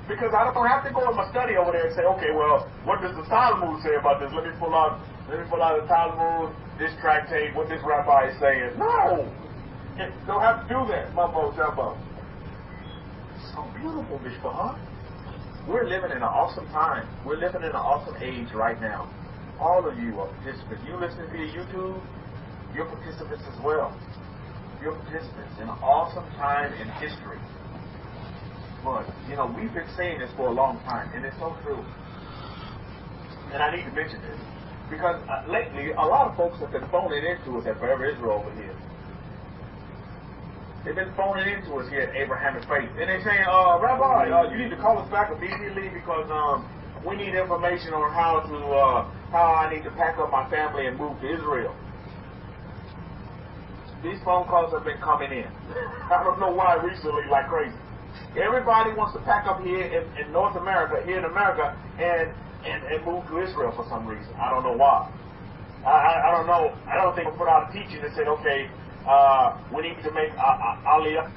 [SPEAKER 3] Because I don't have to go in my study over there and say, okay, well, what does the Talmud say about this? Let me pull out the Talmud, this tractate, what this rabbi is saying. No! You don't have to do that, mumbo jumbo. So beautiful, Mishpah. We're living in an awesome time. We're living in an awesome age right now. All of you are participants. You listening via YouTube, you're participants as well. You're participants in an awesome time in history. But, we've been saying this for a long time, and it's so true. And I need to mention this, because lately, a lot of folks have been phoning into us at Forever Israel over here. They've been phoning into us here at Abrahamic Faith. And they're saying, Rabbi, you need to call us back immediately because we need information on how I need to pack up my family and move to Israel. These phone calls have been coming in. I don't know why recently, like crazy. Everybody wants to pack up here in North America, here in America, and move to Israel for some reason. I don't know why. I don't know. I don't think we put out a teaching that said, okay, we need to make Aliyah.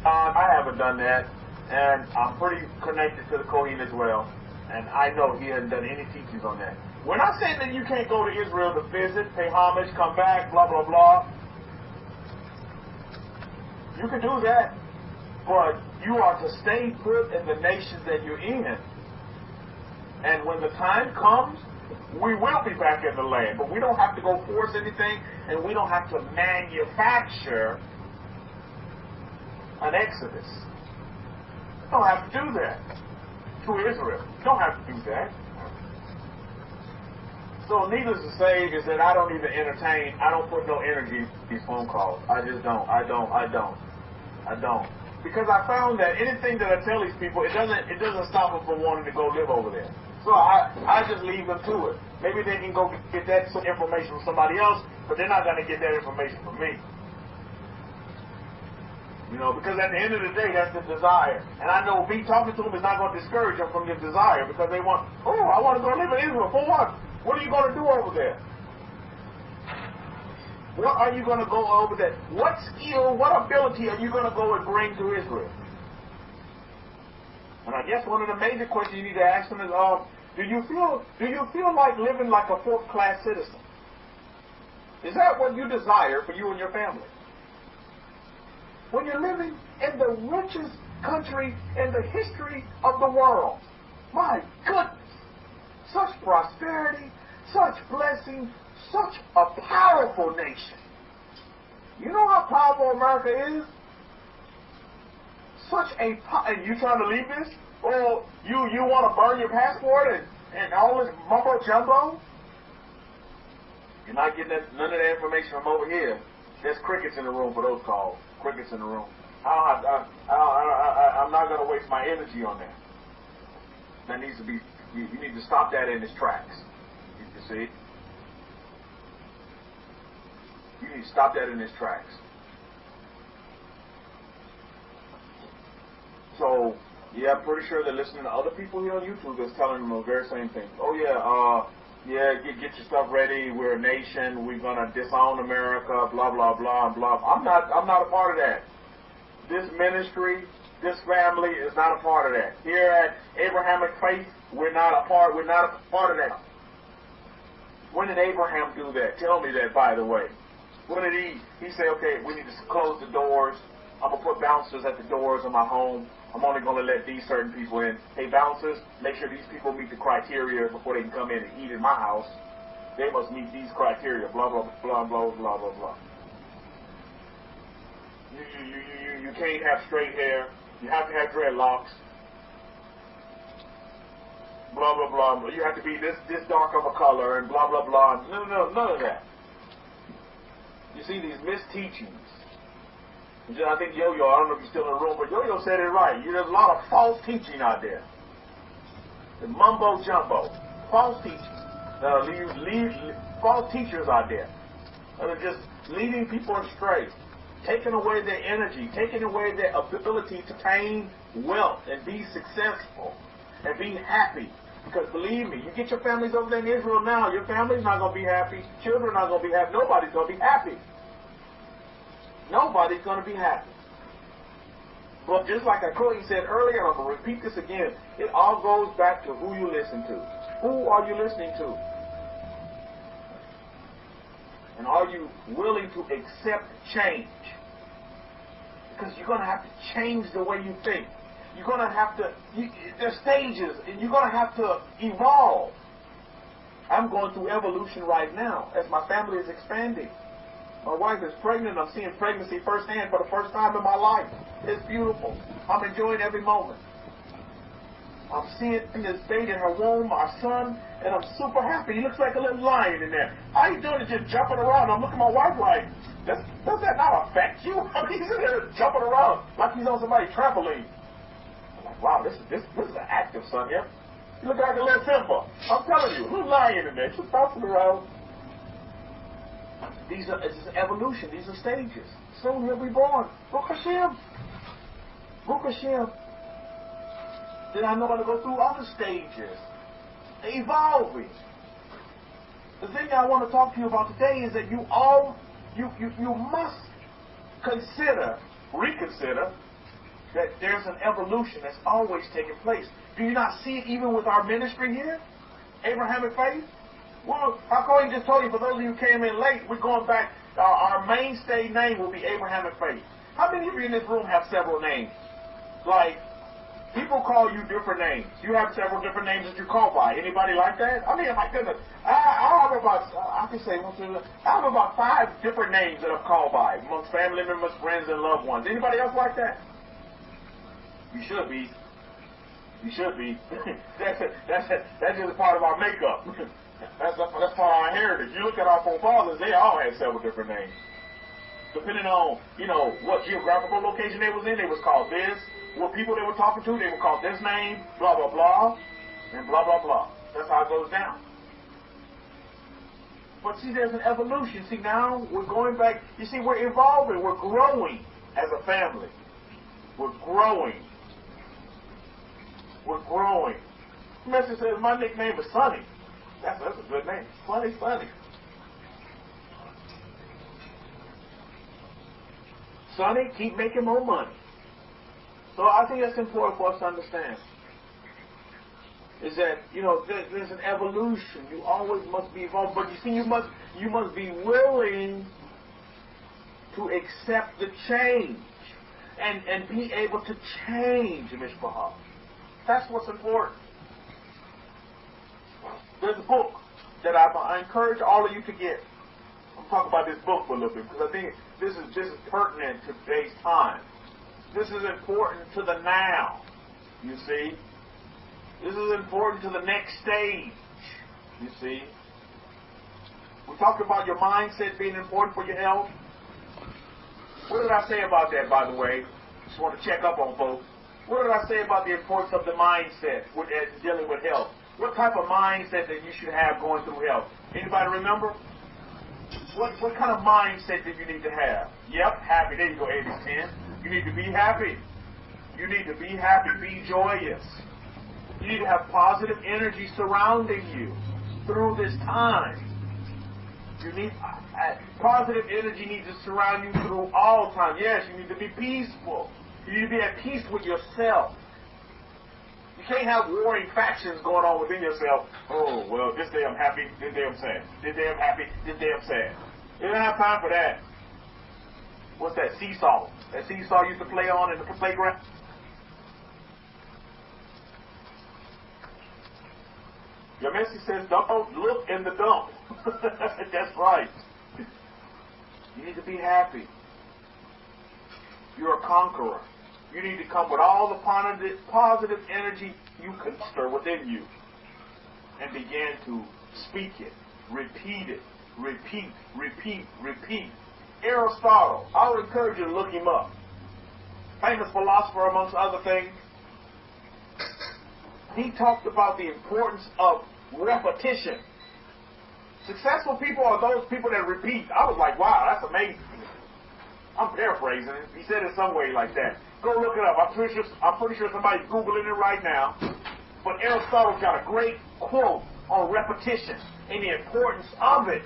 [SPEAKER 3] I haven't done that, and I'm pretty connected to the Kohen as well, and I know he hasn't done any teachings on that. We're not saying that you can't go to Israel to visit, pay homage, come back, blah, blah, blah. You can do that, but you are to stay put in the nations that you're in. And when the time comes, we will be back in the land, but we don't have to go force anything, and we don't have to manufacture an exodus. We don't have to do that to Israel. We don't have to do that. So needless to say is that I don't even entertain, I don't put no energy in these phone calls. I just don't. I don't. Because I found that anything that I tell these people, it doesn't stop them from wanting to go live over there. So I just leave them to it. Maybe they can go get that information from somebody else, but they're not going to get that information from me. Because at the end of the day, that's the desire. And I know me talking to them is not going to discourage them from their desire, because they want, I want to go live in Israel. For what? What are you going to do over there? What are you going to go over there? What skill, what ability are you going to go and bring to Israel? And I guess one of the major questions you need to ask them is, do you feel like living like a fourth-class citizen? Is that what you desire for you and your family? When you're living in the richest country in the history of the world, my goodness, such prosperity, such blessing, such a powerful nation. You know how powerful America is? And you trying to leave this? Or you want to burn your passport and all this mumbo jumbo? You're not getting none of that information from over here. There's crickets in the room for those calls. Crickets in the room. I'm not going to waste my energy on that. That needs to be. You need to stop that in its tracks. You see? You need to stop that in its tracks. So, yeah, I'm pretty sure they're listening to other people here on YouTube that's telling them the very same thing. Oh yeah, get your stuff ready. We're a nation. We're gonna disown America. Blah blah blah blah. I'm not a part of that. This ministry, this family is not a part of that. Here at Abrahamic Faith, we're not a part of that. When did Abraham do that? Tell me that, by the way. When did he say, okay, we need to close the doors. I'm going to put bouncers at the doors of my home. I'm only going to let these certain people in. Hey, bouncers, make sure these people meet the criteria before they can come in and eat in my house. They must meet these criteria, blah, blah, blah, blah, blah, blah, blah. You can't have straight hair. You have to have dreadlocks. Blah, blah, blah. You have to be this dark of a color and blah, blah, blah. No, none of that. You see these misteachings. I think Yo-Yo, I don't know if he's still in the room, but Yo-Yo said it right. There's a lot of false teaching out there. The mumbo jumbo. False teaching. False teachers out there. That are just leading people astray. Taking away their energy. Taking away their ability to attain wealth and be successful. And be happy. Because believe me, you get your families over there in Israel now, your family's not going to be happy. Children are not going to be happy. Nobody's going to be happy. Nobody's going to be happy. But just like I clearly said earlier, I'm going to repeat this again. It all goes back to who you listen to. Who are you listening to? And are you willing to accept change? Because you're going to have to change the way you think. You're going to have to, there's stages, and you're going to have to evolve. I'm going through evolution right now as my family is expanding. My wife is pregnant. I'm seeing pregnancy firsthand for the first time in my life. It's beautiful. I'm enjoying every moment. I'm seeing this baby in her womb, our son, and I'm super happy. He looks like a little lion in there. All he's doing is just jumping around. I'm looking at my wife like, does that not affect you? I mean, he's in there jumping around like he's on somebody's trampoline. Wow, this is an active son here. You look like a little Simba. I'm telling you, a little lion in there, just bouncing around. It's evolution. These are stages. Soon he'll be born. Baruch Hashem. Baruch Hashem. Then I know how to go through other stages. Evolving. The thing I want to talk to you about today is that you must reconsider that there's an evolution that's always taking place. Do you not see it even with our ministry here? Abrahamic Faith? Well, I've already just told you, for those of you who came in late, we're going back, our mainstay name will be Abrahamic Faith. How many of you in this room have several names? Like, people call you different names. You have several different names that you call by. Anybody like that? I mean, my goodness, I have about 5 different names that I'm called by amongst family members, friends, and loved ones. Anybody else like that? You should be. You should be. That's just a part of our makeup. That's part of our heritage. You look at our forefathers, they all had several different names. Depending on, what geographical location they was in, they was called this. What people they were talking to, they were called this name, blah, blah, blah, and blah, blah, blah. That's how it goes down. But see, there's an evolution. See, now we're going back. You see, we're evolving. We're growing as a family. We're growing. We're growing. The message says, my nickname is Sonny. That's a good name. Sonny. Sonny, keep making more money. So I think that's important for us to understand. Is that, you know, there's an evolution. You always must be evolved. But you see, you must be willing to accept the change and be able to change, Mishpachah. That's what's important. There's a book that I encourage all of you to get. I'm talking about this book for a little bit because I think this is pertinent to today's time. This is important to the now, you see. This is important to the next stage, you see. We talked about your mindset being important for your health. What did I say about that, by the way? Just want to check up on folks. What did I say about the importance of the mindset with dealing with health? What type of mindset that you should have going through health? Anybody remember? What kind of mindset do you need to have? Yep, happy. There you go, 80-10. You need to be happy. You need to be happy. Be joyous. You need to have positive energy surrounding you through this time. You need positive energy needs to surround you through all time. Yes, you need to be peaceful. You need to be at peace with yourself. You can't have warring factions going on within yourself. Oh, well, this day I'm happy, this day I'm sad. This day I'm happy, this day I'm sad. You don't have time for that. What's that? Seesaw. That seesaw you used to play on in the playground? Your message says, don't look in the dump. That's right. You need to be happy. You're a conqueror. You need to come with all the positive energy you can stir within you and begin to speak it, repeat it, repeat, repeat, repeat. Aristotle, I would encourage you to look him up. Famous philosopher amongst other things. He talked about the importance of repetition. Successful people are those people that repeat. I was like, wow, that's amazing. I'm paraphrasing it. He said it some way like that. Go look it up. I'm pretty sure somebody's Googling it right now. But Aristotle's got a great quote on repetition and the importance of it.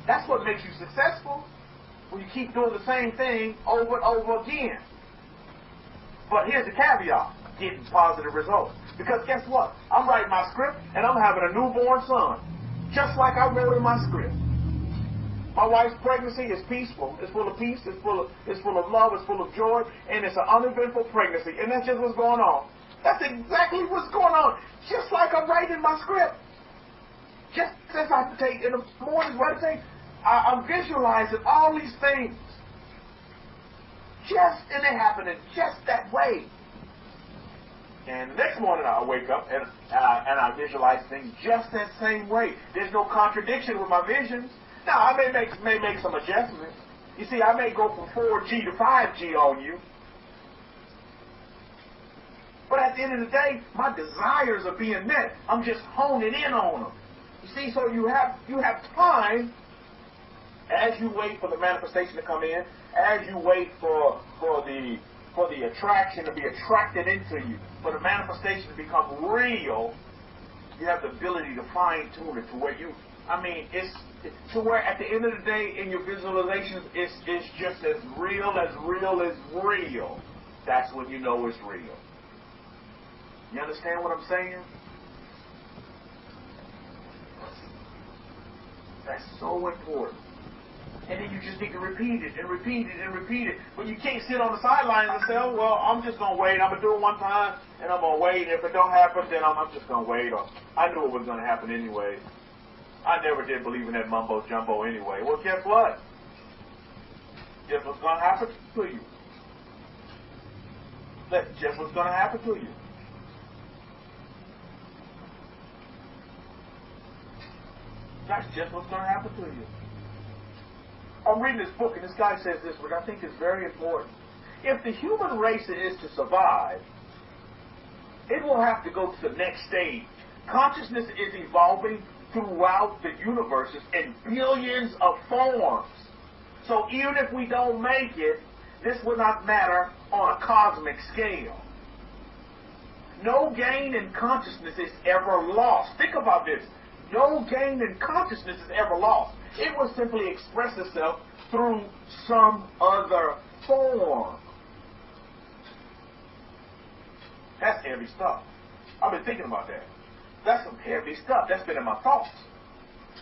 [SPEAKER 3] That's what makes you successful, when you keep doing the same thing over and over again. But here's the caveat: getting positive results. Because guess what? I'm writing my script and I'm having a newborn son, just like I wrote in my script. My wife's pregnancy is peaceful. It's full of peace. It's full of love. It's full of joy. And it's an uneventful pregnancy. And that's just what's going on. That's exactly what's going on. Just like I'm writing in my script. Just as I take in the morning, I'm visualizing all these things. And they happen just that way. And the next morning I wake up and I visualize things just that same way. There's no contradiction with my visions. Now, I may make some adjustments. You see, I may go from 4G to 5G on you. But at the end of the day, my desires are being met. I'm just honing in on them. You see, so you have time as you wait for the manifestation to come in, as you wait for the attraction to be attracted into you, for the manifestation to become real. You have the ability to fine-tune it to where it's to where at the end of the day in your visualizations, it's just as real as real. That's when you know it's real. You understand what I'm saying? That's so important. And then you just need to repeat it and repeat it and repeat it. But you can't sit on the sidelines and say, oh, well, I'm just going to wait. I'm going to do it one time, and I'm going to wait. If it don't happen, then I'm just going to wait. Or I knew it was going to happen anyway. I never did believe in that mumbo-jumbo anyway. Well, guess what? Guess what's going to happen to you? That's just what's going to happen to you. That's just what's going to happen to you. I'm reading this book, and this guy says this, which I think is very important. If the human race is to survive, it will have to go to the next stage. Consciousness is evolving throughout the universes in billions of forms. So even if we don't make it, this will not matter on a cosmic scale. No gain in consciousness is ever lost. Think about this. No gain in consciousness is ever lost. It will simply express itself through some other form. That's heavy stuff. I've been thinking about that. That's some heavy stuff. That's been in my thoughts.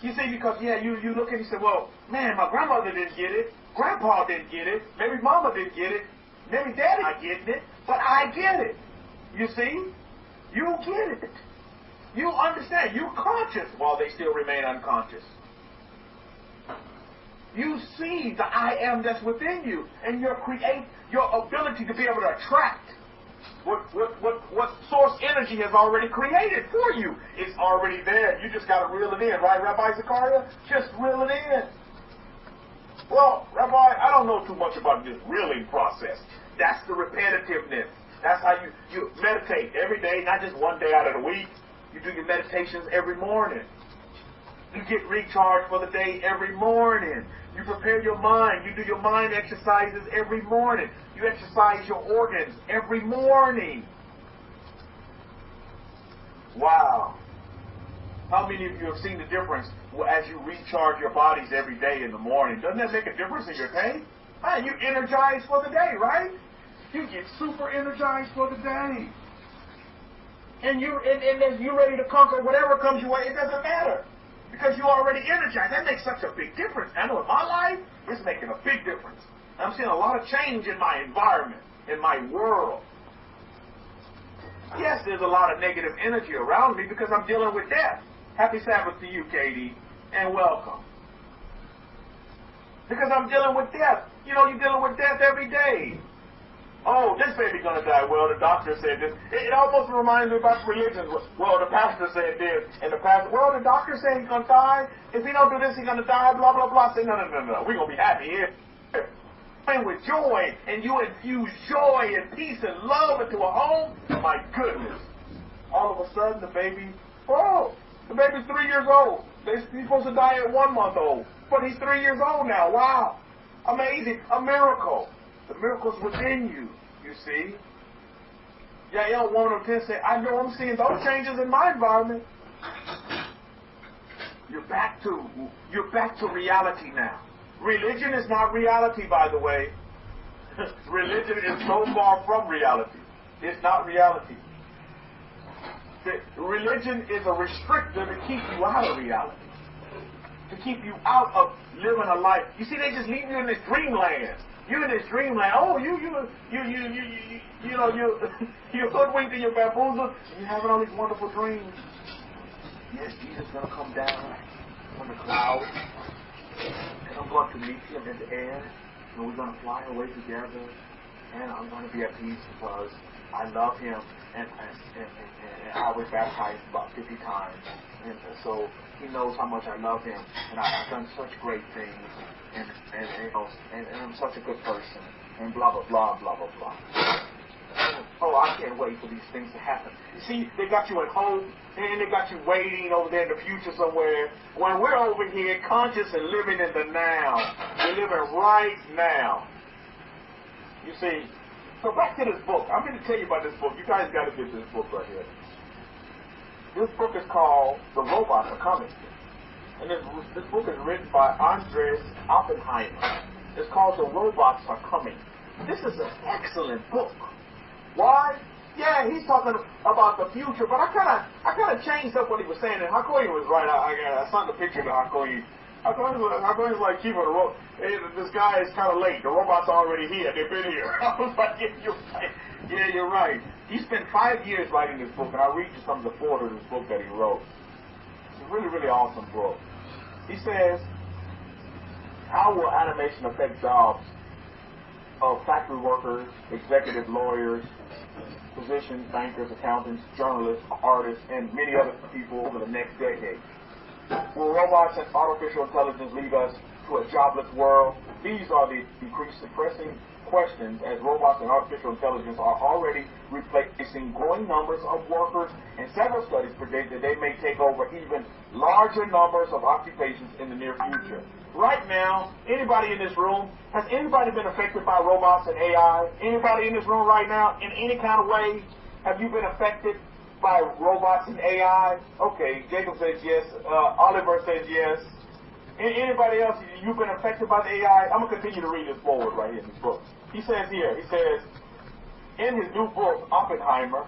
[SPEAKER 3] You see, because, yeah, you look and you say, well, man, my grandmother didn't get it. Grandpa didn't get it. Maybe mama didn't get it. Maybe daddy not getting it. But I get it. You see? You get it. You understand. You're conscious while they still remain unconscious. You see the I am that's within you. And your ability to be able to attract what source energy has already created for you. It's already there. You just got to reel it in. Right, Rabbi Zechariah? Just reel it in. Well, Rabbi, I don't know too much about this reeling process. That's the repetitiveness. That's how you meditate every day, not just one day out of the week. You do your meditations every morning. You get recharged for the day every morning. You prepare your mind. You do your mind exercises every morning. You exercise your organs every morning. Wow. How many of you have seen the difference as you recharge your bodies every day in the morning? Doesn't that make a difference in your day? Man, you energized for the day, right? You get super energized for the day. And you're ready to conquer whatever comes your way. It doesn't matter. Because you're already energized. That makes such a big difference. I know in my life, it's making a big difference. I'm seeing a lot of change in my environment, in my world. Yes, there's a lot of negative energy around me because I'm dealing with death. Happy Sabbath to you, Katie, and welcome. Because I'm dealing with death. You know, you're dealing with death every day. Oh, this baby's going to die. Well, the doctor said this. It almost reminds me about religion. Well, the pastor said this. And the pastor, well, the doctor said he's going to die. If he don't do this, he's going to die, blah, blah, blah. Say, no. We're going to be happy here. And with joy, and you infuse joy and peace and love into a home, my goodness. All of a sudden, the baby's 3 years old. He's supposed to die at 1 month old. But he's 3 years old now. Wow. Amazing. A miracle. The miracle's within you, you see. Yael 1:10 said, I know I'm seeing those changes in my environment. You're back to reality now. Religion is not reality, by the way. Religion is so far from reality. It's not reality. Religion is a restrictor to keep you out of reality. To keep you out of living a life. You see, they just leave you in this dreamland. You're in this dreamland. Oh, you're hoodwinked and you're bamboozled. You're having all these wonderful dreams. Yes, Jesus is going to come down from the clouds. And I'm going to meet him in the air. And we're going to fly away together. And I'm going to be at peace because I love him. And I was baptized about 50 times. And so he knows how much I love him. And I've done such great things. And I'm such a good person, and blah, blah, blah, blah, blah, blah. Oh, I can't wait for these things to happen. You see, they got you at home, and they got you waiting over there in the future somewhere, when we're over here conscious and living in the now. We're living right now. You see, so back to this book. I'm going to tell you about this book. You guys got to get this book right here. This book is called The Robots Are Coming. And this book is written by Andres Oppenheimer. It's called The Robots Are Coming. This is an excellent book. Why? Yeah, he's talking about the future, but I kind of changed up what he was saying. And Hakoyi was right. I sent a picture to Hakoyi. Hakoyi's like, keep it a rope. This guy is kind of late. The robots are already here. They've been here. I was like, yeah, you're right. Yeah, you're right. He spent 5 years writing this book, and I'll read you some of the foreword of this book that he wrote. It's a really, really awesome book. He says, how will animation affect jobs of factory workers, executive lawyers, physicians, bankers, accountants, journalists, artists, and many other people over the next decade? Will robots and artificial intelligence lead us to a jobless world? These are the increasingly pressing questions, as robots and artificial intelligence are already replacing growing numbers of workers, and several studies predict that they may take over even larger numbers of occupations in the near future. Right now, anybody in this room, has anybody been affected by robots and AI? Anybody in this room right now, in any kind of way, have you been affected by robots and AI? Okay, Jacob says yes. Oliver says yes. Anybody else, you've been affected by the AI? I'm going to continue to read this forward right here in this book. He says here, in his new book, Oppenheimer,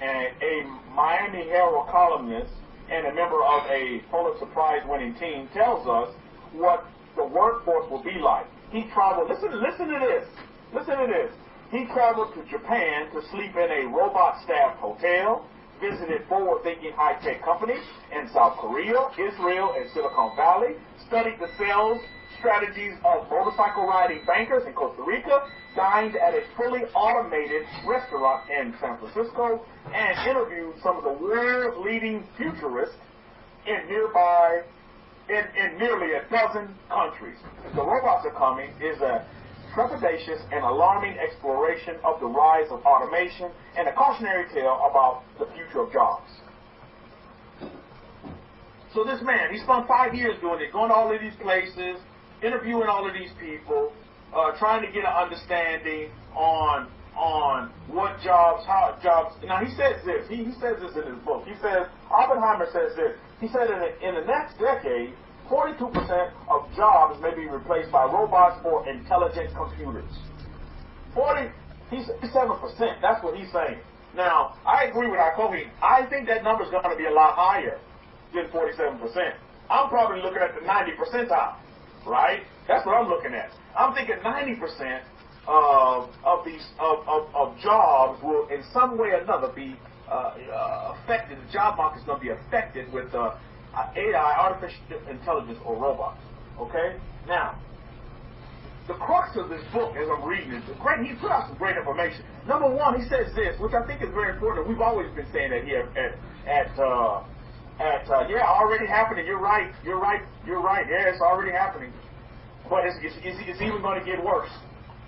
[SPEAKER 3] and a Miami Herald columnist and a member of a Pulitzer Prize-winning team tells us what the workforce will be like. He traveled, listen to this. Listen to this. He traveled to Japan to sleep in a robot-staffed hotel, visited forward-thinking high-tech companies in South Korea, Israel, and Silicon Valley, studied the sales strategies of motorcycle-riding bankers in Costa Rica, dined at a fully automated restaurant in San Francisco, and interviewed some of the world's leading futurists in nearly a dozen countries. The Robots Are Coming is a trepidatious and alarming exploration of the rise of automation and a cautionary tale about the future of jobs. So this man, he spent 5 years doing it, going to all of these places, interviewing all of these people, trying to get an understanding on what jobs, how jobs. Now he says this. He says this in his book. He says, Oppenheimer says this. He said in the next decade, 42% of jobs may be replaced by robots or intelligent computers. 47%, that's what he's saying. Now, I agree with Hakomi. I think that number's going to be a lot higher than 47%. I'm probably looking at the 90 percentile, right? That's what I'm looking at. I'm thinking 90% of jobs will in some way or another be affected. The job market is going to be affected with AI, artificial intelligence, or robots. Okay? Now, the crux of this book, as I'm reading it, he put out some great information. Number one, he says this, which I think is very important. We've always been saying that here yeah, already happening. You're right. Yeah, it's already happening. But it's even going to get worse.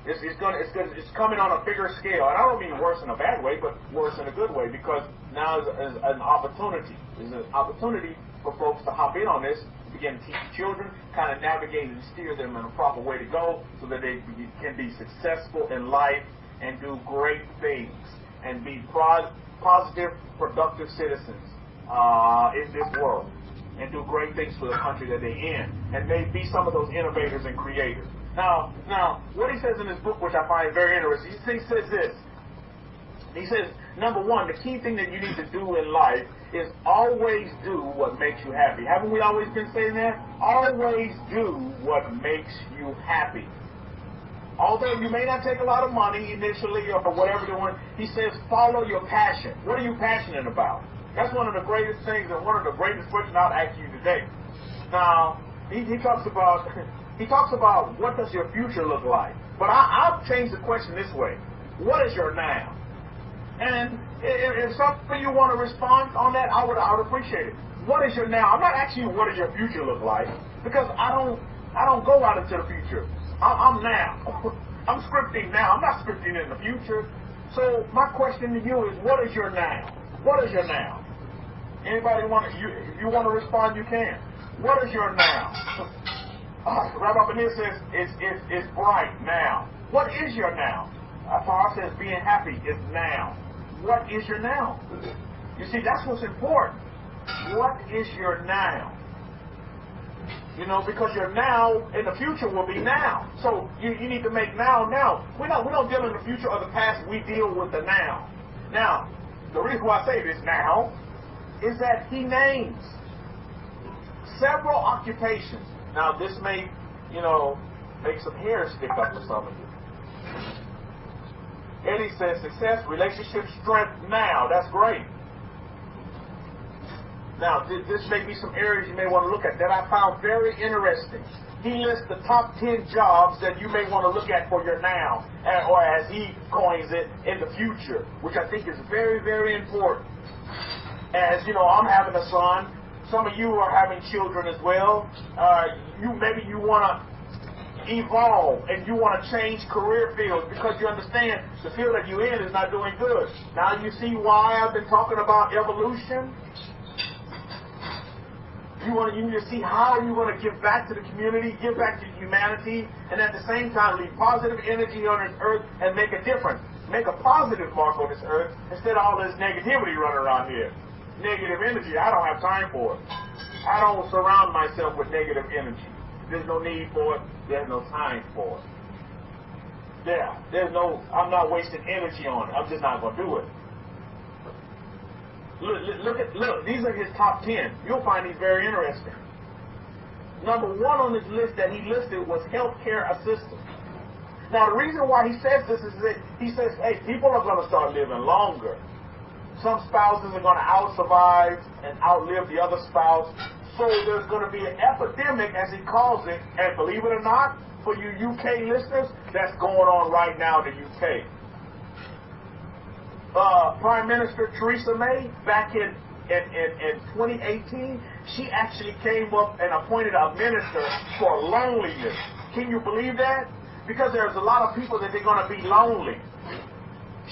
[SPEAKER 3] It's coming on a bigger scale, and I don't mean worse in a bad way, but worse in a good way, because now is an opportunity. There's an opportunity for folks to hop in on this, begin to teach children, kind of navigate and steer them in a proper way to go, so that they can be successful in life and do great things and be positive, productive citizens in this world, and do great things for the country that they're in, and may be some of those innovators and creators. Now, what he says in his book, which I find very interesting, he says this. He says, number one, the key thing that you need to do in life is always do what makes you happy. Haven't we always been saying that? Always do what makes you happy. Although you may not take a lot of money initially or whatever you want, he says follow your passion. What are you passionate about? That's one of the greatest things and one of the greatest questions I'll ask you today. Now, he talks about what does your future look like. But I'll change the question this way. What is your now? And if some of you want to respond on that, I would appreciate it. What is your now? I'm not asking you what does your future look like, because I don't go out into the future. I'm now. I'm scripting now. I'm not scripting in the future. So my question to you is, what is your now? What is your now? Anybody want to? If you want to respond, you can. What is your now? Rabbi Benir says it's bright now. What is your now? Paul says being happy is now. What is your now? You see, that's what's important. What is your now? You know, because your now in the future will be now. So you need to make now. We don't deal in the future or the past. We deal with the now. Now, the reason why I say this now is that he names several occupations. Now, this may, make some hairs stick up for some of you. And he says success, relationship, strength now. That's great. Now, this may be some areas you may want to look at that I found very interesting. He lists the top 10 jobs that you may want to look at for your now, or as he coins it, in the future, which I think is very, very important. As I'm having a son. Some of you are having children as well. Maybe you want to evolve and you want to change career fields because you understand the field that you're in is not doing good. Now you see why I've been talking about evolution. You need to see how you want to give back to the community, give back to humanity, and at the same time leave positive energy on this earth and make a difference. Make a positive mark on this earth instead of all this negativity running around here. Negative energy, I don't have time for it. I don't surround myself with negative energy. There's no need for it. There's no time for it. Yeah, I'm not wasting energy on it. I'm just not going to do it. Look, these are his top 10. You'll find these very interesting. Number 1 on his list that he listed was healthcare assistance. Now, the reason why he says this is that he says, hey, people are going to start living longer. Some spouses are going to out-survive and outlive the other spouse. So there's going to be an epidemic, as he calls it, and believe it or not, for you UK listeners, that's going on right now in the UK. Prime Minister Theresa May, back in 2018, she actually came up and appointed a minister for loneliness. Can you believe that? Because there's a lot of people that they're going to be lonely.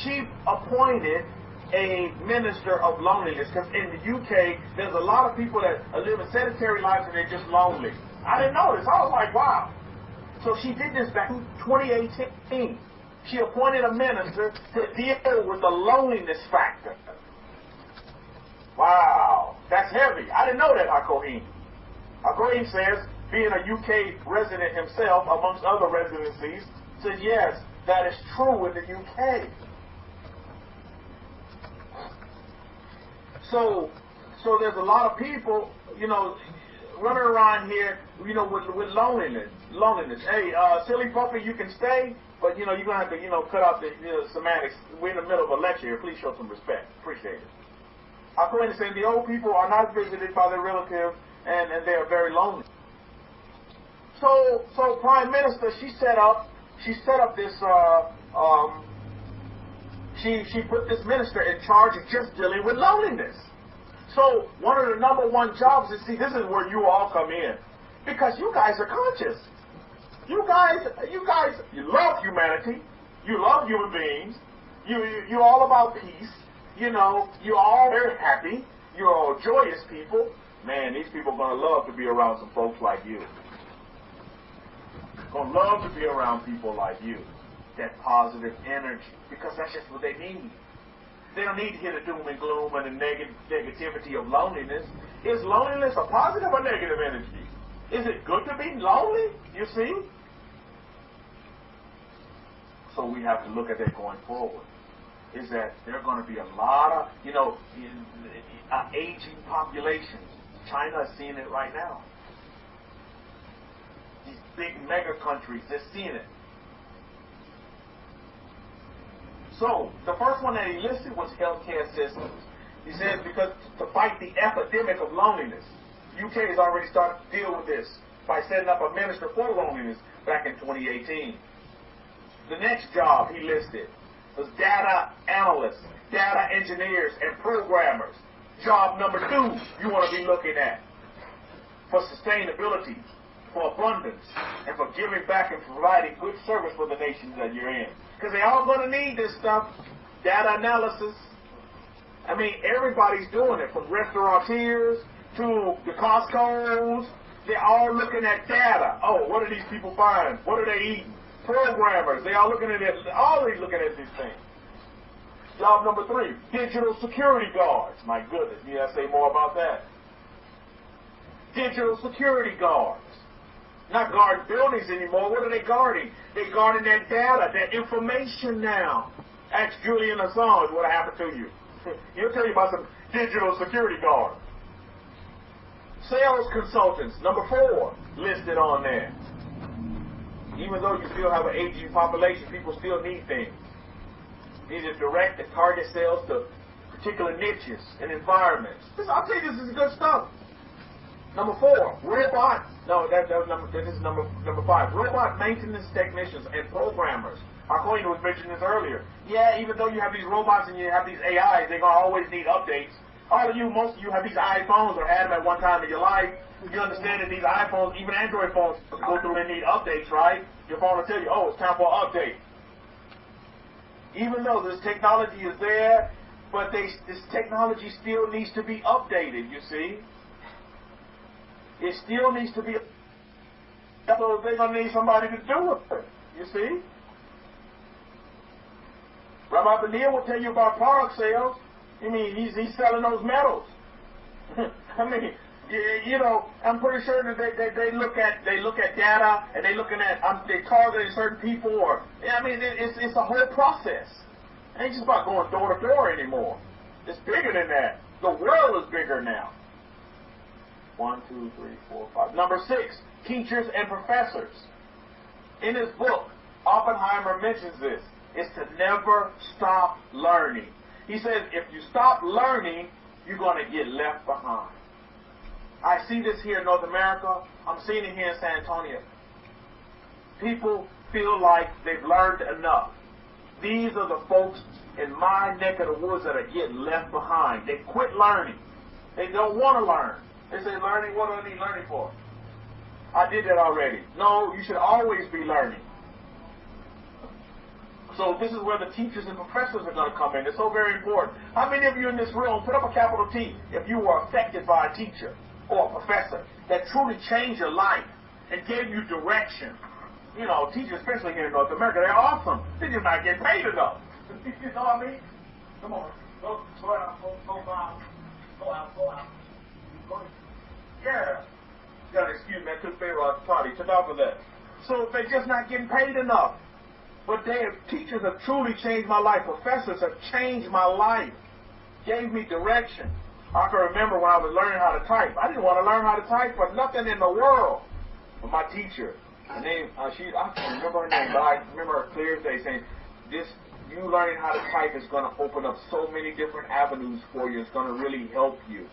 [SPEAKER 3] She appointed a minister of loneliness, because in the UK, there's a lot of people that are living sedentary lives and they're just lonely. I didn't know this. I was like, wow. So she did this back in 2018. She appointed a minister to deal with the loneliness factor. Wow, that's heavy. I didn't know that, Akohim. Akohim says, being a UK resident himself, amongst other residencies, says, yes, that is true in the UK. So there's a lot of people, running around here, with loneliness. Hey, silly puppy, you can stay, but you're gonna have to, cut out the semantics. We're in the middle of a lecture here. Please show some respect. Appreciate it. I'm going to say the old people are not visited by their relatives, and they are very lonely. So Prime Minister, she set up this. She put this minister in charge of just dealing with loneliness. So one of the number 1 jobs is, see, this is where you all come in, because you guys are conscious. You guys, you love humanity. You love human beings. You're all about peace. You're all very happy. You're all joyous people. Man, these people are going to love to be around some folks like you. Going to love to be around people like you. That positive energy, because that's just what they need. They don't need to hear the doom and gloom and the negativity of loneliness. Is loneliness a positive or negative energy? Is it good to be lonely? You see? So we have to look at that going forward. Is that there are going to be a lot of, aging populations. China is seeing it right now. These big mega countries, they're seeing it. So, the first one that he listed was healthcare systems. He said because to fight the epidemic of loneliness, UK has already started to deal with this by setting up a minister for loneliness back in 2018. The next job he listed was data analysts, data engineers, and programmers. Job number 2 you want to be looking at for sustainability, for abundance, and for giving back and providing good service for the nations that you're in. Because they're all going to need this stuff. Data analysis. I mean, everybody's doing it, from restaurateurs to the Costco's. They're all looking at data. Oh, what are these people buying? What are they eating? Programmers, they all looking at it. Always looking at these things. Job number 3, digital security guards. My goodness, need I say more about that? Digital security guards. Not guard buildings anymore. What are they guarding? They're guarding that data, that information now. Ask Julian Assange what happened to you. He'll tell you about some digital security guards. Sales consultants, number 4, listed on there. Even though you still have an aging population, people still need things. Need to direct and target sales to particular niches and environments. I'll tell you, this is good stuff. Number 4, robot. No, this is number 5. Robot maintenance technicians and programmers. Arcoin was mentioning this earlier. Yeah, even though you have these robots and you have these AIs, they're going to always need updates. Most of you have these iPhones or had them at one time in your life. You understand that these iPhones, even Android phones, go through and need updates, right? Your phone will tell you, oh, it's time for an update. Even though this technology is there, but this technology still needs to be updated, you see. It still needs to be, so they're going to need somebody to do it, you see. Rabbi Benir will tell you about product sales. I mean, he's selling those metals. I mean, You know, I'm pretty sure that they look at data, and they looking at they targeting certain people, or I mean it's a whole process. It ain't just about going door to door anymore. It's bigger than that. The world is bigger now. 1, 2, 3, 4, 5. Number 6, teachers and professors. In his book, Oppenheimer mentions this. It's to never stop learning. He says if you stop learning, you're going to get left behind. I see this here in North America. I'm seeing it here in San Antonio. People feel like they've learned enough. These are the folks in my neck of the woods that are getting left behind. They quit learning. They don't want to learn. They say, learning, what do I need learning for? I did that already. No, you should always be learning. So this is where the teachers and professors are going to come in. It's so very important. How many of you in this room, put up a capital T, if you were affected by a teacher or a professor that truly changed your life and gave you direction? You know, teachers, especially here in North America, they're awesome. They're just not getting paid enough. You know what I mean? Come on. Go out. Go out. Yeah. You gotta excuse me, I took favor out the party. Took off of that. So they're just not getting paid enough. But teachers have truly changed my life. Professors have changed my life. Gave me direction. I can remember when I was learning how to type. I didn't want to learn how to type for nothing in the world. But my teacher, her name, I can't remember her name, but I remember her clear as day saying, you learning how to type is going to open up so many different avenues for you. It's going to really help you.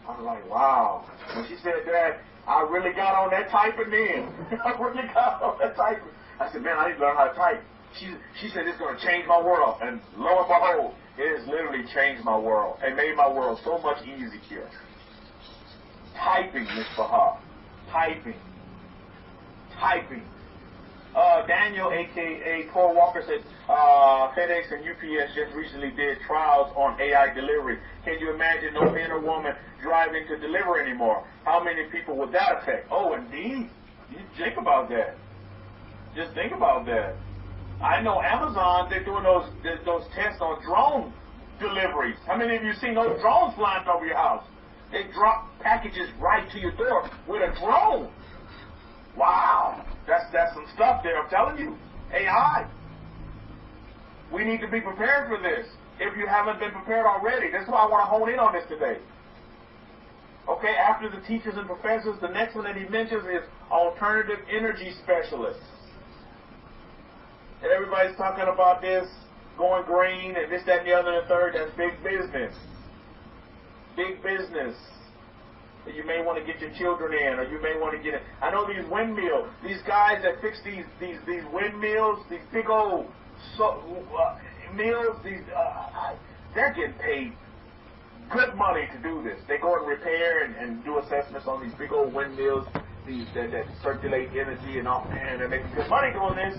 [SPEAKER 3] I was like, wow. When she said that, I really got on that typing then. I really got on that typing. I said, man, I need to learn how to type. She said it's going to change my world. And lo and behold, it has literally changed my world. It made my world so much easier. Typing, Miss Bahar. Typing. Daniel, a.k.a. Paul Walker, said FedEx and UPS just recently did trials on AI delivery. Can you imagine no man or woman driving to deliver anymore? How many people would that affect? Oh, indeed. You think about that. Just think about that. I know Amazon, they're doing those tests on drone deliveries. How many of you seen those drones flying over your house? They drop packages right to your door with a drone. Wow. That's some stuff there, I'm telling you. AI. We need to be prepared for this. If you haven't been prepared already, that's why I want to hone in on this today. Okay, after the teachers and professors, the next one that he mentions is alternative energy specialists. And everybody's talking about this, going green, and this, that, and the other, and the third. That's big business. Big business. You may want to get your children in, or you may want to get in. I know these windmills, these guys that fix these windmills, these big old mills, they're getting paid good money to do this. They go and repair and do assessments on these big old windmills, that circulate energy and all, and they're making good money doing this.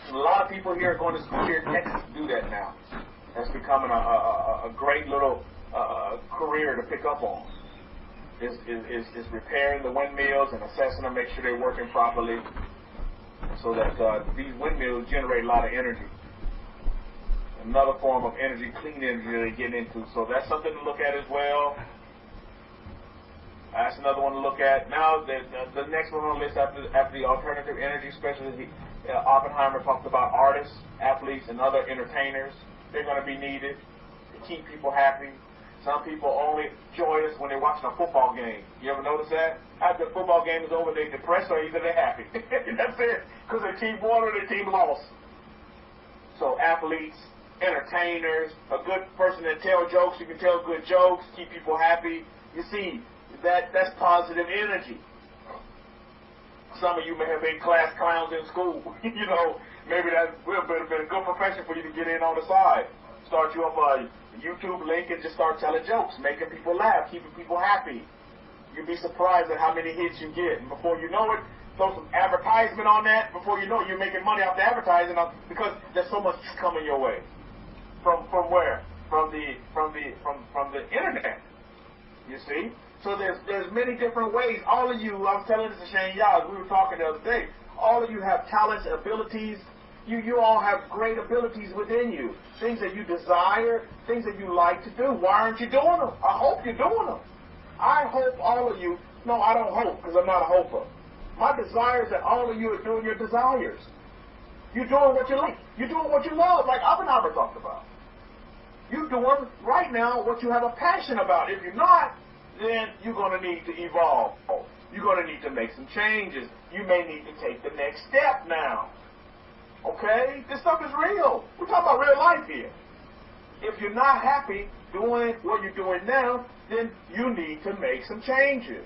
[SPEAKER 3] And a lot of people here are going to school here in Texas to do that now. That's becoming a great little career to pick up on. Is repairing the windmills and assessing them, make sure they're working properly, so that these windmills generate a lot of energy. Another form of energy, clean energy that they get into. So that's something to look at as well. That's another one to look at. Now, the next one on the list after the alternative energy specialist, Oppenheimer talked about artists, athletes, and other entertainers. They're going to be needed to keep people happy. Some people only joyous when they're watching a football game. You ever notice that? After the football game is over, they're depressed or either they're happy. That's it. Because their team won or their team lost. So athletes, entertainers, a good person that tells jokes, you can tell good jokes, keep people happy. You see, that's positive energy. Some of you may have been class clowns in school. You know, maybe that would have been a good profession for you to get in on the side. Start you up a YouTube link and just start telling jokes, making people laugh, keeping people happy. You'd be surprised at how many hits you get. And before you know it, throw some advertisement on that. Before you know it, you're making money off the advertising because there's so much coming your way. From where? From the internet. You see? So there's many different ways. All of you, I was telling this to Shane Yaz, we were talking the other day. All of you have talents, abilities. You all have great abilities within you. Things that you desire, things that you like to do. Why aren't you doing them? I hope you're doing them. I hope all of you, no, I don't hope because I'm not a hoper. My desire is that all of you are doing your desires. You're doing what you like. You're doing what you love, like Oppenheimer talked about. You're doing right now what you have a passion about. If you're not, then you're going to need to evolve. You're going to need to make some changes. You may need to take the next step now. Okay? This stuff is real. We're talking about real life here. If you're not happy doing what you're doing now, then you need to make some changes.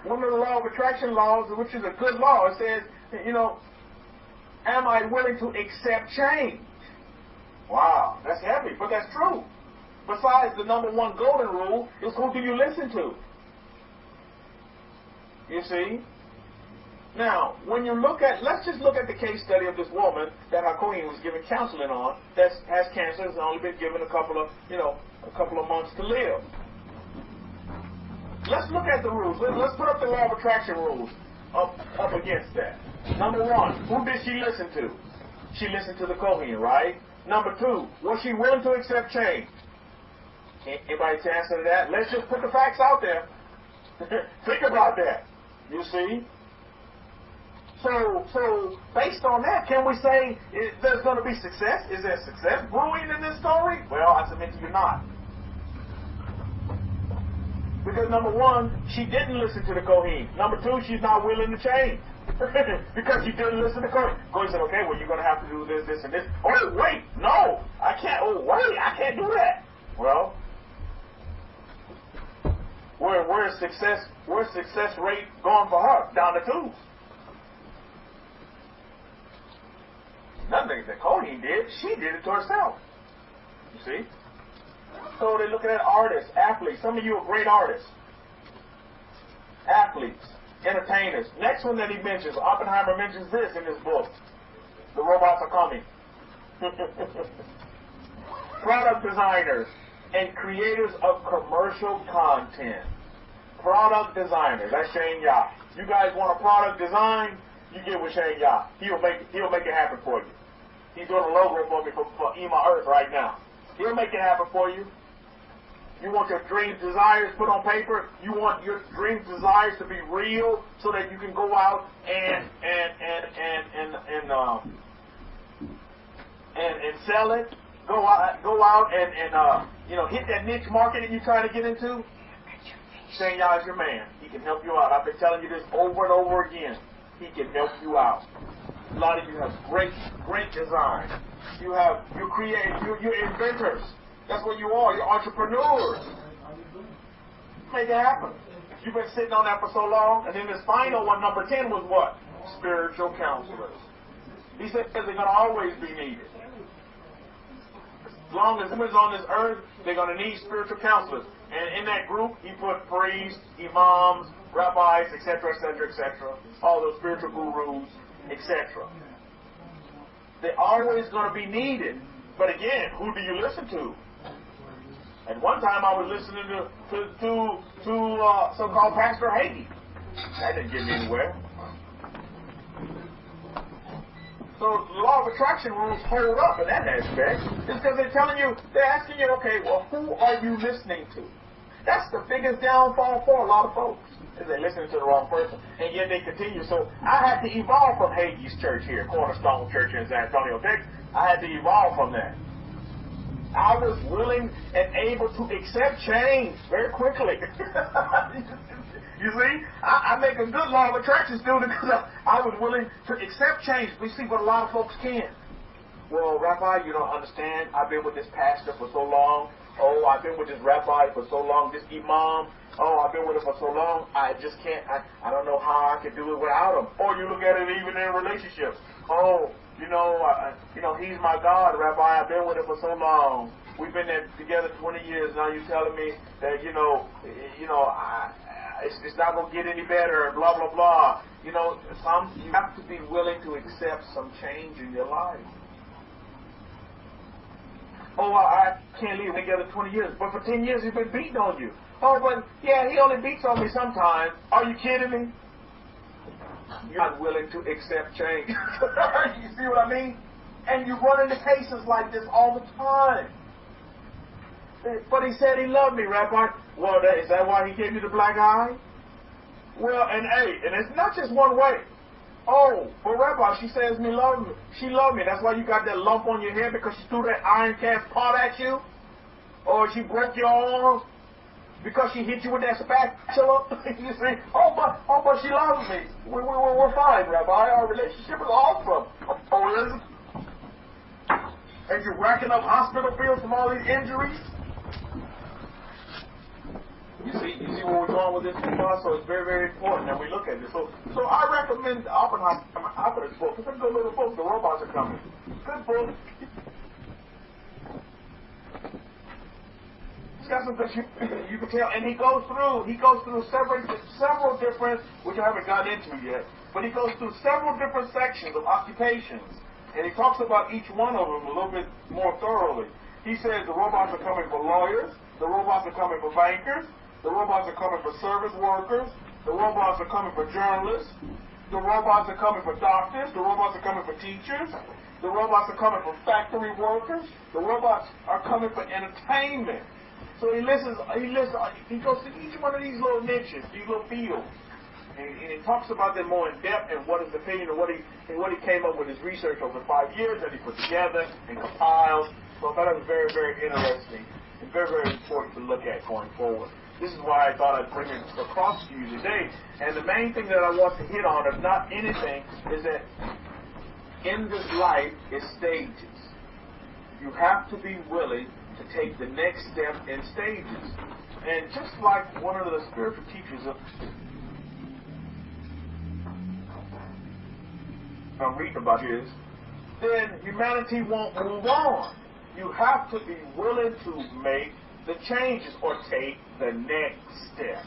[SPEAKER 3] One of the law of attraction laws, which is a good law, it says, am I willing to accept change? Wow, that's heavy, but that's true. Besides, the number one golden rule is who do you listen to? You see? Now, when you look at, let's just look at the case study of this woman that our queen was giving counseling on that has cancer, has only been given a couple of months to live. Let's look at the rules. Let's put up the law of attraction rules up against that. Number one, who did she listen to? She listened to the Kohen, right? Number two, was she willing to accept change? Anybody to answer to that? Let's just put the facts out there. Think about that. You see? So based on that, can we say there's going to be success? Is there success brewing in this story? Well, I submit to you not. Because number one, she didn't listen to the Kohen. Number two, she's not willing to change. Because she didn't listen to Kohen. Kohen said, okay, well, you're going to have to do this, this, and this. Oh, wait, no, I can't. Oh, wait, I can't do that. Well, where's success rate going for her? Down to 2. Nothing that Kohen did. She did it to herself. You see? So they're looking at artists, athletes. Some of you are great artists. Athletes, entertainers. Next one that he mentions, Oppenheimer mentions this in his book. The robots are coming. Product designers and creators of commercial content. Product designers. That's Shane Yah. You guys want a product design? You get with Shane Yah. He'll make it happen for you. He's doing a logo for me for Emor Earth right now. He'll make it happen for you. You want your dream desires put on paper. You want your dream desires to be real, so that you can go out and sell it. Go out and hit that niche market that you're trying to get into. Shane Yah is your man. He can help you out. I've been telling you this over and over again. He can help you out. A lot of you have great design. You're inventors. That's what you are. You're entrepreneurs. Make it happen. You've been sitting on that for so long. And then this final one, number 10, was what? Spiritual counselors. He said they're going to always be needed. As long as humans on this earth, they're going to need spiritual counselors. And in that group, he put priests, imams, rabbis, etc., etc., etc., all those spiritual gurus, etc. They're always going to be needed. But again, who do you listen to? At one time, I was listening to so-called Pastor Hagee. That didn't get me anywhere. So the law of attraction rules hold up in that aspect. It's because they're asking you, okay, well, who are you listening to? That's the biggest downfall for a lot of folks, is they're listening to the wrong person, and yet they continue. So I had to evolve from Hagee's church here, Cornerstone Church in San Antonio, Texas. I had to evolve from that. I was willing and able to accept change very quickly. You see, I make a good law of attraction student because I was willing to accept change. We see what a lot of folks can't. Well, Rabbi, you don't understand. I've been with this pastor for so long. Oh, I've been with this rabbi for so long. This imam. Oh, I've been with him for so long. I just can't. I don't know how I can do it without him. Or you look at it even in relationships. Oh, he's my God, Rabbi. I've been with him for so long. We've been there together 20 years. Now you're telling me that it's not going to get any better. Blah blah blah. You have to be willing to accept some change in your life. Oh, I can't leave together 20 years, but for 10 years he's been beating on you. Oh, but yeah, he only beats on me sometimes. Are you kidding me? You're not willing to accept change. You see what I mean? And you run into cases like this all the time. But he said he loved me, Rabbi. Well, is that why he gave you the black eye? Well, and it's not just one way. Oh, but Rabbi, she says she loved me. That's why you got that lump on your head, because she threw that iron cast pot at you? Or she broke your arm because she hit you with that spatula? You see? But she loves me. We're fine, Rabbi. Our relationship is awesome. Oh, is it? And you're racking up hospital bills from all these injuries? You see where we're going with this, so it's very, very important that we look at this. So I recommend Oppenheimer's book. It's a good little book. The Robots Are Coming. Good book. It's got some things you can tell, and he goes through several different, which I haven't gotten into yet, but he goes through several different sections of occupations, and he talks about each one of them a little bit more thoroughly. He says the robots are coming for lawyers, the robots are coming for bankers, the robots are coming for service workers, the robots are coming for journalists, the robots are coming for doctors, the robots are coming for teachers, the robots are coming for factory workers, the robots are coming for entertainment. So he goes to each one of these little niches, these little fields, and he talks about them more in depth and what his opinion and what he came up with his research over 5 years that he put together and compiled. So I thought it was very, very interesting and very, very important to look at going forward. This is why I thought I'd bring it across to you today. And the main thing that I want to hit on, if not anything, is that in this life is stages. You have to be willing to take the next step in stages. And just like one of the spiritual teachers I'm reading about is, then humanity won't move on. You have to be willing to make the changes or take the next step.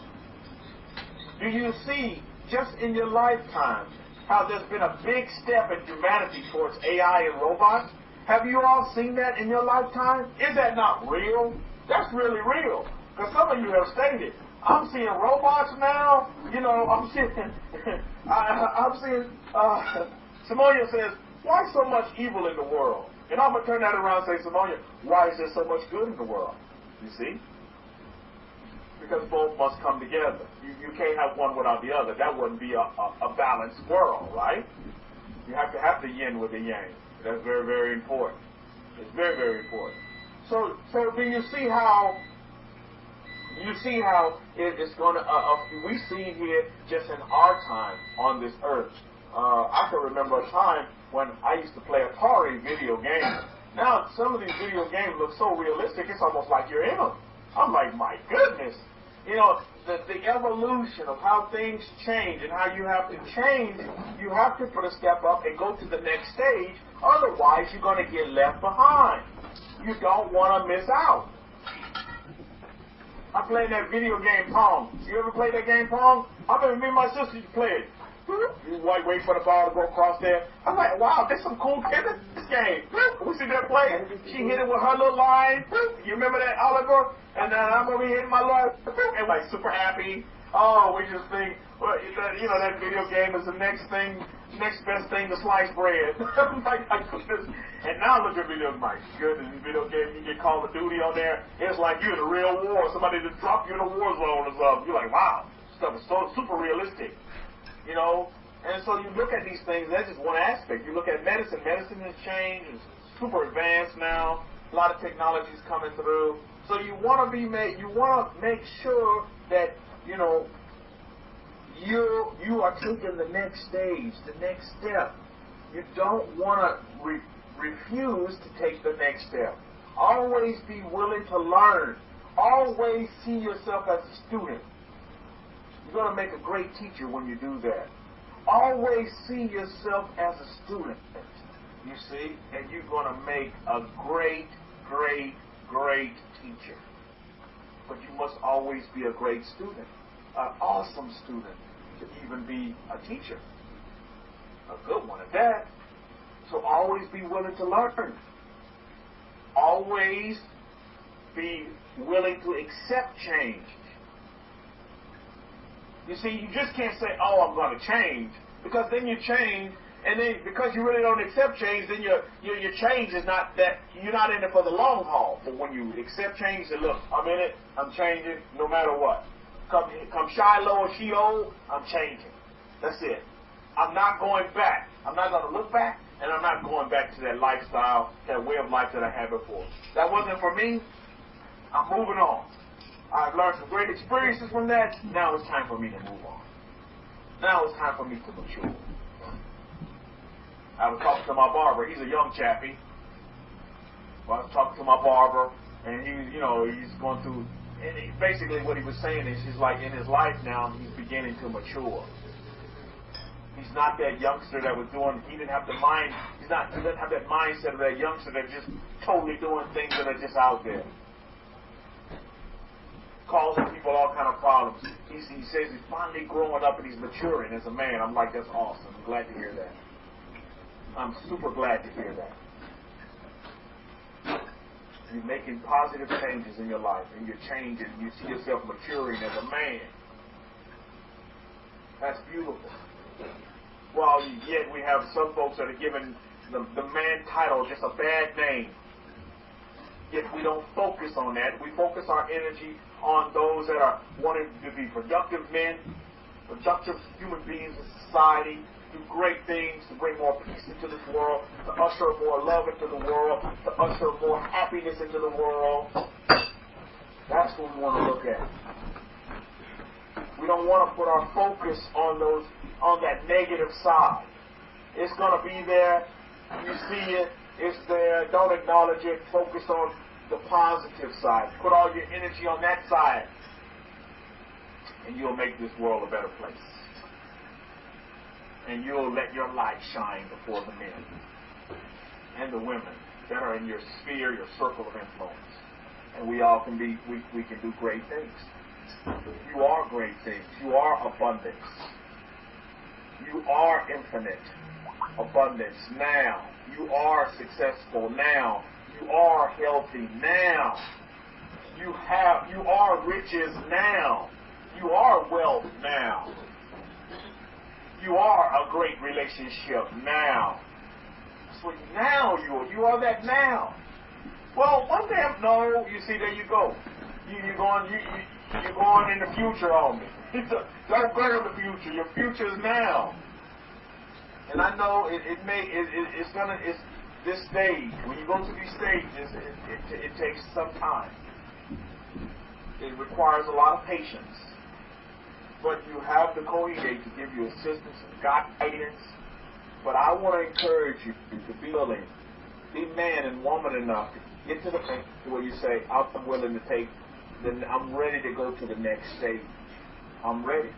[SPEAKER 3] Do you see, just in your lifetime, how there's been a big step in humanity towards AI and robots? Have you all seen that in your lifetime? Is that not real? That's really real. Because some of you have stated, I'm seeing robots now. You know, I'm seeing, Simonia says, why so much evil in the world? And I'm going to turn that around and say, Simonia, why is there so much good in the world? You see? Because both must come together. You can't have one without the other. That wouldn't be a balanced world, right? You have to have the yin with the yang. That's very, very important. It's very, very important. So do you see how it's going to, we see it here just in our time on this earth. I can remember a time when I used to play Atari video games. Now, some of these video games look so realistic, it's almost like you're in them. I'm like, my goodness. You know, the evolution of how things change and how you have to change, you have to put a step up and go to the next stage. Otherwise, you're going to get left behind. You don't want to miss out. I played that video game Pong. You ever played that game Pong? I remember me and my sister used to play it. You wait for the ball to go across there. I'm like, wow, there's some cool kids in this game. We see that play. She hit it with her little line. You remember that, Oliver? And then I'm over here hitting my line. And like super happy. Oh, we just think, well, you know, that video game is the next best thing to sliced bread. I'm like, my goodness. And now look at video, my goodness, video game, you get Call of Duty on there. It's like you're in a real war. Somebody just dropped you in a war zone or something. You're like, wow, stuff is so super realistic. You know, and so you look at these things, that's just one aspect. You look at medicine. Medicine has changed. It's super advanced now. A lot of technology is coming through. So you want to make sure that, you know, you are taking the next stage, the next step. You don't want to refuse to take the next step. Always be willing to learn. Always see yourself as a student. You're going to make a great teacher when you do that. Always see yourself as a student, you see, and you're going to make a great, great, great teacher. But you must always be a great student, an awesome student, to even be a teacher. A good one at that. So always be willing to learn. Always be willing to accept change. You see, you just can't say, oh, I'm going to change, because then you change And then because you really don't accept change, then your change is not that, you're not in it for the long haul. But when you accept change, say, look, I'm in it, I'm changing no matter what. Come Shiloh or Sheol, I'm changing. That's it. I'm not going back. I'm not going to look back, and I'm not going back to that lifestyle, that way of life that I had before. That wasn't for me. I'm moving on. I've learned some great experiences from that. Now it's time for me to move on. Now it's time for me to mature. I was talking to my barber. He's a young chappie. Well, I was talking to my barber, and he's going through, and basically what he was saying is, he's like, in his life now, he's beginning to mature. He's not that youngster that was doing, he didn't have the mind, he doesn't have that mindset of that youngster that's just totally doing things that are just out there. Causing people all kind of problems. He says he's finally growing up and he's maturing as a man. I'm like, that's awesome. I'm glad to hear that. I'm super glad to hear that. You're making positive changes in your life, and you're changing. You see yourself maturing as a man. That's beautiful. Well, yet we have some folks that are given the man title just a bad name. Yet we don't focus on that. We focus our energy on those that are wanting to be productive men, productive human beings in society, do great things to bring more peace into this world, to usher more love into the world, to usher more happiness into the world. That's what we want to look at. We don't want to put our focus on that negative side. It's going to be there. You see it. It's there. Don't acknowledge it. Focus on the positive side. Put all your energy on that side, and you'll make this world a better place. And you'll let your light shine before the men and the women that are in your sphere, your circle of influence. And we all can be, we can do great things. You are great things. You are abundance. You are infinite abundance now. You are successful now. You are healthy now. You are riches now. You are wealth now. You are a great relationship now. So now you are that now. Well, one day, no, you see, there you go. You're going in the future on me. Don't go in the future. Your future is now. And I know it's this stage. When you go to these stages, it takes some time. It requires a lot of patience. But you have the Koine to give you assistance and guidance. But I want to encourage you to be willing, be man and woman enough to get to the point where you say, I'm willing to take, I'm ready to go to the next stage. I'm ready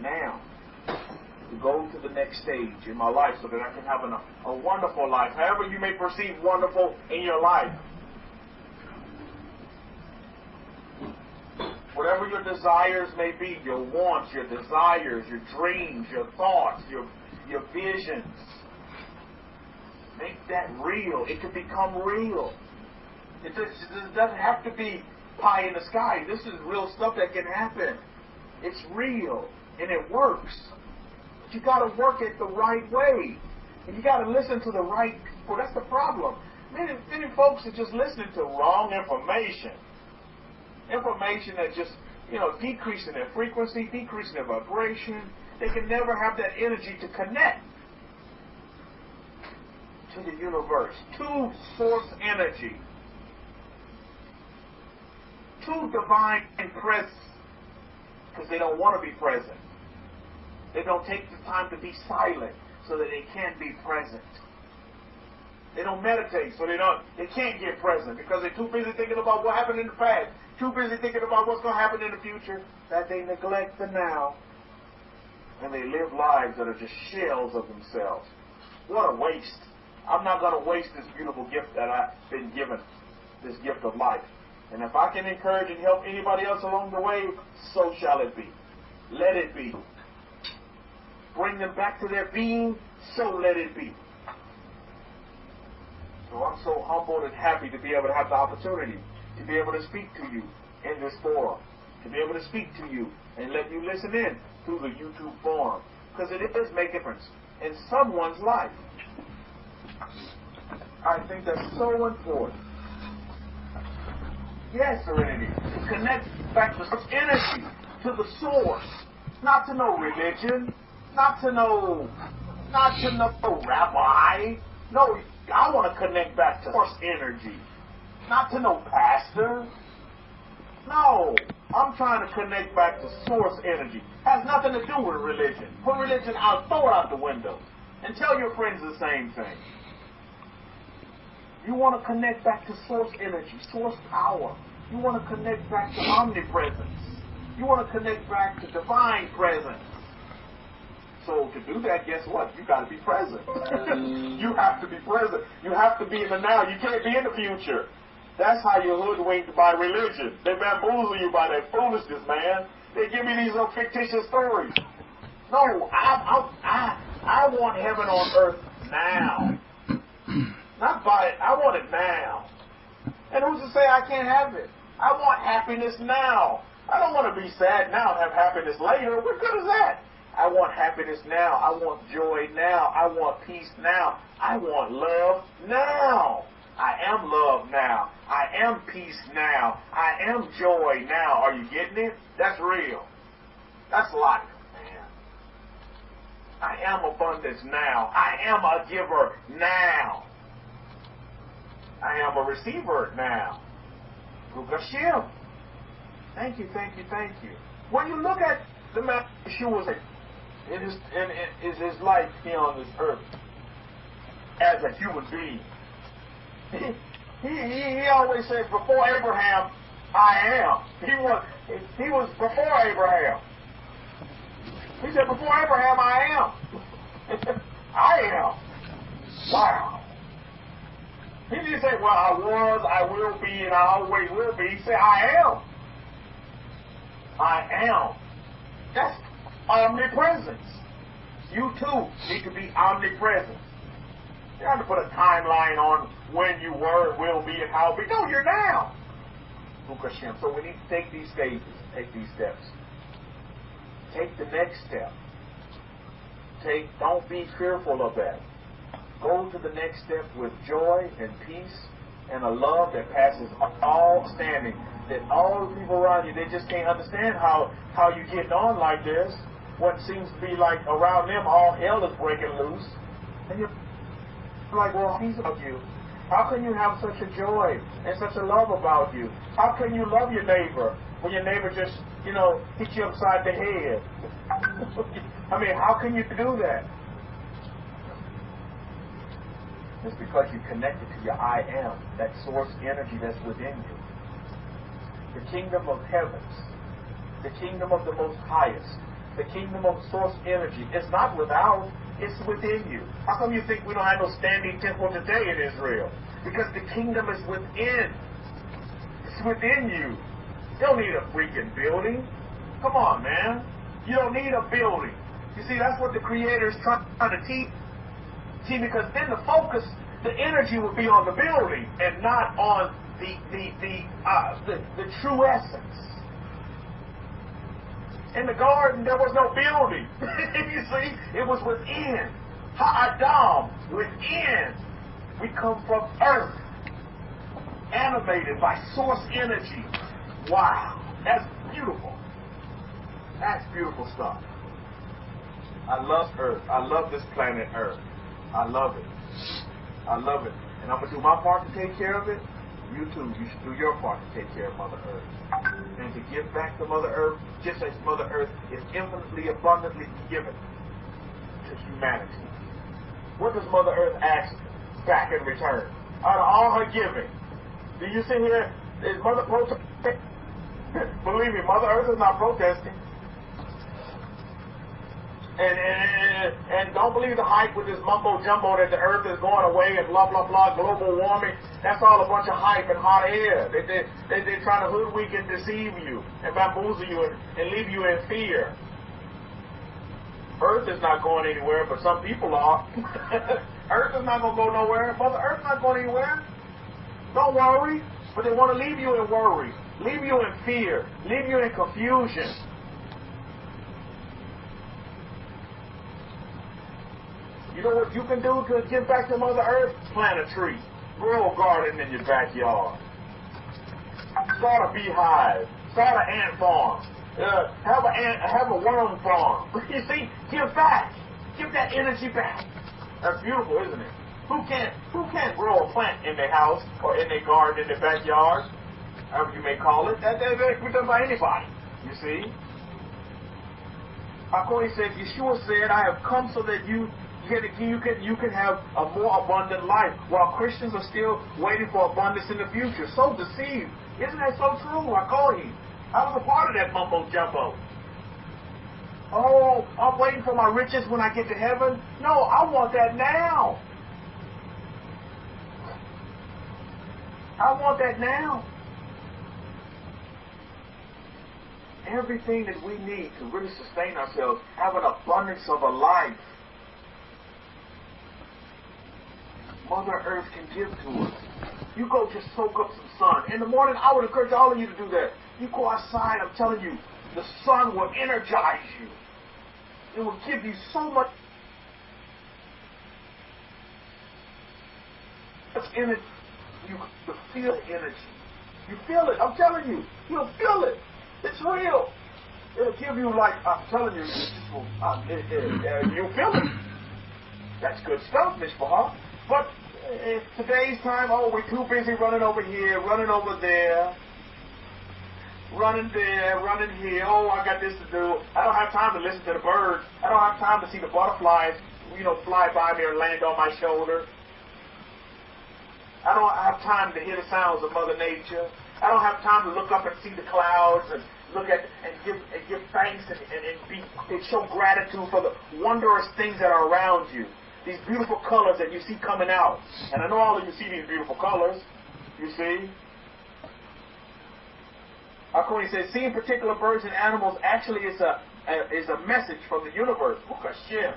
[SPEAKER 3] now to go to the next stage in my life so that I can have a wonderful life. However you may perceive wonderful in your life. Whatever your desires may be, your wants, your desires, your dreams, your thoughts, your visions, make that real. It can become real. It doesn't have to be pie in the sky. This is real stuff that can happen. It's real, and it works. But you got to work it the right way. And you got to listen to the right people. That's the problem. Many folks are just listening to wrong information. Information that just, decreasing their frequency, decreasing their vibration. They can never have that energy to connect to the universe, to source energy, to divine presence, because they don't want to be present. They don't take the time to be silent so that they can be present. They don't meditate, so they can't get present because they're too busy thinking about what happened in the past, too busy thinking about what's going to happen in the future, that they neglect the now, and they live lives that are just shells of themselves. What a waste. I'm not going to waste this beautiful gift that I've been given, this gift of life. And if I can encourage and help anybody else along the way, so shall it be. Let it be. Bring them back to their being, so let it be. So I'm so humbled and happy to be able to have the opportunity to be able to speak to you in this forum, to be able to speak to you and let you listen in through the YouTube forum. Because it does make a difference. in someone's life. I think that's so important. Yes, Serenity. To connect back to energy, to the source. Not to no religion. Not to no rabbi. No, I want to connect back to source energy. Not to no pastor. No, I'm trying to connect back to source energy. Has nothing to do with religion. Put religion out, throw it out the window. And tell your friends the same thing. You want to connect back to source energy, source power. You want to connect back to omnipresence. You want to connect back to divine presence. So to do that, guess what? You got to be present. You have to be present. You have to be in the now. You can't be in the future. That's how you're hoodwinked by religion. They bamboozle you by their foolishness, man. They give me these little fictitious stories. No, I want heaven on earth now. Not by it. I want it now. And who's to say I can't have it? I want happiness now. I don't want to be sad now and have happiness later. What good is that? I want happiness now. I want joy now. I want peace now. I want love now. I am love now. I am peace now. I am joy now. Are you getting it? That's real. That's life, man. I am abundance now. I am a giver now. I am a receiver now. Hashem. Thank you, thank you, thank you. When you look at the man Yeshua in his life here on this earth as a human being, he always says, before Abraham, I am. He was before Abraham. He said, before Abraham, I am. I am. Wow. He didn't say, well, I was, I will be, and I always will be. He said, I am. I am. That's omnipresence. You too need to be omnipresent. You don't have to put a timeline on when you were, will be, and how be. No, you're now. So we need to take these stages, take these steps. Take the next step. Don't be fearful of that. Go to the next step with joy and peace and a love that passes all standing. That all the people around you, they just can't understand how you getting on like this. What seems to be like around them, all hell is breaking loose. And you're like, well, peace about you. How can you have such a joy and such a love about you? How can you love your neighbor when your neighbor just, hit you upside the head? I mean, how can you do that? It's because you connected to your I am, that source energy that's within you. The kingdom of heavens, the kingdom of the most highest, the kingdom of source energy is not without, it's within you. How come you think we don't have no standing temple today in Israel? Because the kingdom is within. It's within you. You don't need a freaking building. Come on, man. You don't need a building. You see, that's what the Creator is trying to teach. See, because then the focus, the energy would be on the building and not on the true essence. In the garden, there was no building. You see, it was within. Ha'adam, within. We come from earth, animated by source energy. Wow, that's beautiful. That's beautiful stuff. I love Earth. I love this planet Earth. I love it. I love it. And I'm going to do my part to take care of it. You too. You should do your part to take care of Mother Earth. And to give back to Mother Earth, just as Mother Earth is infinitely, abundantly given to humanity. What does Mother Earth ask back in return? Out of all her giving. Do you sit here, is Mother protesting? Believe me, Mother Earth is not protesting. And don't believe the hype with this mumbo-jumbo that the earth is going away and blah, blah, blah, global warming. That's all a bunch of hype and hot air. They're trying to hoodwink and deceive you and bamboozle you and leave you in fear. Earth is not going anywhere, but some people are. Earth is not going to go nowhere. Mother Earth's not going anywhere. Don't worry. But they want to leave you in worry, leave you in fear, leave you in confusion. You know what you can do to give back to Mother Earth? Plant a tree. Grow a garden in your backyard. Start a beehive. Start an ant farm. Have a worm farm. You see, give back. Give that energy back. That's beautiful, isn't it? Who can't grow a plant in their house or in their garden, in their backyard, however you may call it? That can be done by anybody. You see? Akoni said, Yeshua said, I have come so that you can have a more abundant life, while Christians are still waiting for abundance in the future. So deceived. Isn't that so true? Akoni, I was a part of that mumbo jumbo. Oh, I'm waiting for my riches when I get to heaven. No, I want that now. I want that now. Everything that we need to really sustain ourselves, have an abundance of a life, Mother Earth can give to us. You go just soak up some sun. In the morning, I would encourage all of you to do that. You go outside, I'm telling you, the sun will energize you. It will give you so much energy. You feel the energy. You feel it. I'm telling you. You'll feel it. It's real. It'll give you, like, I'm telling you, you feel it. That's good stuff, Miss Bahar. But today's time, we're too busy running over here, running over there, running here. Oh, I got this to do. I don't have time to listen to the birds. I don't have time to see the butterflies, fly by me or land on my shoulder. I don't have time to hear the sounds of Mother Nature. I don't have time to look up and see the clouds and look at and give thanks and show gratitude for the wondrous things that are around you. These beautiful colors that you see coming out. And I know all of you see these beautiful colors. You see? Akoni says, seeing particular birds and animals actually is a message from the universe. Bukashim.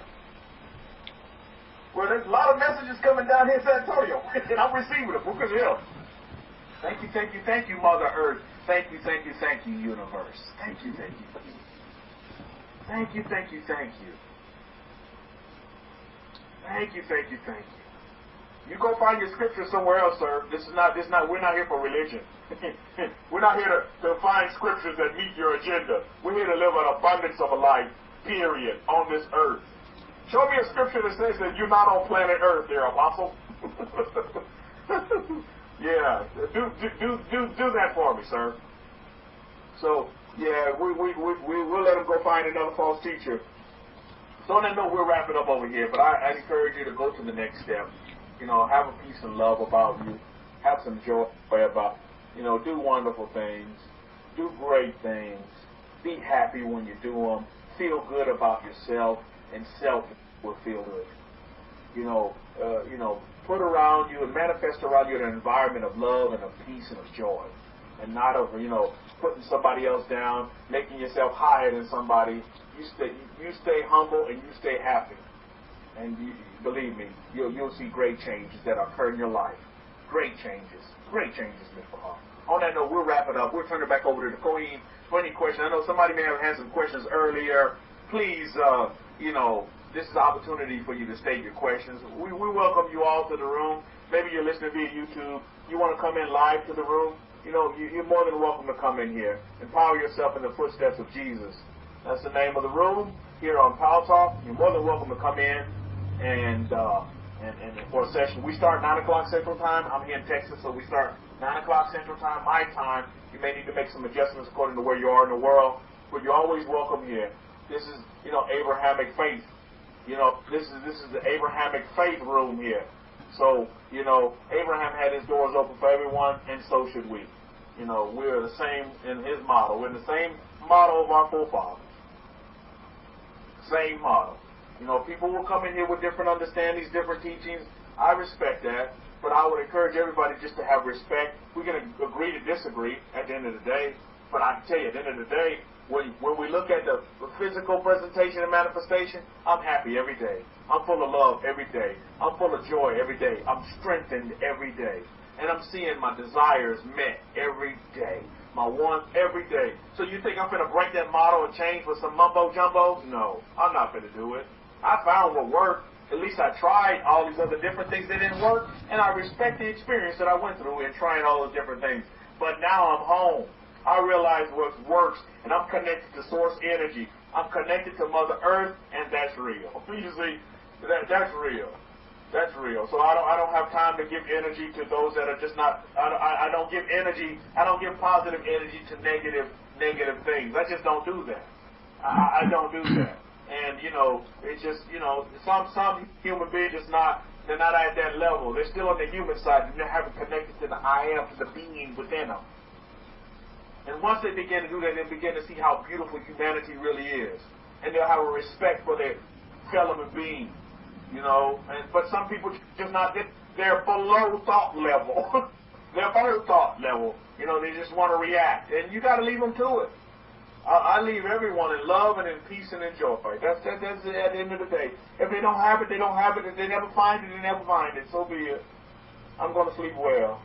[SPEAKER 3] Well, there's a lot of messages coming down here in San Antonio, and I'm receiving them. Bukashim. Thank you, Mother Earth. Thank you, universe. Thank you. You go find your scripture somewhere else, sir. We're not here for religion. We're not here to find scriptures that meet your agenda. We're here to live an abundance of a life, period, on this earth. Show me a scripture that says that you're not on planet Earth there, Apostle. Yeah, do that for me, sir. So, yeah, we'll let him go find another false teacher. So on that note, we'll wrap it up over here. But I encourage you to go to the next step. Have a peace and love about you. Have some joy about, do wonderful things. Do great things. Be happy when you do them. Feel good about yourself, and self will feel good. Put around you and manifest around you an environment of love and of peace and of joy. And not of, putting somebody else down, making yourself higher than somebody. You stay humble and you stay happy. And believe me, you'll see great changes that occur in your life. Great changes, Ms. Bahar. On that note, we'll wrap it up. We'll turn it back over to the Queen for any questions. I know somebody may have had some questions earlier. Please, this is an opportunity for you to state your questions. We welcome you all to the room. Maybe you're listening via YouTube. You want to come in live to the room. You're more than welcome to come in here. Empower yourself in the footsteps of Jesus. That's the name of the room here on Power Talk. You're more than welcome to come in and for a session. We start 9 o'clock Central Time. I'm here in Texas, so we start 9 o'clock Central Time, my time. You may need to make some adjustments according to where you are in the world, but you're always welcome here. This is, Abrahamic faith. This is the Abrahamic faith room here. So, Abraham had his doors open for everyone, and so should we. We're the same in his model. We're in the same model of our forefathers. Same model. People will come in here with different understandings, different teachings. I respect that, but I would encourage everybody just to have respect. We're going to agree to disagree at the end of the day, but I can tell you, at the end of the day, when we look at the physical presentation and manifestation, I'm happy every day. I'm full of love every day. I'm full of joy every day. I'm strengthened every day. And I'm seeing my desires met every day. My wants every day. So you think I'm going to break that model and change for some mumbo jumbo? No, I'm not going to do it. I found what worked. At least I tried all these other different things that didn't work, and I respect the experience that I went through in trying all those different things. But now I'm home. I realize what works, and I'm connected to source energy. I'm connected to Mother Earth, and that's real. You see, that's real. That's real. So I don't have time to give energy to those that are just not. I don't give energy. I don't give positive energy to negative things. I just don't do that. I don't do that. And it's just some human beings just not. They're not at that level. They're still on the human side. They haven't connected to the I am, to the being within them. And once they begin to do that, they begin to see how beautiful humanity really is. And they'll have a respect for their fellow being, but some people just not, they're below thought level. They're below thought level. They just want to react. And you got to leave them to it. I leave everyone in love and in peace and in joy. That's it at the end of the day. If they don't have it, they don't have it. If they never find it, they never find it. So be it. I'm going to sleep well.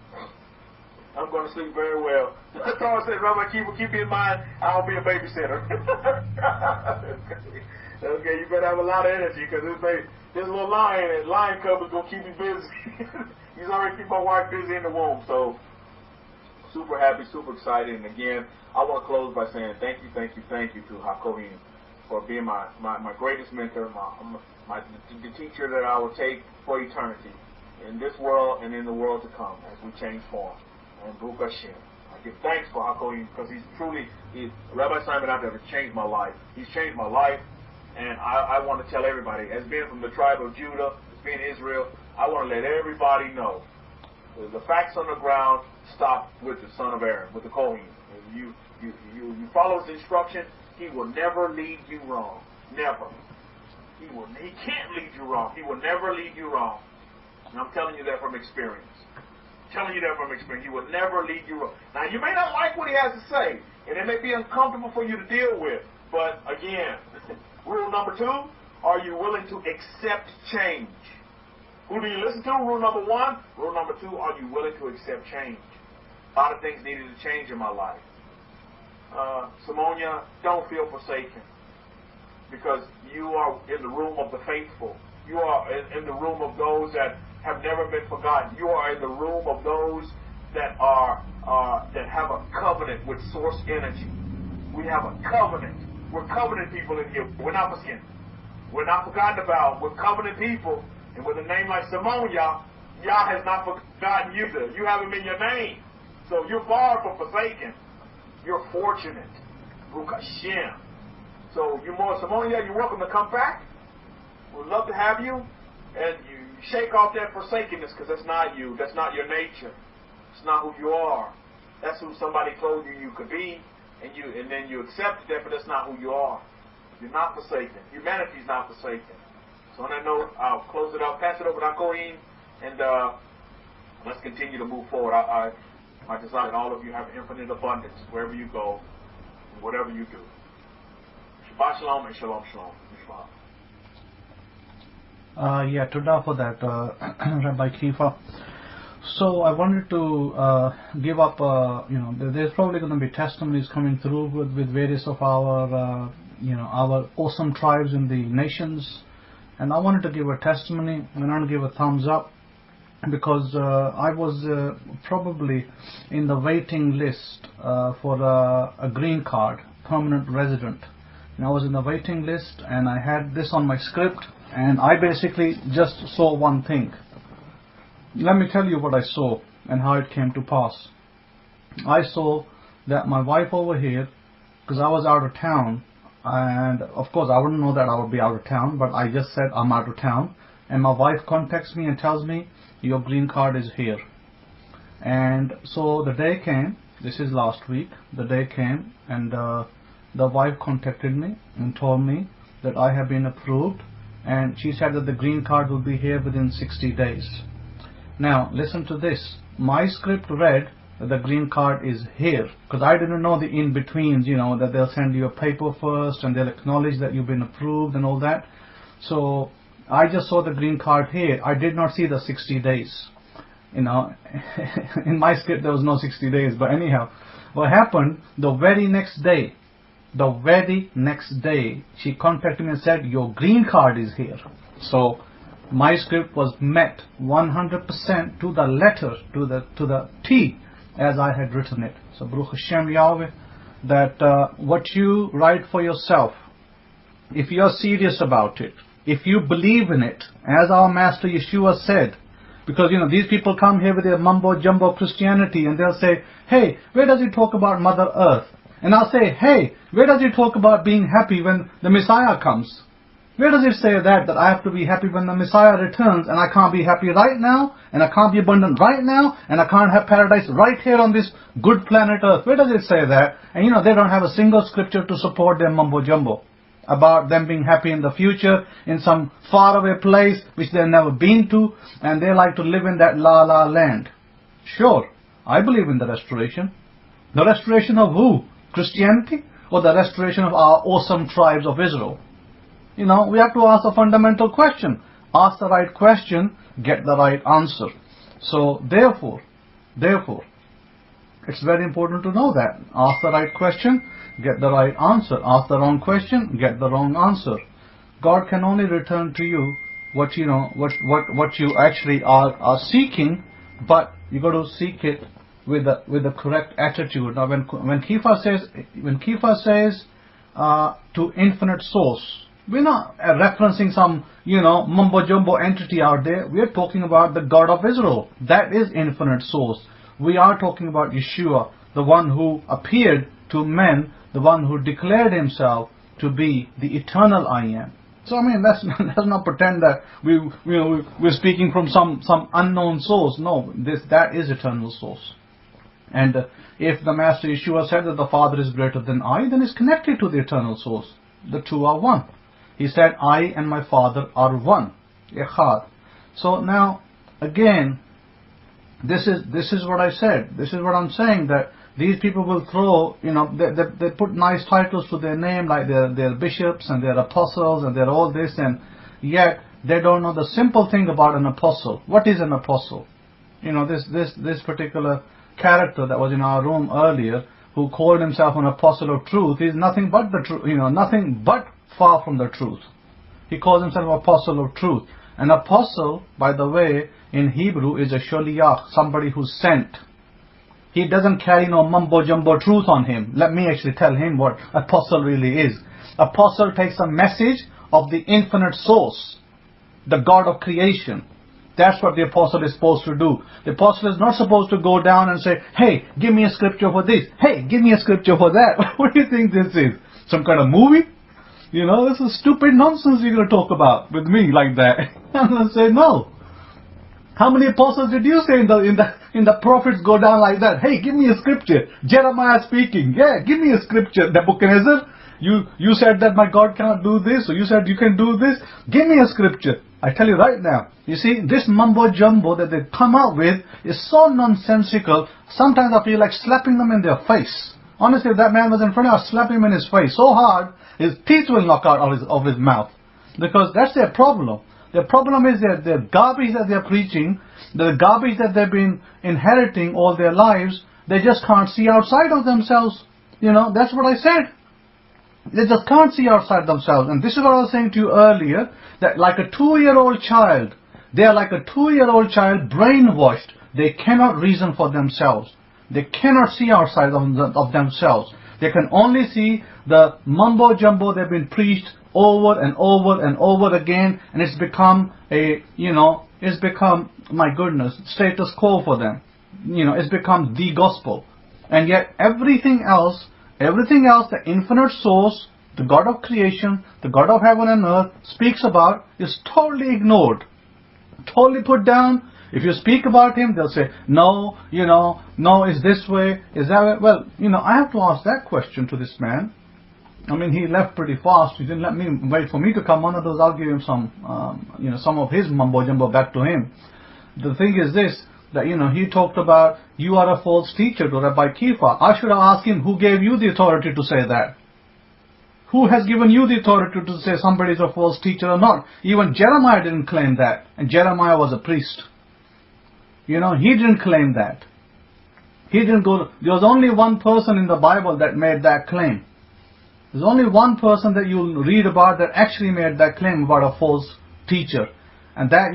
[SPEAKER 3] I'm going to sleep very well. Torah said, Rabbi Kefa, keep in mind, I'll be a babysitter. Okay, you better have a lot of energy, because this little lion cub is going to keep me busy. He's already keep my wife busy in the womb. So, super happy, super excited. And again, I want to close by saying thank you to Hakohim for being my greatest mentor, the teacher that I will take for eternity in this world and in the world to come as we change form. And Baruch Hashem. I give thanks for Hakohim, because Rabbi Simon out there has changed my life. He's changed my life, and I want to tell everybody, as being from the tribe of Judah, as being Israel, I want to let everybody know the facts on the ground stop with the son of Aaron, with the Kohen. You follow his instruction, he will never lead you wrong. Never. He can't lead you wrong. He will never lead you wrong. And I'm telling you that from experience. He will never lead you wrong. Now, you may not like what he has to say, and it may be uncomfortable for you to deal with. But again, rule number 2, are you willing to accept change? Who do you listen to? Rule number 1. Rule number 2, are you willing to accept change? A lot of things needed to change in my life. Simonia, don't feel forsaken, because you are in the room of the faithful. You are in the room of those that have never been forgotten. You are in the room of those that that have a covenant with source energy. We have a covenant. We're covenant people in here. We're not forgotten. We're not forgotten about. We're covenant people. And with a name like Simonia, Yah has not forgotten you. You have him in your name. So you're far from forsaken. You're fortunate. Baruch Hashem. So you're more Simonia, you're welcome to come back. We'd love to have you. And you shake off that forsakenness, because that's not you. That's not your nature. It's not who you are. That's who somebody told you could be, and then you accepted that, but that's not who you are. You're not forsaken. Humanity's not forsaken. So on that note, I'll close it out, pass it over to Hakohim, and let's continue to move forward. My desire that all of you have infinite abundance wherever you go, and whatever you do. Shabbat shalom and shalom shalom.
[SPEAKER 1] Toda for that, Rabbi Kefa. So I wanted to give up, there's probably going to be testimonies coming through with various of our, our awesome tribes in the nations. And I wanted to give a testimony, and I want to give a thumbs up, because I was probably in the waiting list for a green card, permanent resident. And I was in the waiting list, and I had this on my script, and I basically just saw one thing. Let me tell you what I saw and how it came to pass. I saw that my wife over here, because I was out of town, and of course I wouldn't know that I would be out of town, but I just said I'm out of town, and my wife contacts me and tells me your green card is here. And so the day came, this is last week, the day came, and the wife contacted me and told me that I have been approved, and she said that the green card will be here within 60 days. Now listen to this. My script read that the green card is here, because I didn't know the in-betweens, that they'll send you a paper first and they'll acknowledge that you've been approved and all that. So I just saw the green card here. I did not see the 60 days. In my script there was no 60 days, but anyhow, what happened, the very next day, she contacted me and said, your green card is here. So My script was met 100% to the letter, to the T, as I had written it. So Baruch Hashem Yahweh, that what you write for yourself, if you are serious about it, if you believe in it, as our Master Yeshua said, because these people come here with their mumbo jumbo Christianity and they'll say, hey, where does he talk about Mother Earth? And I'll say, hey, where does he talk about being happy when the Messiah comes? Where does it say that I have to be happy when the Messiah returns, and I can't be happy right now, and I can't be abundant right now, and I can't have paradise right here on this good planet Earth? Where does it say that? And they don't have a single scripture to support their mumbo jumbo about them being happy in the future in some faraway place which they've never been to, and they like to live in that la la land. Sure, I believe in the restoration. The restoration of who? Christianity? Or the restoration of our awesome tribes of Israel? We have to ask a fundamental question. Ask the right question, get the right answer. So therefore, it's very important to know that. Ask the right question, get the right answer. Ask the wrong question, get the wrong answer. God can only return to you what you actually are seeking, but you got to seek it with the correct attitude. Now, when Kefa says to infinite source, we're not referencing some mumbo jumbo entity out there. We're talking about the God of Israel. That is infinite source. We are talking about Yeshua, the one who appeared to men, the one who declared himself to be the eternal I am. So let's not pretend that we're speaking from some unknown source. No, that is eternal source. And if the Master Yeshua said that the Father is greater than I, then it's connected to the eternal source. The two are one. He said, I and my Father are one. Echad. So now, again, this is what I said. This is what I'm saying, that these people will throw, they put nice titles to their name, like they're bishops and they're apostles and they're all this, and yet they don't know the simple thing about an apostle. What is an apostle? This particular character that was in our room earlier, who called himself an apostle of truth, is nothing but the truth, nothing but far from the truth. He calls himself apostle of truth. An apostle, by the way, in Hebrew is a sholiach, somebody who's sent. He doesn't carry no mumbo jumbo truth on him. Let me actually tell him what apostle really is. Apostle takes a message of the infinite source, the God of creation. That's what the apostle is supposed to do. The apostle is not supposed to go down and say, hey, give me a scripture for this. Hey, give me a scripture for that. What do you think this is? Some kind of movie? This is stupid nonsense you're going to talk about with me like that. I'm going to say no. How many apostles did you say in the prophets go down like that? Hey, give me a scripture. Jeremiah speaking. Yeah, give me a scripture. Nebuchadnezzar, you said that my God cannot do this, or you said you can do this. Give me a scripture. I tell you right now. You see, this mumbo jumbo that they come out with is so nonsensical. Sometimes I feel like slapping them in their face. Honestly, if that man was in front of us, I'd slap him in his face so hard, his teeth will knock out of his mouth. Because that's their problem. Their problem is that the garbage that they're preaching, the garbage that they've been inheriting all their lives, they just can't see outside of themselves. That's what I said. They just can't see outside themselves. And this is what I was saying to you earlier, that like a 2-year-old child, they are like a 2-year-old child brainwashed. They cannot reason for themselves. They cannot see outside of themselves. They can only see the mumbo jumbo they've been preached over and over and over again, and it's become my goodness, status quo for them. It's become the gospel. And yet everything else, the infinite source, the God of creation, the God of heaven and earth speaks about, is totally ignored, totally put down. If you speak about him, they'll say, no, no, is this way, is that way? Well, I have to ask that question to this man. He left pretty fast. He didn't let me wait for me to come. One of those, I'll give him some of his mumbo jumbo back to him. The thing is this, that he talked about, you are a false teacher to Rabbi Kefa. I should have asked him, who gave you the authority to say that? Who has given you the authority to say somebody is a false teacher or not? Even Jeremiah didn't claim that, and Jeremiah was a priest. He didn't claim that. He didn't go. There was only one person in the Bible that made that claim. There's only one person that you'll read about that actually made that claim about a false teacher. And that,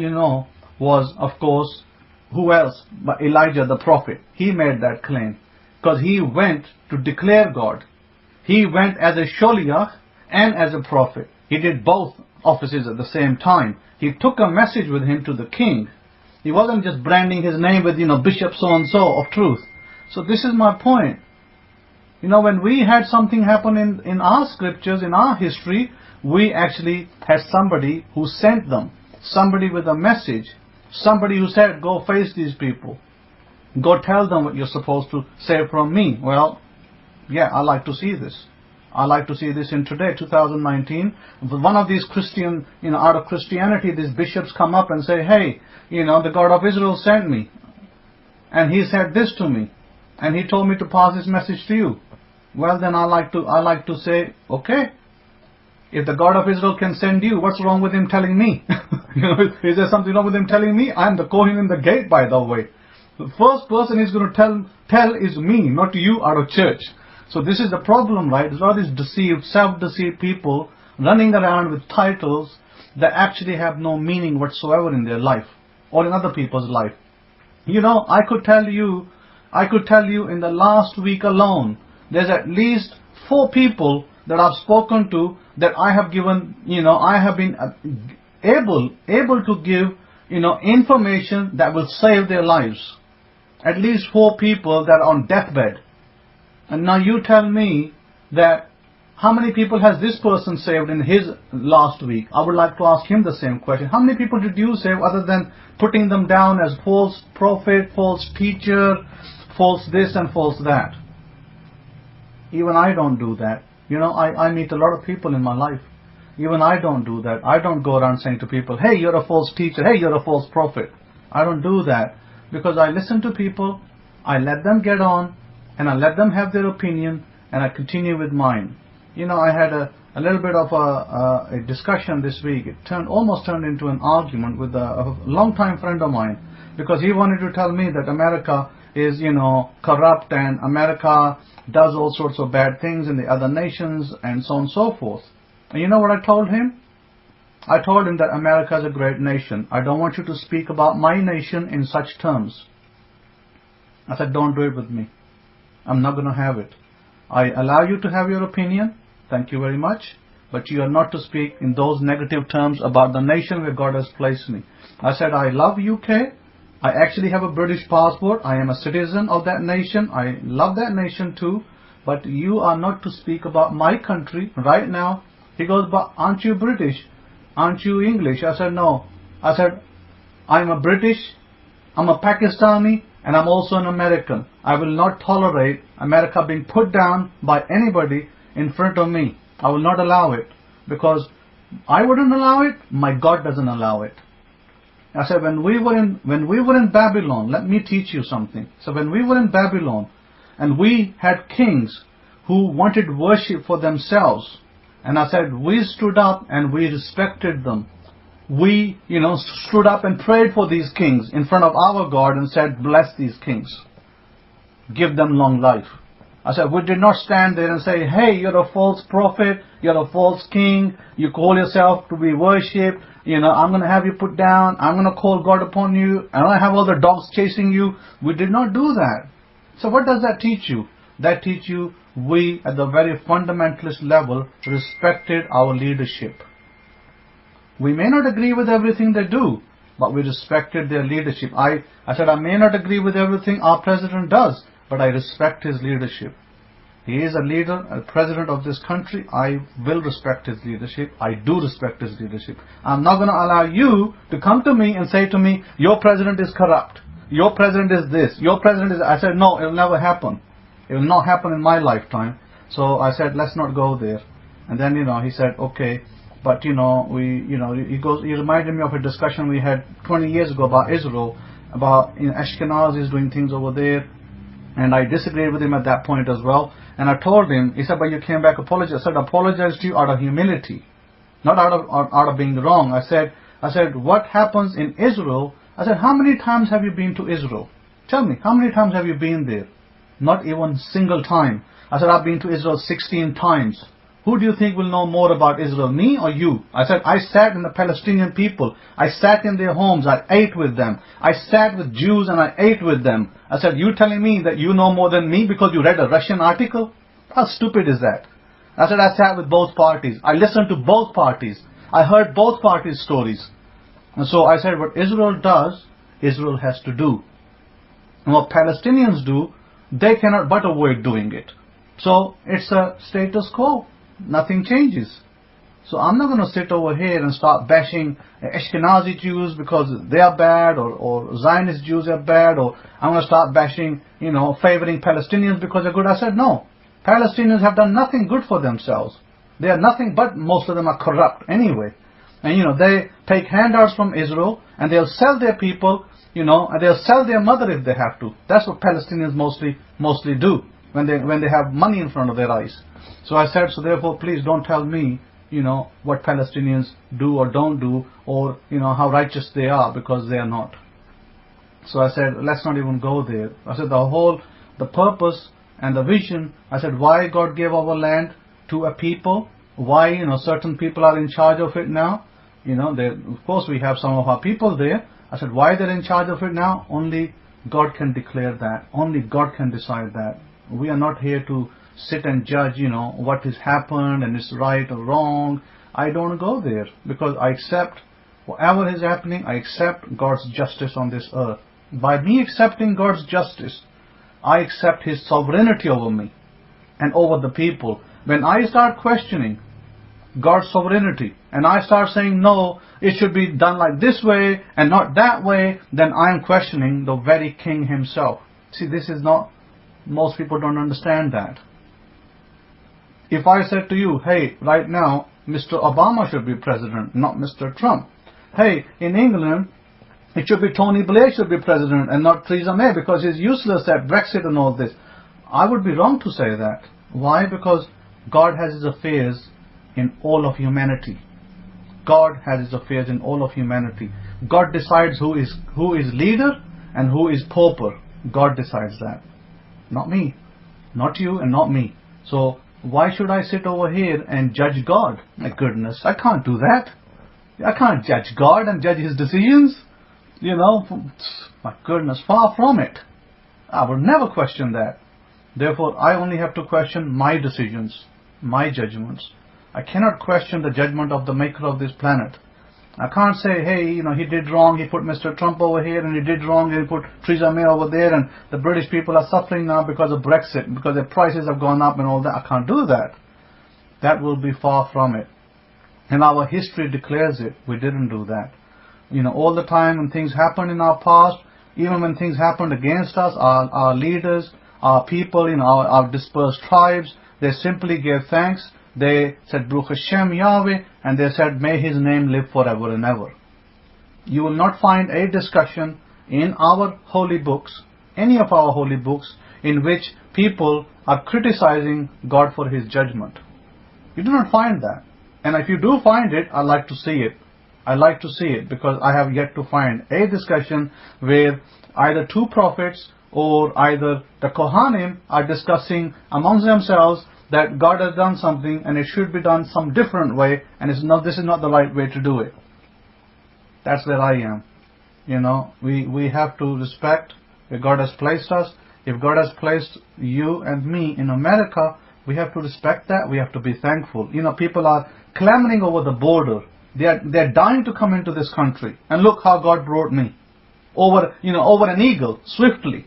[SPEAKER 1] was, of course, who else but Elijah the prophet. He made that claim, because he went to declare God. He went as a sholiach and as a prophet. He did both offices at the same time. He took a message with him to the king. He wasn't just branding his name with, Bishop so-and-so of truth. So this is my point. When we had something happen in our scriptures, in our history, we actually had somebody who sent them. Somebody with a message. Somebody who said, go face these people. Go tell them what you're supposed to say from me. Well, yeah, I like to see this. I like to see this in today, 2019. One of these Christian, out of Christianity, these bishops come up and say, hey, the God of Israel sent me. And he said this to me. And he told me to pass this message to you. Well, then I like to say, okay, if the God of Israel can send you, what's wrong with him telling me? Is there something wrong with him telling me? I'm the Kohen in the gate, by the way. The first person he's going to tell is me, not you out of church. So this is the problem, right? There's all these deceived, self-deceived people running around with titles that actually have no meaning whatsoever in their life or in other people's life. I could tell you in the last week alone, there's at least 4 people that I've spoken to that I have given, I have been able to give, information that will save their lives. At least 4 people that are on deathbed. And now you tell me that how many people has this person saved in his last week? I would like to ask him the same question. How many people did you save other than putting them down as false prophet, false teacher, false this and false that? Even I don't do that. I meet a lot of people in my life. Even I don't do that. I don't go around saying to people, hey, you're a false teacher, hey, you're a false prophet. I don't do that, because I listen to people, I let them get on, and I let them have their opinion, and I continue with mine. I had a little bit of a discussion this week. It almost turned into an argument with a long-time friend of mine, because he wanted to tell me that America is, corrupt, and America does all sorts of bad things in the other nations, and so on and so forth. And you know what I told him? I told him that America is a great nation. I don't want you to speak about my nation in such terms. I said, don't do it with me. I'm not going to have it. I allow you to have your opinion. Thank you very much. But you are not to speak in those negative terms about the nation where God has placed me. I said, I love UK. I actually have a British passport. I am a citizen of that nation. I love that nation too. But you are not to speak about my country right now. He goes, but aren't you British? Aren't you English? I said, no. I said, I'm a British, I'm a Pakistani, and I'm also an American. I will not tolerate America being put down by anybody in front of me. I will not allow it, because I wouldn't allow it, my God doesn't allow it. I said, when we were in Babylon, let me teach you something. So when we were in Babylon, and we had kings who wanted worship for themselves, and I said, we stood up and we respected them. We, stood up and prayed for these kings in front of our God and said, bless these kings. Give them long life. I said, we did not stand there and say, hey, you're a false prophet, you're a false king, you call yourself to be worshipped, I'm going to have you put down, I'm going to call God upon you, I'm going to have all the dogs chasing you. We did not do that. So what does that teach you? That teach you we at the very fundamentalist level respected our leadership. We may not agree with everything they do, but we respected their leadership. I said, I may not agree with everything our president does, but I respect his leadership. He is a leader, a president of this country. I will respect his leadership. I do respect his leadership. I'm not going to allow you to come to me and say to me, your president is corrupt. Your president is this. Your president is... I said, no, it will never happen. It will not happen in my lifetime. So I said, let's not go there. And then, he said, okay. But, he reminded me of a discussion we had 20 years ago about Israel, about Ashkenaz is doing things over there. And I disagreed with him at that point as well. And I told him, he said, but you came back apologize. I said, apologize to you out of humility, not out of being wrong. I said, what happens in Israel? I said, how many times have you been to Israel? Tell me, how many times have you been there? Not even single time. I said, I've been to Israel 16 times. Who do you think will know more about Israel, me or you? I said, I sat in the Palestinian people. I sat in their homes. I ate with them. I sat with Jews and I ate with them. I said, you telling me that you know more than me because you read a Russian article? How stupid is that? I said, I sat with both parties. I listened to both parties. I heard both parties' stories. And so I said, what Israel does, Israel has to do. And what Palestinians do, they cannot but avoid doing it. So it's a status quo. Nothing changes. So I'm not going to sit over here and start bashing Ashkenazi Jews because they are bad, or Zionist Jews are bad, or I'm going to start bashing, favoring Palestinians because they're good. I said, no. Palestinians have done nothing good for themselves. They are nothing but, most of them are corrupt anyway. And they take handouts from Israel and they'll sell their people, and they'll sell their mother if they have to. That's what Palestinians mostly do when they have money in front of their eyes. So I said, so therefore please don't tell me, what Palestinians do or don't do, or, how righteous they are, because they are not. So I said, let's not even go there. I said, the purpose and the vision, I said, why God gave our land to a people, why, certain people are in charge of it now. Of course we have some of our people there. I said, why they're in charge of it now? Only God can declare that. Only God can decide that. We are not here to sit and judge, what has happened and it's right or wrong. I don't go there, because I accept whatever is happening. I accept God's justice on this earth. By me accepting God's justice, I accept His sovereignty over me and over the people. When I start questioning God's sovereignty and I start saying, no, it should be done like this way and not that way, then I am questioning the very King Himself. See, this is not, most people don't understand that. If I said to you, hey, right now, Mr. Obama should be president, not Mr. Trump. Hey, in England, it should be Tony Blair should be president and not Theresa May because he's useless at Brexit and all this. I would be wrong to say that. Why? Because God has His affairs in all of humanity. God has His affairs in all of humanity. God decides who is leader and who is pauper. God decides that. Not me. Not you and not me. So why should I sit over here and judge God? My goodness, I can't do that. I can't judge God and judge His decisions. My goodness, far from it. I will never question that. Therefore, I only have to question my decisions, my judgments. I cannot question the judgment of the maker of this planet. I can't say, hey, he did wrong, he put Mr. Trump over here, and he did wrong, and he put Theresa May over there, and the British people are suffering now because of Brexit, because their prices have gone up and all that. I can't do that. That will be far from it. And our history declares it. We didn't do that. All the time when things happened in our past, even when things happened against us, our leaders, our people, our dispersed tribes, they simply gave thanks. They said, Baruch Hashem Yahweh, and they said, may His name live forever and ever. You will not find a discussion in our holy books, any of our holy books, in which people are criticizing God for His judgment. You do not find that. And if you do find it, I'd like to see it. I like to see it, because I have yet to find a discussion where either two prophets or either the Kohanim are discussing amongst themselves that God has done something and it should be done some different way, and this is not the right way to do it. That's where I am. We have to respect where God has placed us. If God has placed you and me in America, we have to respect that. We have to be thankful. People are clamoring over the border. They're dying to come into this country. And look how God brought me. Over an eagle, swiftly.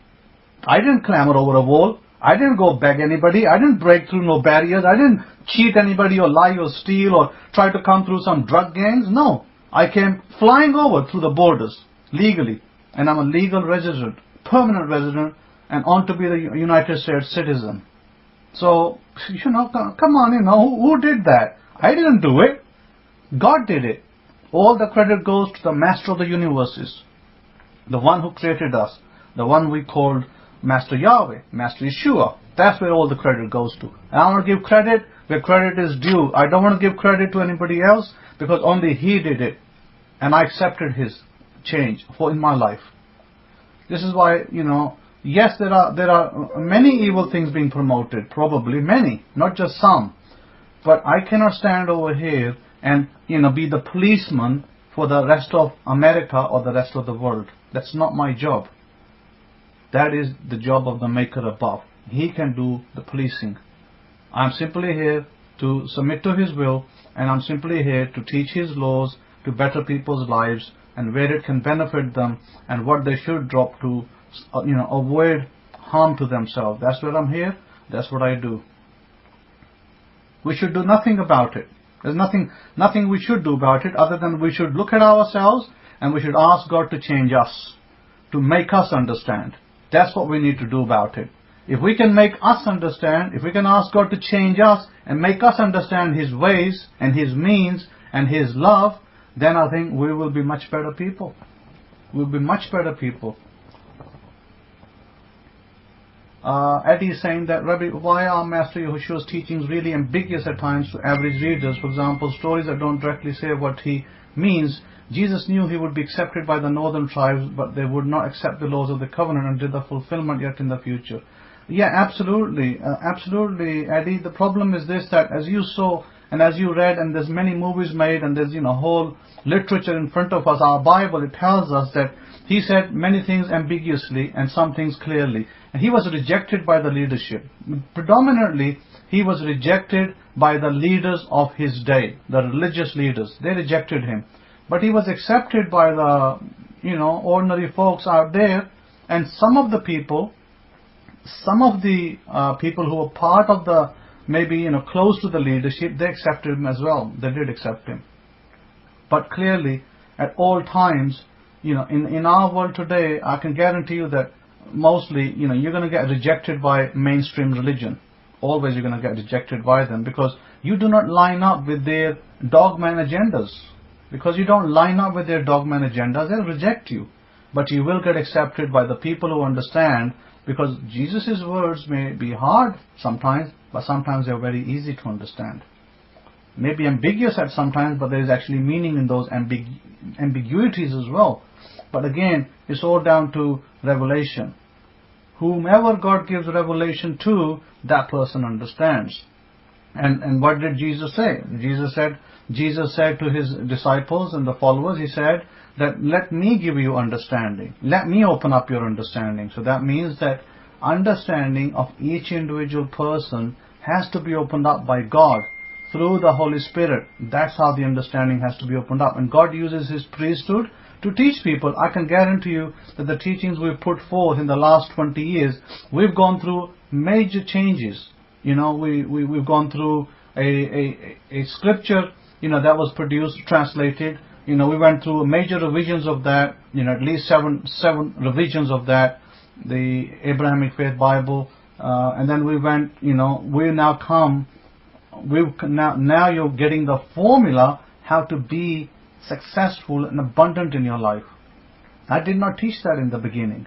[SPEAKER 1] I didn't clamor over a wall. I didn't go beg anybody. I didn't break through no barriers. I didn't cheat anybody or lie or steal or try to come through some drug gangs. No. I came flying over through the borders, legally. And I'm a legal resident, permanent resident, and on to be the United States citizen. So, come on, who did that? I didn't do it. God did it. All the credit goes to the Master of the universes, the one who created us, the one we called Master Yahweh, Master Yeshua. That's where all the credit goes to. And I want to give credit where credit is due. I don't want to give credit to anybody else, because only He did it. And I accepted His change in my life. This is why, yes, there are many evil things being promoted, probably many, not just some. But I cannot stand over here and, be the policeman for the rest of America or the rest of the world. That's not my job. That is the job of the Maker above. He can do the policing. I'm simply here to submit to His will, and I'm simply here to teach His laws to better people's lives and where it can benefit them and what they should drop to, avoid harm to themselves. That's what I'm here. That's what I do. We should do nothing about it. There's nothing we should do about it other than we should look at ourselves and we should ask God to change us, to make us understand. That's what we need to do about it. If we can make us understand, if we can ask God to change us and make us understand His ways and His means and His love, then I think we will be much better people. We'll be much better people. Eddie is saying that, Rabbi, why are Master Yahushua's teachings really ambiguous at times to average readers? For example, stories that don't directly say what He means. Jesus knew He would be accepted by the northern tribes, but they would not accept the laws of the covenant until the fulfillment yet in the future. Yeah, absolutely. Absolutely, Eddie. The problem is this, that as you saw and as you read, and there's many movies made, and there's, whole literature in front of us, our Bible, it tells us that He said many things ambiguously and some things clearly. And He was rejected by the leadership. Predominantly, He was rejected by the leaders of His day, the religious leaders. They rejected Him. But He was accepted by the, ordinary folks out there. And some of the people who were part of the, maybe, close to the leadership, they accepted Him as well. They did accept Him. But clearly, at all times, in our world today, I can guarantee you that mostly, you're going to get rejected by mainstream religion. Always you're going to get rejected by them because you do not line up with their dogma and agendas. Because you don't line up with their dogma and agendas, they'll reject you. But you will get accepted by the people who understand, because Jesus' words may be hard sometimes, but sometimes they're very easy to understand. Maybe ambiguous at sometimes, but there is actually meaning in those ambiguities as well. But again, it's all down to revelation. Whomever God gives revelation to, that person understands. And what did Jesus say? Jesus said to His disciples and the followers, He said that, let me give you understanding. Let me open up your understanding. So that means that understanding of each individual person has to be opened up by God through the Holy Spirit. That's how the understanding has to be opened up. And God uses His priesthood to teach people. I can guarantee you that the teachings we've put forth in the last 20 years, we've gone through major changes. We've gone through a scripture, that was produced, translated. We went through major revisions of that, at least seven revisions of that, the Abrahamic Faith Bible, and then we went, now you're getting the formula how to be successful and abundant in your life. I did not teach that in the beginning.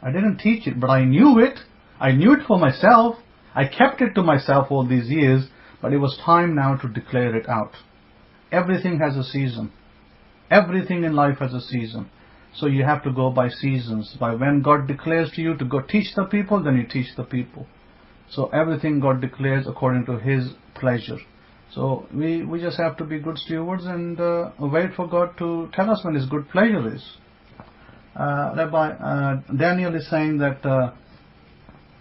[SPEAKER 1] I didn't teach it, but I knew it. I knew it for myself. I kept it to myself all these years, but it was time now to declare it out. Everything has a season. Everything in life has a season. So you have to go by seasons. By when God declares to you to go teach the people, then you teach the people. So everything God declares according to His pleasure. So we just have to be good stewards and wait for God to tell us when His good pleasure is. Rabbi Daniel is saying that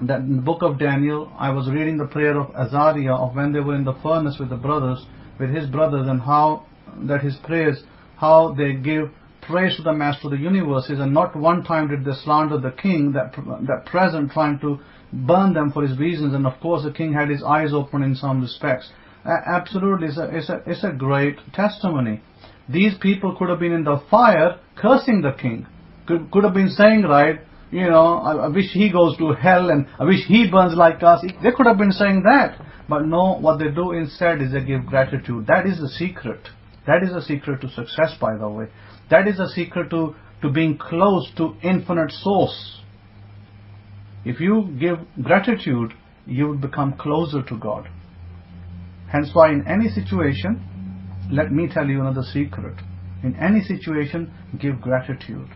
[SPEAKER 1] that in the book of Daniel, I was reading the prayer of Azariah of when they were in the furnace with his brothers, and how that his prayers, how they give praise to the Master of the universes, and not one time did they slander the king that present, trying to burn them for his reasons. And of course the king had his eyes open in some respects. Absolutely, it's a great testimony. These people could have been in the fire cursing the king, could have been saying, right, I wish he goes to hell and I wish he burns like us. They could have been saying that. But no, what they do instead is they give gratitude. That is the secret. That is the secret to success, by the way. That is the secret to being close to infinite source. If you give gratitude, you will become closer to God. Hence why in any situation, let me tell you another secret. In any situation, give gratitude.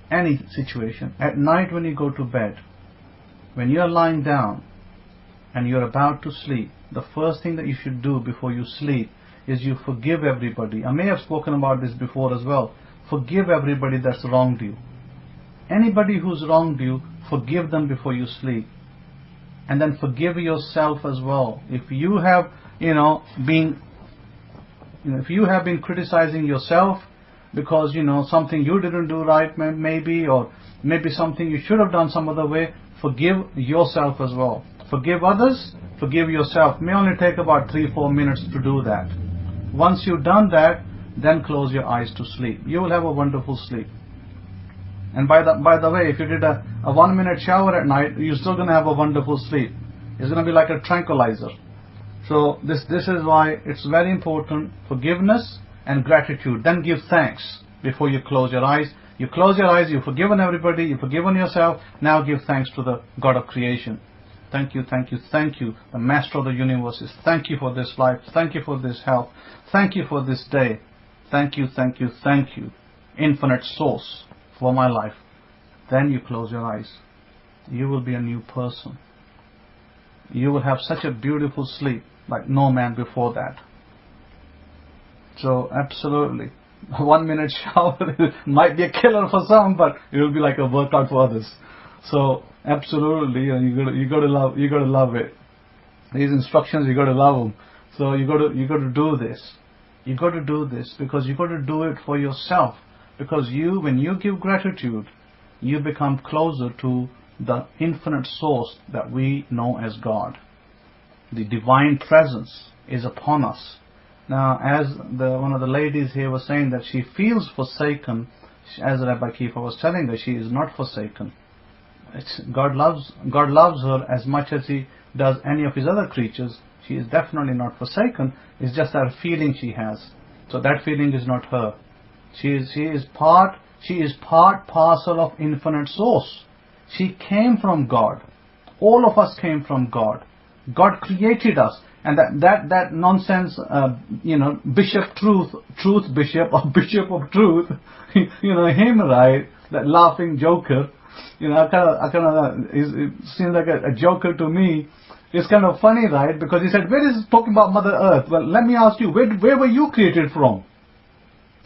[SPEAKER 1] Any situation. At night when you go to bed, when you are lying down and you are about to sleep, the first thing that you should do before you sleep is you forgive everybody. I may have spoken about this before as well. Forgive everybody that's wronged you. Anybody who's wronged you, forgive them before you sleep. And then forgive yourself as well. If you have, been criticizing yourself because, something you didn't do right maybe, or maybe something you should have done some other way, forgive yourself as well. Forgive others, forgive yourself. It may only take about 3-4 minutes to do that. Once you've done that, then close your eyes to sleep. You will have a wonderful sleep. And by the way, if you did a 1-minute shower at night, you're still going to have a wonderful sleep. It's going to be like a tranquilizer. So this is why it's very important, forgiveness and gratitude. Then give thanks before you close your eyes. You close your eyes, you've forgiven everybody, you've forgiven yourself. Now give thanks to the God of creation. Thank you, thank you, thank you, the Master of the universes. Thank you for this life. Thank you for this health. Thank you for this day. Thank you, thank you, thank you, infinite source, for my life. Then you close your eyes. You will be a new person. You will have such a beautiful sleep like no man before that. So absolutely, a 1-minute shower might be a killer for some, but it will be like a workout for others. So absolutely, you got to love it. These instructions, you got to love them. So you got to do this. You got to do this because you got to do it for yourself. Because when you give gratitude, you become closer to the infinite source that we know as God. The divine presence is upon us. Now, as one of the ladies here was saying that she feels forsaken, as Rabbi Kefa was telling her, she is not forsaken. God loves her as much as He does any of His other creatures. She is definitely not forsaken. It's just that feeling she has. So that feeling is not her. She is part parcel of infinite source. She came from God. All of us came from God. God created us. And that nonsense, Bishop Truth Bishop, or Bishop of Truth, him, right, that laughing joker, it seems like a joker to me. It's kind of funny, right? Because he said, where is it talking about Mother Earth? Well, let me ask you, where were you created from?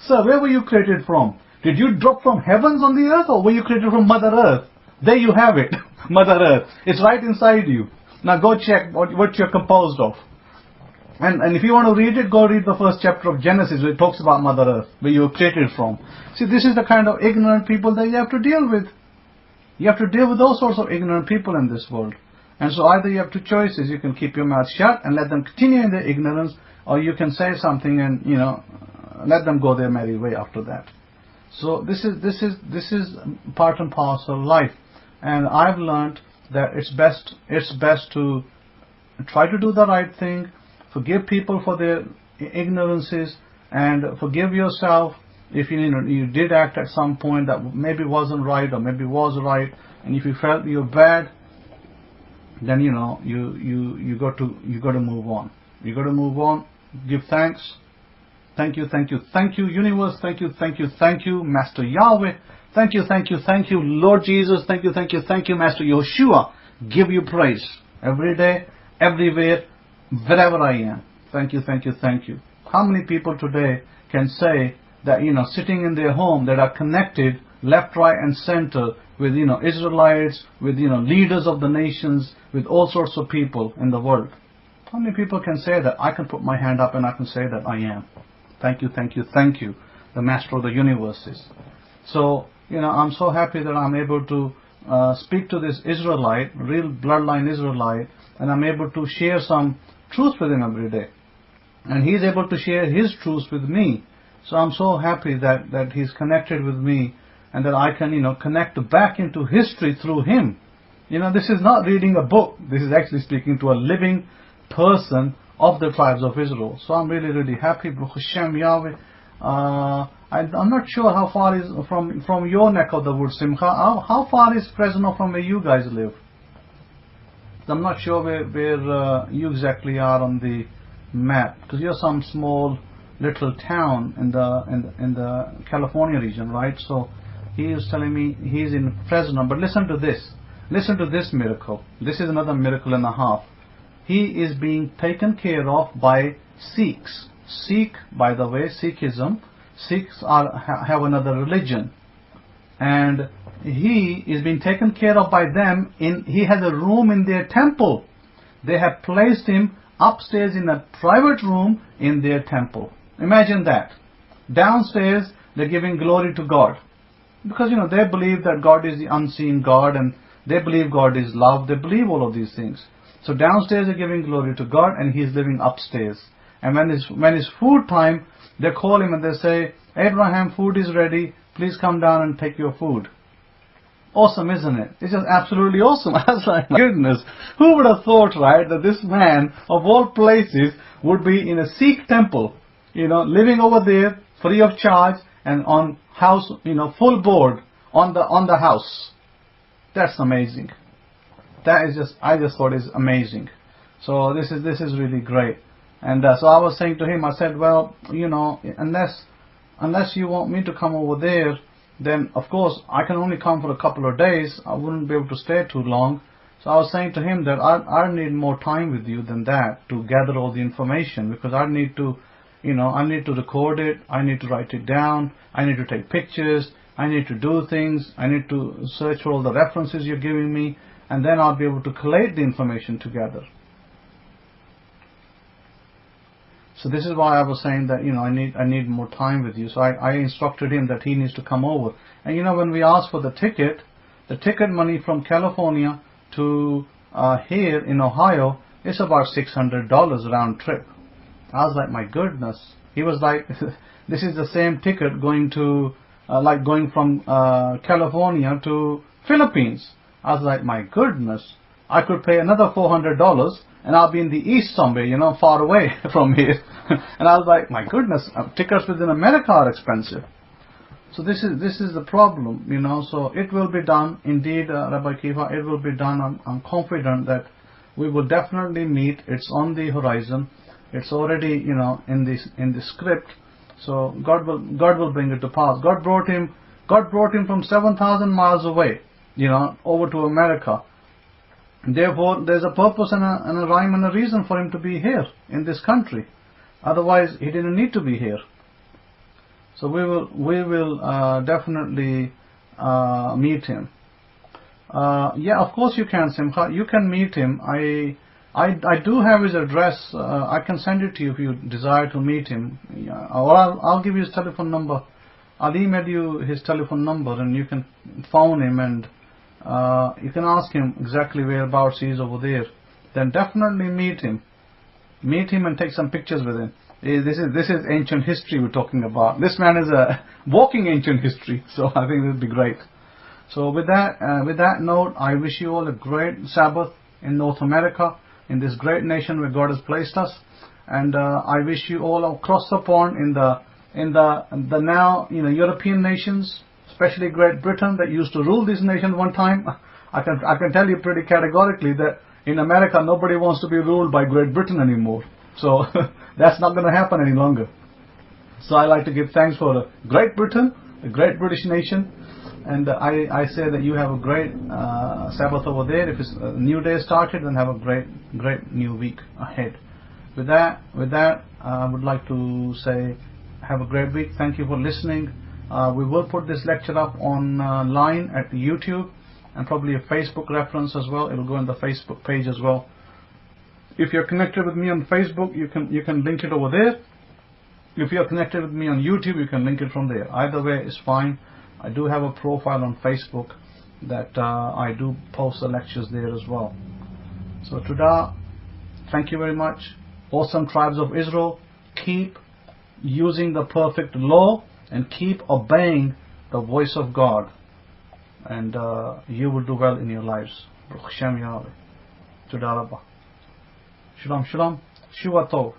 [SPEAKER 1] Sir, where were you created from? Did you drop from heavens on the earth, or were you created from Mother Earth? There you have it, Mother Earth. It's right inside you. Now go check what you're composed of. And if you want to read it, go read the first chapter of Genesis, where it talks about Mother Earth, where you were created from. See, this is the kind of ignorant people that you have to deal with. You have to deal with those sorts of ignorant people in this world. And so either you have two choices. You can keep your mouth shut and let them continue in their ignorance, or you can say something and, let them go their merry way after that. So this is part and parcel of life. And I've learned that it's best to try to do the right thing, forgive people for their ignorances, and forgive yourself if you did act at some point that maybe wasn't right or maybe was right, and if you felt you're bad, then you got to move on. You got to move on. Give thanks. Thank you, universe. Thank you, Master Yahweh. Thank you, Lord Jesus. Thank you, Master Yeshua. Give you praise every day, everywhere, wherever I am. Thank you. How many people today can say that, sitting in their home, that are connected left, right, and center with, Israelites, with, leaders of the nations, with all sorts of people in the world? How many people can say that? I can put my hand up and I can say that I am. Thank you, the Master of the universes. So, I'm so happy that I'm able to speak to this Israelite, real bloodline Israelite, and I'm able to share some truth with him every day. And he's able to share his truth with me. So I'm so happy that he's connected with me, and that I can, connect back into history through him. This is not reading a book. This is actually speaking to a living person of the tribes of Israel. So I'm really, really happy. Baruch Hashem Yahweh. I'm not sure how far is from your neck of the woods, Simcha. How far is Fresno from where you guys live? I'm not sure where you exactly are on the map, because you're some small little town in the California region, right? So he is telling me he's in Fresno. But listen to this. Listen to this miracle. This is another miracle and a half. he is being taken care of by Sikhs. Sikh, by the way, Sikhism, Sikhs have another religion, and he is being taken care of by them. He has a room in their temple. They have placed him upstairs in a private room in their temple. Imagine that. Downstairs they're giving glory to God, because they believe that God is the unseen God, and they believe God is love. They believe all of these things. So downstairs they're giving glory to God, and he's living upstairs. And when it's food time, they call him and they say, Abraham, food is ready. Please come down and take your food. Awesome, isn't it? It's just absolutely awesome. I was like, my goodness, who would have thought, right, that this man of all places would be in a Sikh temple, living over there free of charge and on house, full board on the house. That's amazing. That is I just thought is amazing. So this is really great. And so I was saying to him, I said, well, unless you want me to come over there, then of course I can only come for a couple of days. I wouldn't be able to stay too long. So I was saying to him that I need more time with you than that to gather all the information, because I need to, I need to record it, I need to write it down, I need to take pictures, I need to do things, I need to search for all the references you're giving me, and then I'll be able to collate the information together. So this is why I was saying that I need more time with you. So I instructed him that he needs to come over. And when we asked for the ticket money from California to here in Ohio is about $600 round trip. I was like, my goodness. He was like, this is the same ticket going to like going from California to Philippines. I was like, my goodness, I could pay another $400 and I'll be in the east somewhere, far away from here. And I was like, my goodness, tickets within America are expensive. So this is the problem, So it will be done, indeed, Rabbi Kefa. It will be done. I'm confident that we will definitely meet. It's on the horizon. It's already, in the script. So God will bring it to pass. God brought him from 7,000 miles away, over to America. Therefore, there's a purpose and a rhyme and a reason for him to be here in this country. Otherwise, he didn't need to be here. So we will definitely meet him. Yeah, of course you can, Simcha. You can meet him. I do have his address. I can send it to you if you desire to meet him. Or I'll give you his telephone number. I'll email you his telephone number, and you can phone him, and you can ask him exactly whereabouts he is over there. Then definitely meet him. Meet him and take some pictures with him. This is ancient history we're talking about. This man is a walking ancient history. So I think it would be great. So with that note, I wish you all a great Sabbath in North America, in this great nation where God has placed us. And I wish you all across the pond in the now European nations, especially Great Britain, that used to rule this nation one time. I can tell you pretty categorically that in America nobody wants to be ruled by Great Britain anymore. So that's not going to happen any longer. So I like to give thanks for Great Britain, the great British nation, and I say that you have a great Sabbath over there. If it's a new day started, then have a great new week ahead. With that, I would like to say have a great week. Thank you for listening. We will put this lecture up online at YouTube, and probably a Facebook reference as well. It'll go on the Facebook page as well. If you're connected with me on Facebook, you can link it over there. If you're connected with me on YouTube, you can link it from there. Either way is fine. I do have a profile on Facebook that I do post the lectures there as well. So Todah, thank you very much. Awesome tribes of Israel, keep using the perfect law and keep obeying the voice of God, and you will do well in your lives. Baruch Hashem Yahweh. Todah Rabbah. Shalom, shalom. Shua Tov.